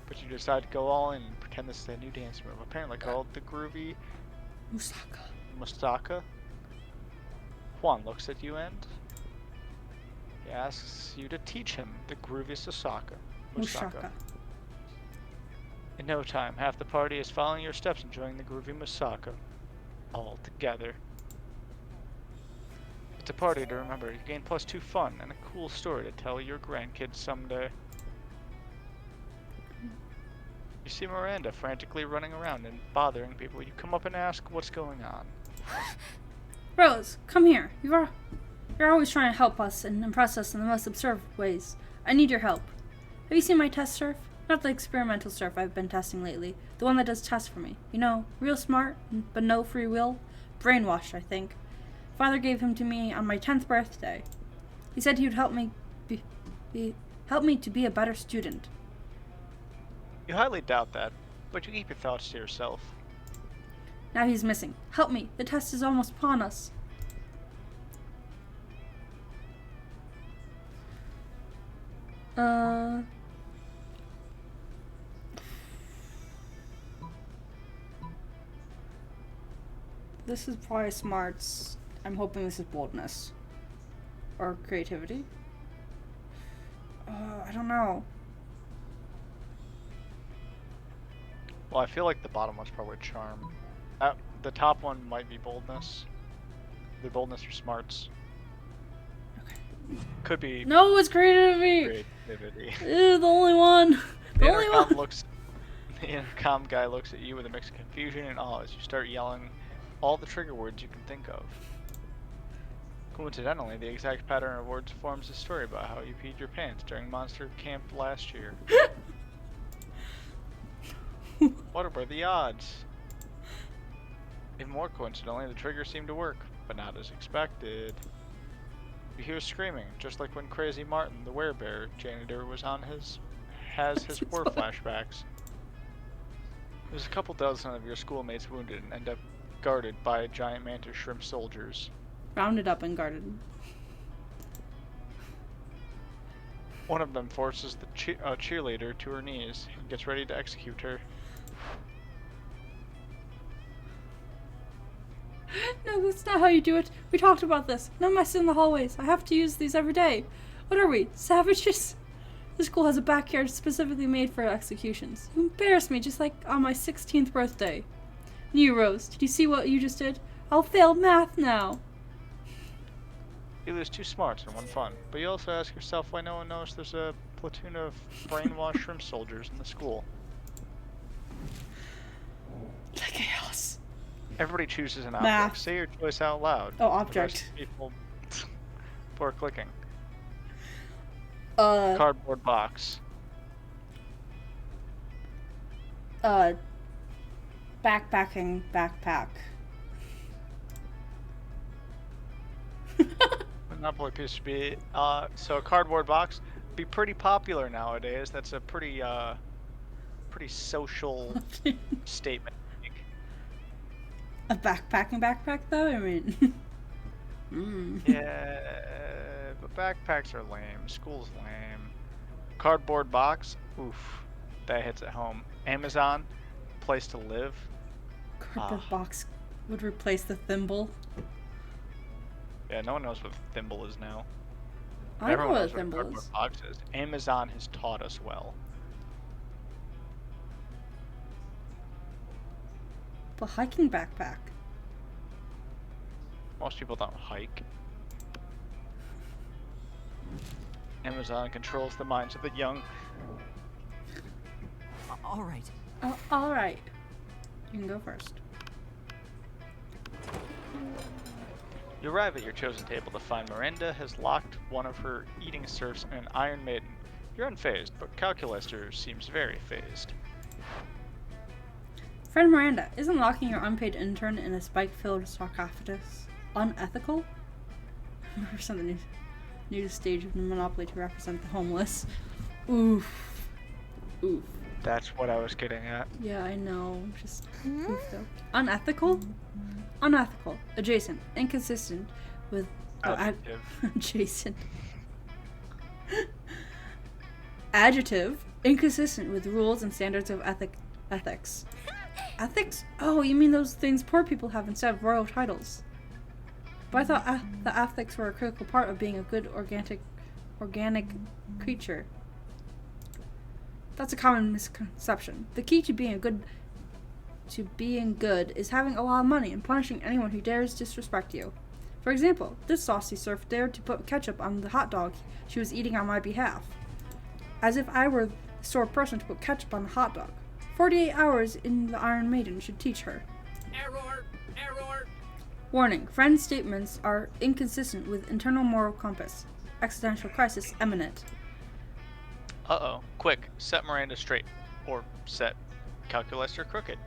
But you decide to go all in and pretend this is a new dance move, apparently called the groovy Mustaka. Juan looks at you and he asks you to teach him the groovy Musaka. In no time, half the party is following your steps, enjoying the groovy Musaka. All together. It's a party to remember. You gain +2 fun and a cool story to tell your grandkids someday. You see Miranda frantically running around and bothering people. You come up and ask what's going on. Rose, come here. You're always trying to help us and impress us in the most absurd ways. I need your help. Have you seen my test surf? Not the experimental surf I've been testing lately. The one that does tests for me. You know, real smart, but no free will. Brainwashed, I think. Father gave him to me on my 10th birthday. He said he would help me to be a better student. You highly doubt that, but you keep your thoughts to yourself. Now he's missing. Help me. The test is almost upon us. This is probably smarts. I'm hoping this is boldness. Or creativity. I don't know. Well, I feel like the bottom one's probably charm. The top one might be boldness. The boldness or smarts. Okay. Could be No, it's creativity! creativity. Ew, the only one! The only one! The intercom guy looks at you with a mix of confusion and awe as you start yelling all the trigger words you can think of. Coincidentally, the exact pattern of words forms a story about how you peed your pants during Monster Camp last year. What were the odds? Even more coincidentally, the trigger seemed to work, but not as expected. You hear screaming, just like when Crazy Martin, the werebear janitor, has his war flashbacks. There's a couple dozen of your schoolmates wounded and end up guarded by giant mantis shrimp soldiers. Rounded up and guarded. One of them forces the cheerleader to her knees and gets ready to execute her. No, that's not how you do it. We talked about this. No mess in the hallways. I have to use these every day. What are we, savages? This school has a backyard specifically made for executions. You embarrassed me just like on my 16th birthday. And you, Rose, did you see what you just did? I'll fail math now. You lose 2 smarts and 1 fun, but you also ask yourself why no one knows there's a platoon of brainwashed shrimp soldiers in the school. The chaos. Everybody chooses an object. Math. Say your choice out loud. Oh, The object. rest of people before clicking. Uh, Cardboard box. Backpacking backpack. Monopoly piece should be, so a cardboard box be pretty popular nowadays. That's a pretty social statement. A backpacking backpack, though? I mean... Yeah, but backpacks are lame. School's lame. Cardboard box, oof, that hits at home. Amazon, place to live. Cardboard box would replace the thimble. Yeah, no one knows what a thimble is now. I know Everyone what a knows thimble cardboard is. box is. Amazon has taught us well. a hiking backpack. Most people don't hike. Amazon controls the minds of the young. All right. Oh, alright. You can go first. You arrive at your chosen table to find Miranda has locked one of her eating serfs in an Iron Maiden. You're unfazed, but Calculester seems very phased. Friend Miranda, isn't locking your unpaid intern in a spike-filled sarcophagus unethical? Represent the new stage of the Monopoly to represent the homeless. Oof. Oof. That's what I was getting at. Yeah, I know. Just oof though. Unethical? Unethical. Adjacent. Inconsistent with Adjective. adjacent. Adjective. Inconsistent with rules and standards of ethics. Ethics? Oh, you mean those things poor people have instead of royal titles. But I thought the ethics were a critical part of being a good organic creature. That's a common misconception. The key to being good is having a lot of money and punishing anyone who dares disrespect you. For example, this saucy serf dared to put ketchup on the hot dog she was eating on my behalf. As if I were the sort of person to put ketchup on a hot dog. 48 hours in the Iron Maiden should teach her. Error! Error! Warning, friend statements are inconsistent with internal moral compass. Existential crisis imminent. Uh-oh. Quick, set Miranda straight. Or set Calculester crooked.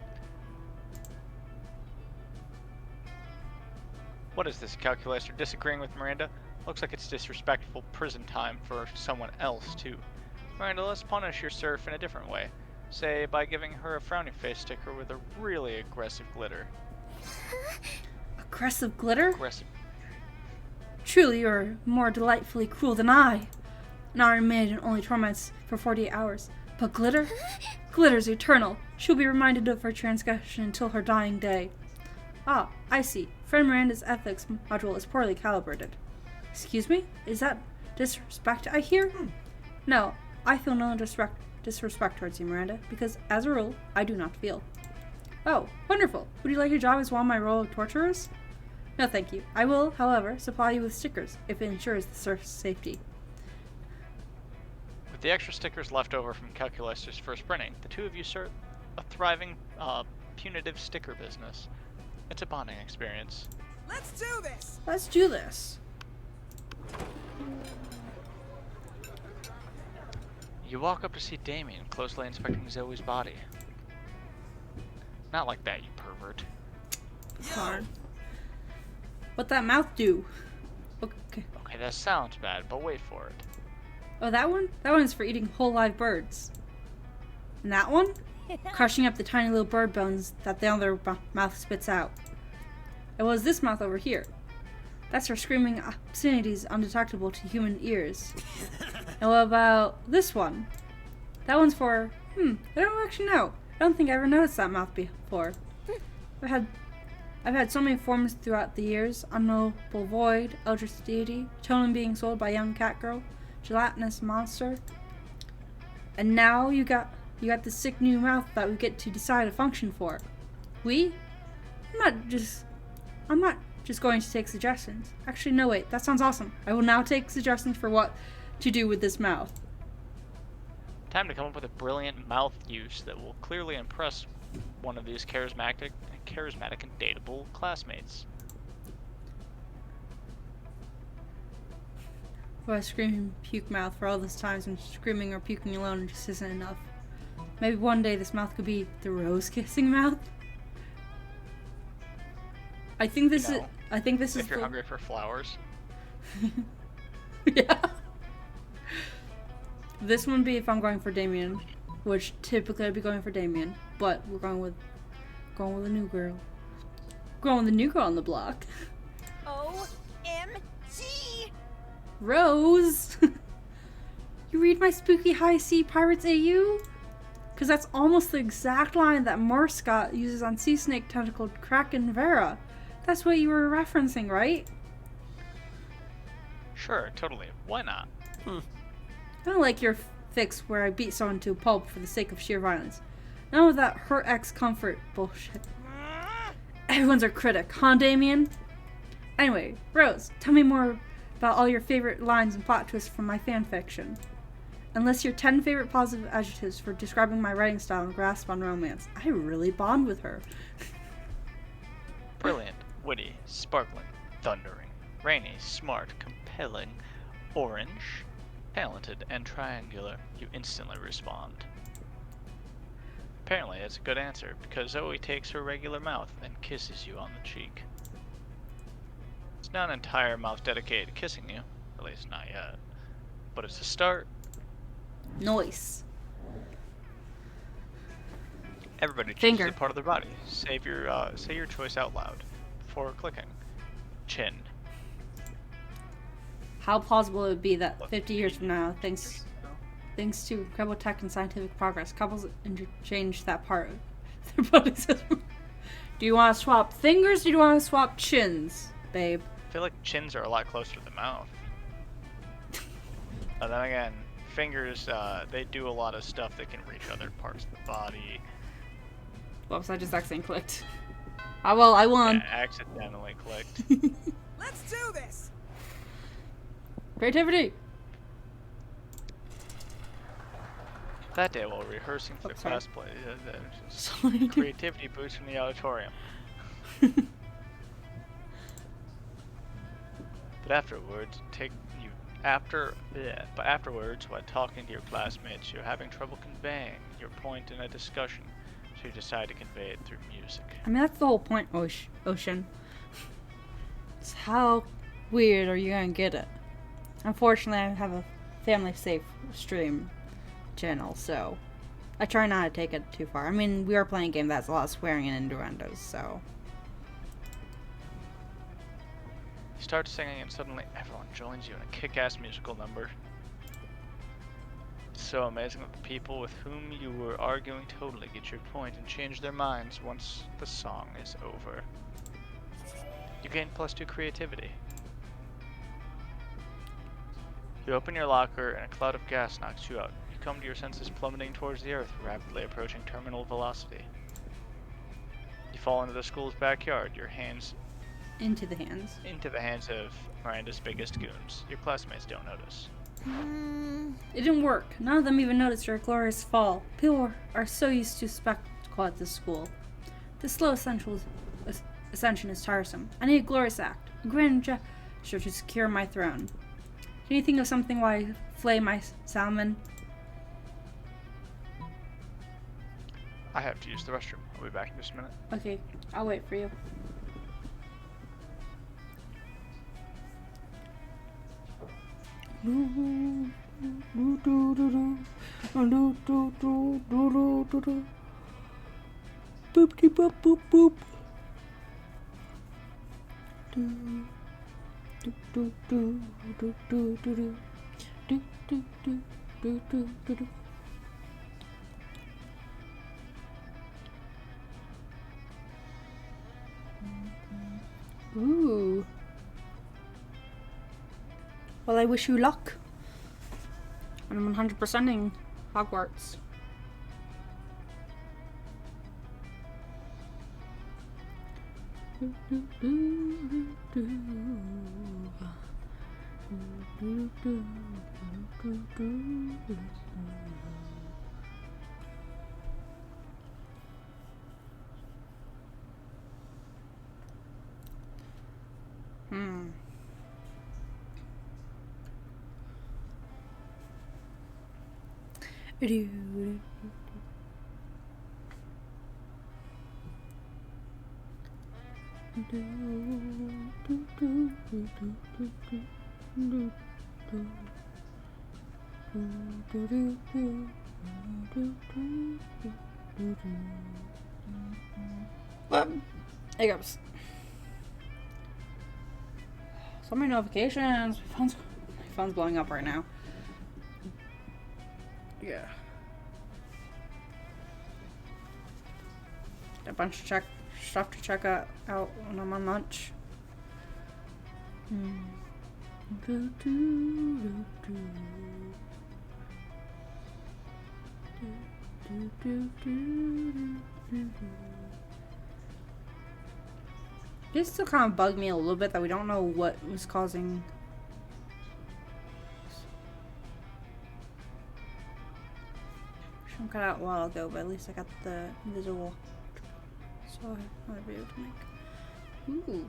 What is this, Calculester disagreeing with Miranda? Looks like it's disrespectful prison time for someone else, too. Miranda, let's punish your serf in a different way. Say, by giving her a frowny face sticker with a really aggressive glitter. Aggressive glitter? Aggressive. Truly, you're more delightfully cruel than I. An Iron Maiden only torments for 48 hours. But glitter? Glitter's eternal. She'll be reminded of her transgression until her dying day. Ah, I see. Friend Miranda's ethics module is poorly calibrated. Excuse me? Is that disrespect I hear? No, I feel no disrespect towards you, Miranda, because, as a rule, I do not feel. Oh, wonderful. Would you like a job as one of my royal torturers? No, thank you. I will, however, supply you with stickers if it ensures the serf's safety. With the extra stickers left over from Calculester's first printing, the two of you start a thriving, punitive sticker business. It's a bonding experience. Let's do this! Let's do this. You walk up to see Damien closely inspecting Zoe's body. Not like that, you pervert. Darn. What'd that mouth do? Okay. Okay, that sounds bad, but wait for it. Oh, that one? That one's for eating whole live birds. And that one? Crushing up the tiny little bird bones that the other mouth spits out. It was this mouth over here. That's for screaming obscenities undetectable to human ears. And what about this one? That one's for, I don't actually know. I don't think I ever noticed that mouth before. I've had so many forms throughout the years. Unknowable void, eldritch deity, totem being sold by young cat girl, gelatinous monster. And now you got this sick new mouth that we get to decide a function for. We? I'm not just going to take suggestions. Actually, no, wait, that sounds awesome. I will now take suggestions for what to do with this mouth. Time to come up with a brilliant mouth use that will clearly impress one of these charismatic and dateable classmates. What a screaming puke mouth for all those times when screaming or puking alone just isn't enough. Maybe one day this mouth could be the rose-kissing mouth. I think this is If you're hungry for flowers. Yeah. This one be if I'm going for Damien, which typically I'd be going for Damien, but we're going with a new girl. Going with a new girl on the block. OMG! Rose! You read my spooky high sea pirates AU? Because that's almost the exact line that Morscott uses on sea snake tentacled Kraken Vera. That's what you were referencing, right? Sure, totally. Why not? I don't like your fix where I beat someone to a pulp for the sake of sheer violence. None of that hurt X comfort bullshit. Everyone's our critic, huh, Damien? Anyway, Rose, tell me more about all your favorite lines and plot twists from my fanfiction. Unless your 10 favorite positive adjectives for describing my writing style and grasp on romance. I really bond with her. Brilliant, witty, sparkling, thundering, rainy, smart, compelling, orange, talented, and triangular. You instantly respond. Apparently, it's a good answer, because Zoe takes her regular mouth and kisses you on the cheek. It's not an entire mouth dedicated to kissing you, at least not yet, but it's a start. Noise. Everybody chooses Finger. a part of their body. Say your choice out loud before clicking. Chin. How plausible it would be that 50 years from now, thanks to incredible tech and scientific progress, couples interchange that part of their bodies. Do you want to swap fingers or do you want to swap chins, babe? I feel like chins are a lot closer to the mouth. And then again, fingers, they do a lot of stuff that can reach other parts of the body. Whoops, I just accidentally clicked. Ah, well, I won. Yeah, accidentally clicked. Let's do this. Creativity. That day while rehearsing for the sorry. class play, Sorry. creativity boost from the auditorium. But afterwards, when talking to your classmates, you're having trouble conveying your point in a discussion, so you decide to convey it through music. I mean, that's the whole point, Ocean. It's how weird are you gonna get it? Unfortunately, I have a family-safe stream channel, so I try not to take it too far. I mean, we are playing a game that's a lot of swearing and innuendos, so... You start singing and suddenly everyone joins you in a kick-ass musical number. It's so amazing that the people with whom you were arguing totally get your point and change their minds once the song is over. You gain +2 creativity. You open your locker and a cloud of gas knocks you out. You come to your senses plummeting towards the earth, rapidly approaching terminal velocity. You fall into the school's backyard, your hands Into the hands. into the hands of Miranda's biggest goons. Your classmates don't notice. It didn't work. None of them even noticed your glorious fall. People are so used to spectacle at this school. This slow ascension is tiresome. I need a glorious act, a grand gesture to secure my throne. Can you think of something while I flay my salmon? I have to use the restroom. I'll be back in just a minute. Okay, I'll wait for you. Boop boop boop boop. Ooh. Well, I wish you luck. I'm 100%ing Hogwarts. Hiccups. So many notifications. My phone's blowing up right now. Yeah. A bunch of stuff to check out when I'm on lunch. This still kind of bugged me a little bit that we don't know what was causing. Some cut out a while ago, but at least I got the visual, so I might be able to make. Ooh.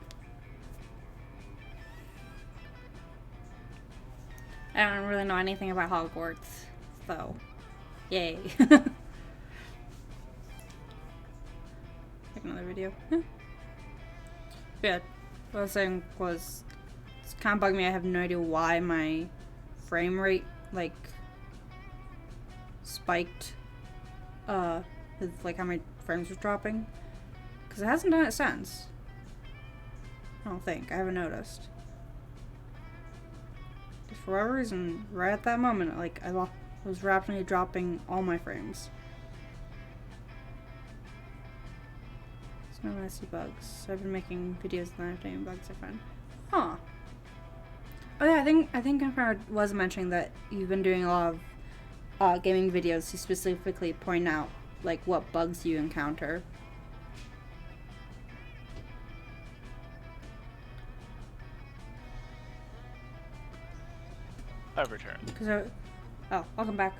I don't really know anything about Hogwarts, so yay. Take another video. Yeah, what I was saying was, it's kind of bugged me. I have no idea why my frame rate, like, spiked, with, like, how many frames was dropping. Because it hasn't done it since. I don't think. I haven't noticed. Just for whatever reason, right at that moment, like, I was rapidly dropping all my frames. No nasty bugs. I've been making videos that aren't any bugs I find. Huh. Oh yeah, I think I was mentioning that you've been doing a lot of gaming videos to specifically point out like what bugs you encounter. I've returned. Oh, welcome back.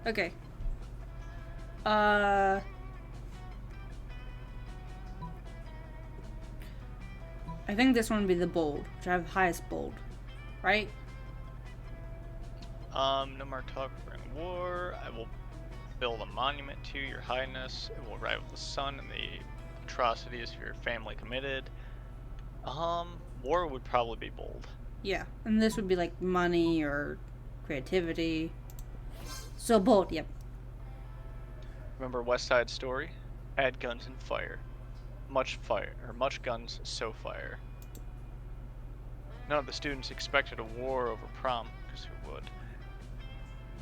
Okay. I think this one would be the bold, which I have highest bold, right? No more talk during war. I will build a monument to your highness. It will rival the sun and the atrocities of your family committed. War would probably be bold. Yeah, and this would be like money or creativity. So bold, yep. Remember West Side Story? Add guns and fire. Much guns, so fire. None of the students expected a war over prom, because who would?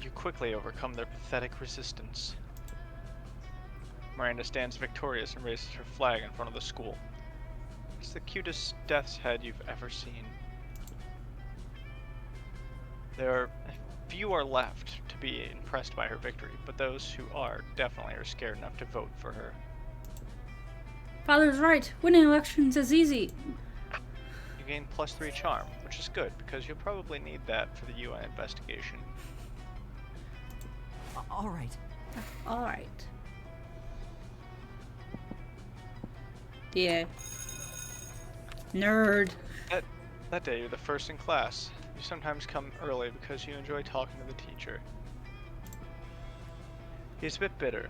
You quickly overcome their pathetic resistance. Miranda stands victorious and raises her flag in front of the school. It's the cutest death's head you've ever seen. Few are left to be impressed by her victory, but those who are definitely are scared enough to vote for her. Father's right. Winning elections is easy. You gain +3 charm, which is good because you'll probably need that for the UN investigation. All right. All right. Yeah. Nerd. That day you're the first in class. You sometimes come early because you enjoy talking to the teacher. He's a bit bitter,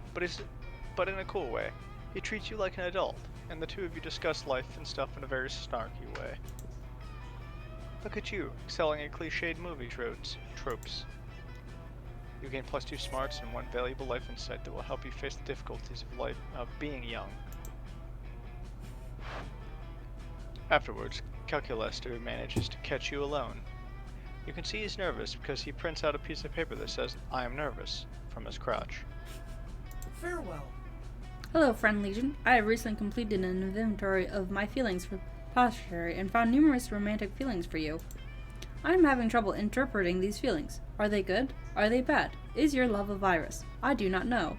but in a cool way. He treats you like an adult, and the two of you discuss life and stuff in a very snarky way. Look at you, excelling at cliched movie tropes. You gain +2 smarts and 1 valuable life insight that will help you face the difficulties of being young. Afterwards, Calculester manages to catch you alone. You can see he's nervous because he prints out a piece of paper that says, "I am nervous," from his crotch. Farewell. Hello, friend Legion. I have recently completed an inventory of my feelings for posterity and found numerous romantic feelings for you. I am having trouble interpreting these feelings. Are they good? Are they bad? Is your love a virus? I do not know.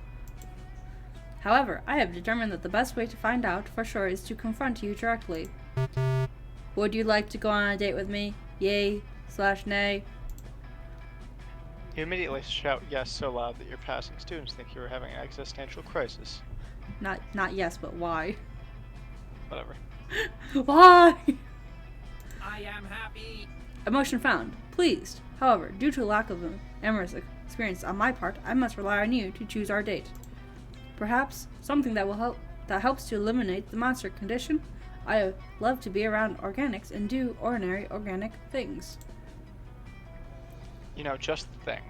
However, I have determined that the best way to find out for sure is to confront you directly. Would you like to go on a date with me? Yay/nay? You immediately shout yes so loud that your passing students think you are having an existential crisis. Not yes, but why? Whatever. Why? I am happy. Emotion found. Pleased. However, due to a lack of amorous experience on my part, I must rely on you to choose our date. Perhaps something that helps to eliminate the monster condition. I love to be around organics and do ordinary organic things. You know, just the thing.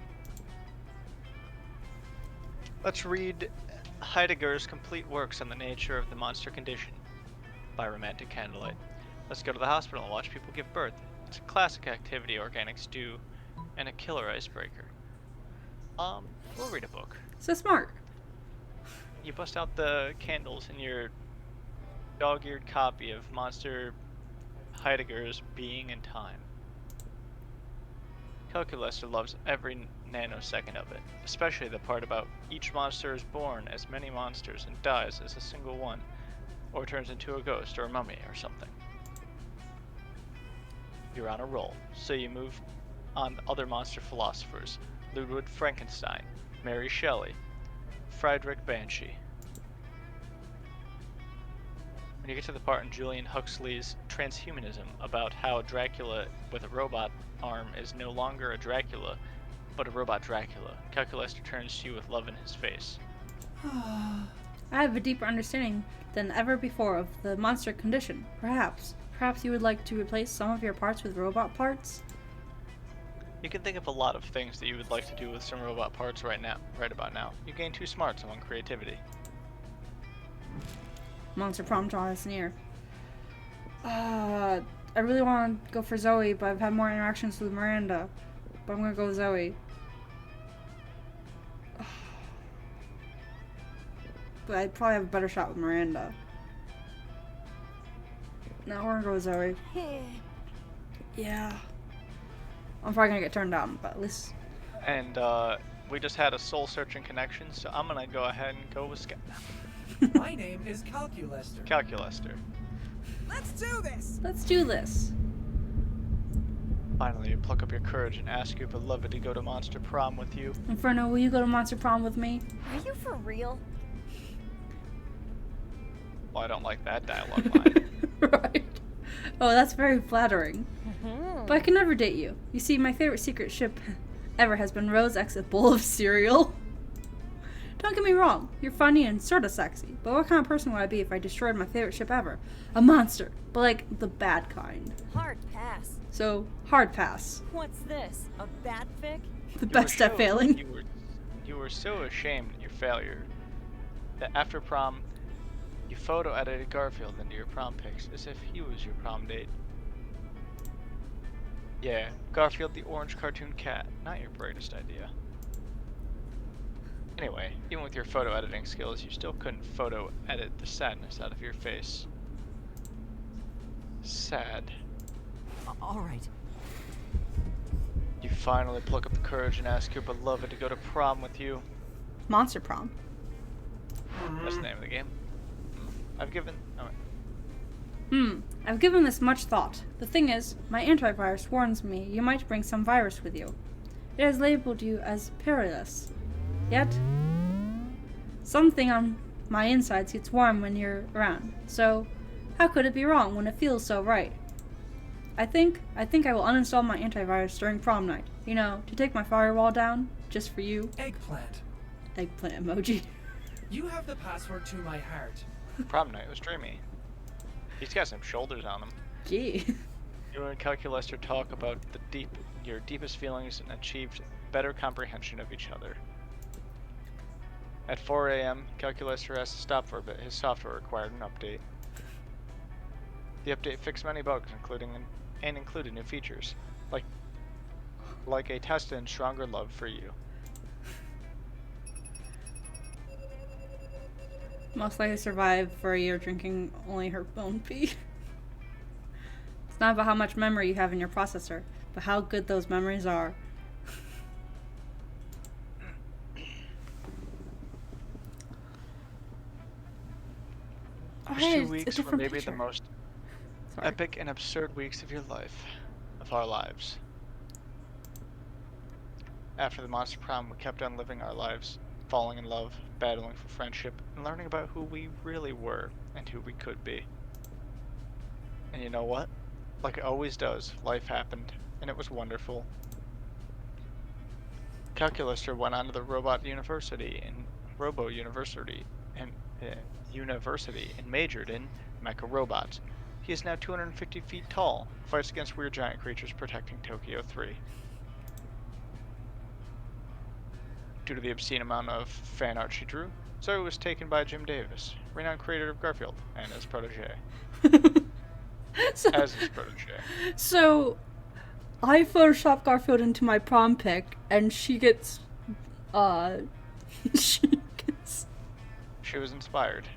Let's read Heidegger's complete works on the nature of the monster condition by romantic candlelight. Let's go to the hospital and watch people give birth. It's a classic activity organics do, and a killer icebreaker. We'll read a book. So smart. You bust out the candles in your dog-eared copy of Monster Heidegger's Being and Time. Calculester loves every nanosecond of it, especially the part about each monster is born as many monsters and dies as a single one. or turns into a ghost or a mummy or something. You're on a roll, so you move on to other monster philosophers: Ludwig Frankenstein, Mary Shelley, Friedrich Banshee. When you get to the part in Julian Huxley's Transhumanism about how Dracula with a robot arm is no longer a Dracula, but a robot Dracula, Calculester turns to you with love in his face. I have a deeper understanding than ever before of the monster condition. Perhaps you would like to replace some of your parts with robot parts? You can think of a lot of things that you would like to do with some robot parts right about now. You gain 2 smarts and 1 creativity. Monster prom draws near. I really want to go for Zoe, but I've had more interactions with Miranda. But I'm gonna go with Zoe. But I'd probably have a better shot with Miranda. No, we're gonna go with Zoe. Yeah. I'm probably gonna get turned down, but at least. And we just had a soul-searching connection, so I'm gonna go ahead and go with My name is Calculester. Calculester. Let's do this! Let's do this. Finally, you pluck up your courage and ask your beloved to go to Monster Prom with you. Inferno, will you go to Monster Prom with me? Are you for real? Well, I don't like that dialogue line. Right. Oh, that's very flattering. But I can never date you. You see, my favorite secret ship ever has been Rose X, a bowl of cereal. Don't get me wrong, you're funny and sorta sexy, but what kind of person would I be if I destroyed my favorite ship ever? A monster, but like the bad kind. Hard pass. So, hard pass. What's this? A bat fic? The best at failing. You were so ashamed at your failure that after prom, you photo edited Garfield into your prom pics as if he was your prom date. Yeah, Garfield the orange cartoon cat, not your brightest idea. Anyway, even with your photo editing skills, you still couldn't photo edit the sadness out of your face. Sad. All right. You finally pluck up the courage and ask your beloved to go to prom with you. Monster Prom. That's the name of the game. I've given this much thought. The thing is, my antivirus warns me you might bring some virus with you. It has labeled you as perilous. Yet, something on my insides gets warm when you're around. So, how could it be wrong when it feels so right? I think I will uninstall my antivirus during prom night. You know, to take my firewall down, just for you. Eggplant. Eggplant emoji. You have the password to my heart. prom night was dreamy. He's got some shoulders on him. Gee. You and Calculester talk about your deepest feelings and achieved better comprehension of each other. At 4 a.m., Calculester has to stop for a bit. His software required an update. The update fixed many bugs, included new features, like a tested and stronger love for you. Most likely survive for a year drinking only her bone pee. It's not about how much memory you have in your processor, but how good those memories are. Those 2 weeks were maybe the most epic and absurd weeks of our lives. After the Monster Prom, we kept on living our lives, falling in love, battling for friendship, and learning about who we really were and who we could be. And you know what? Like it always does, life happened, and it was wonderful. Calculester went on to the University and majored in mecha robots. He is now 250 feet tall, fights against weird giant creatures protecting Tokyo 3. Due to the obscene amount of fan art she drew, Zoe was taken by Jim Davis, renowned creator of Garfield, and his protege. So, I photoshopped Garfield into my prom pic, and she gets, She was inspired.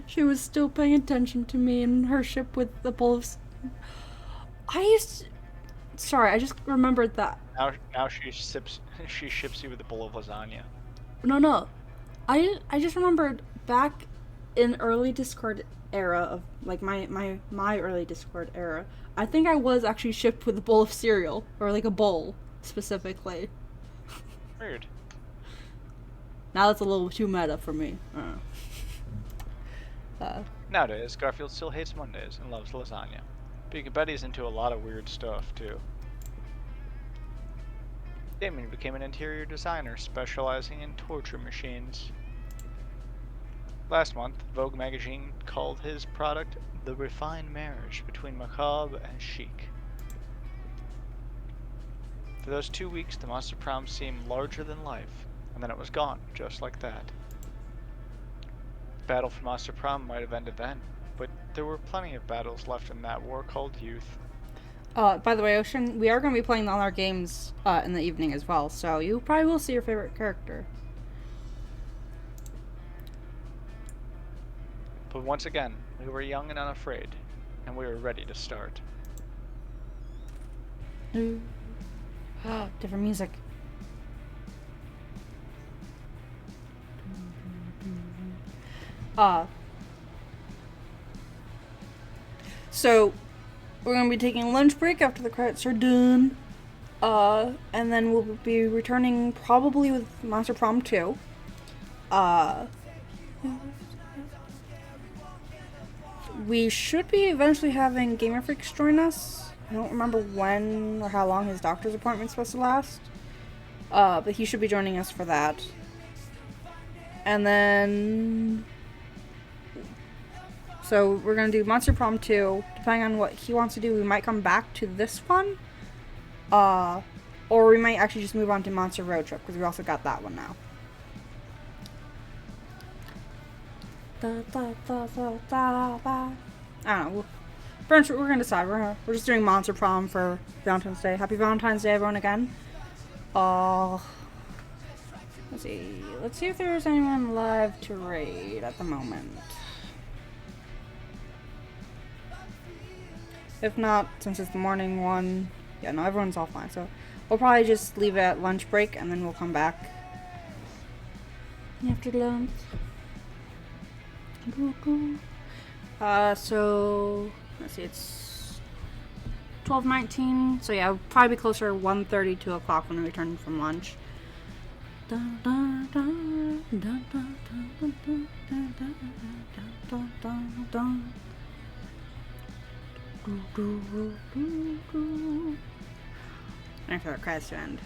She was still paying attention to me and her ship with the bowl of... Sorry, I just remembered that. Now she ships you with a bowl of lasagna. No. I just remembered back in early Discord era of like my early Discord era, I think I was actually shipped with a bowl of cereal, or like a bowl specifically. Weird. Now that's a little too meta for me. Nowadays, Garfield still hates Mondays and loves lasagna. But you can bet he's into a lot of weird stuff, too. Damien became an interior designer specializing in torture machines. Last month, Vogue magazine called his product the refined marriage between macabre and chic. For those 2 weeks, the Monster Prom seemed larger than life, and then it was gone, just like that. The battle for Monster Prom might have ended then, but there were plenty of battles left in that war called youth. By the way, Ocean, we are going to be playing all our games in the evening as well, so you probably will see your favorite character. But once again, we were young and unafraid, and we were ready to start. Different music. So we're gonna be taking a lunch break after the credits are done. And then we'll be returning probably with Monster Prom 2. We should be eventually having Gamer Freaks join us. I don't remember when or how long his doctor's appointment's supposed to last. But he should be joining us for that. And then... So we're going to do Monster Prom 2. Depending on what he wants to do, we might come back to this one. Or we might actually just move on to Monster Road Trip, because we also got that one now. I don't know. We're going to decide. We're just doing Monster Prom for Valentine's Day. Happy Valentine's Day, everyone, again. Let's see. Let's see if there's anyone live to raid at the moment. If not, since it's the morning one, yeah, no, everyone's offline, so we'll probably just leave it at lunch break, and then we'll come back after lunch. So let's see, it's 12:19, so yeah, it'll probably be closer to 1:30, 2 o'clock when we return from lunch. And for the credits to end.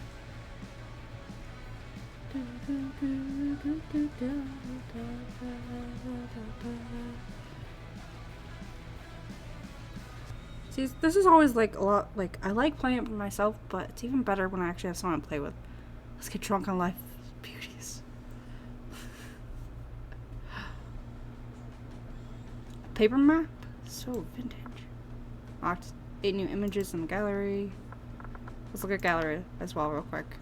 See, this is always like a lot, like, I like playing it by myself, but it's even better when I actually have someone to play with. Let's get drunk on life's beauties. Paper map? So vintage. Locked 8 new images in the gallery. Let's look at gallery as well real quick.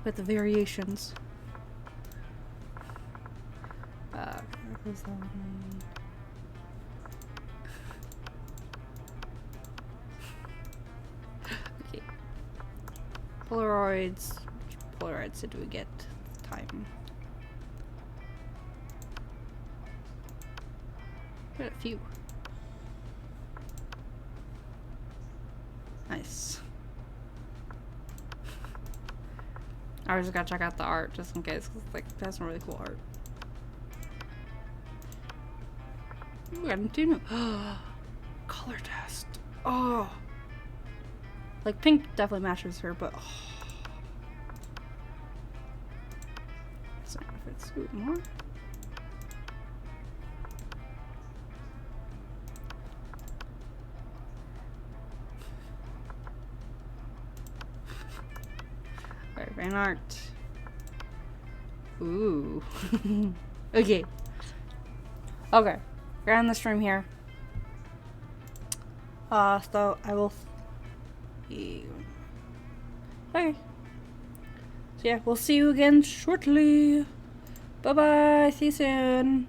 With the variations. Okay. Polaroids. Which Polaroids did we get this time? We got a few. Nice. I just gotta check out the art just in case, 'cause, like, it has some really cool art. Ooh, I didn't do no color test. Oh, like pink definitely matches her, but so if it's more. Alright, fan art. Ooh. Okay. Okay. We're on the stream here. So I will. Okay. So yeah, we'll see you again shortly. Bye bye. See you soon.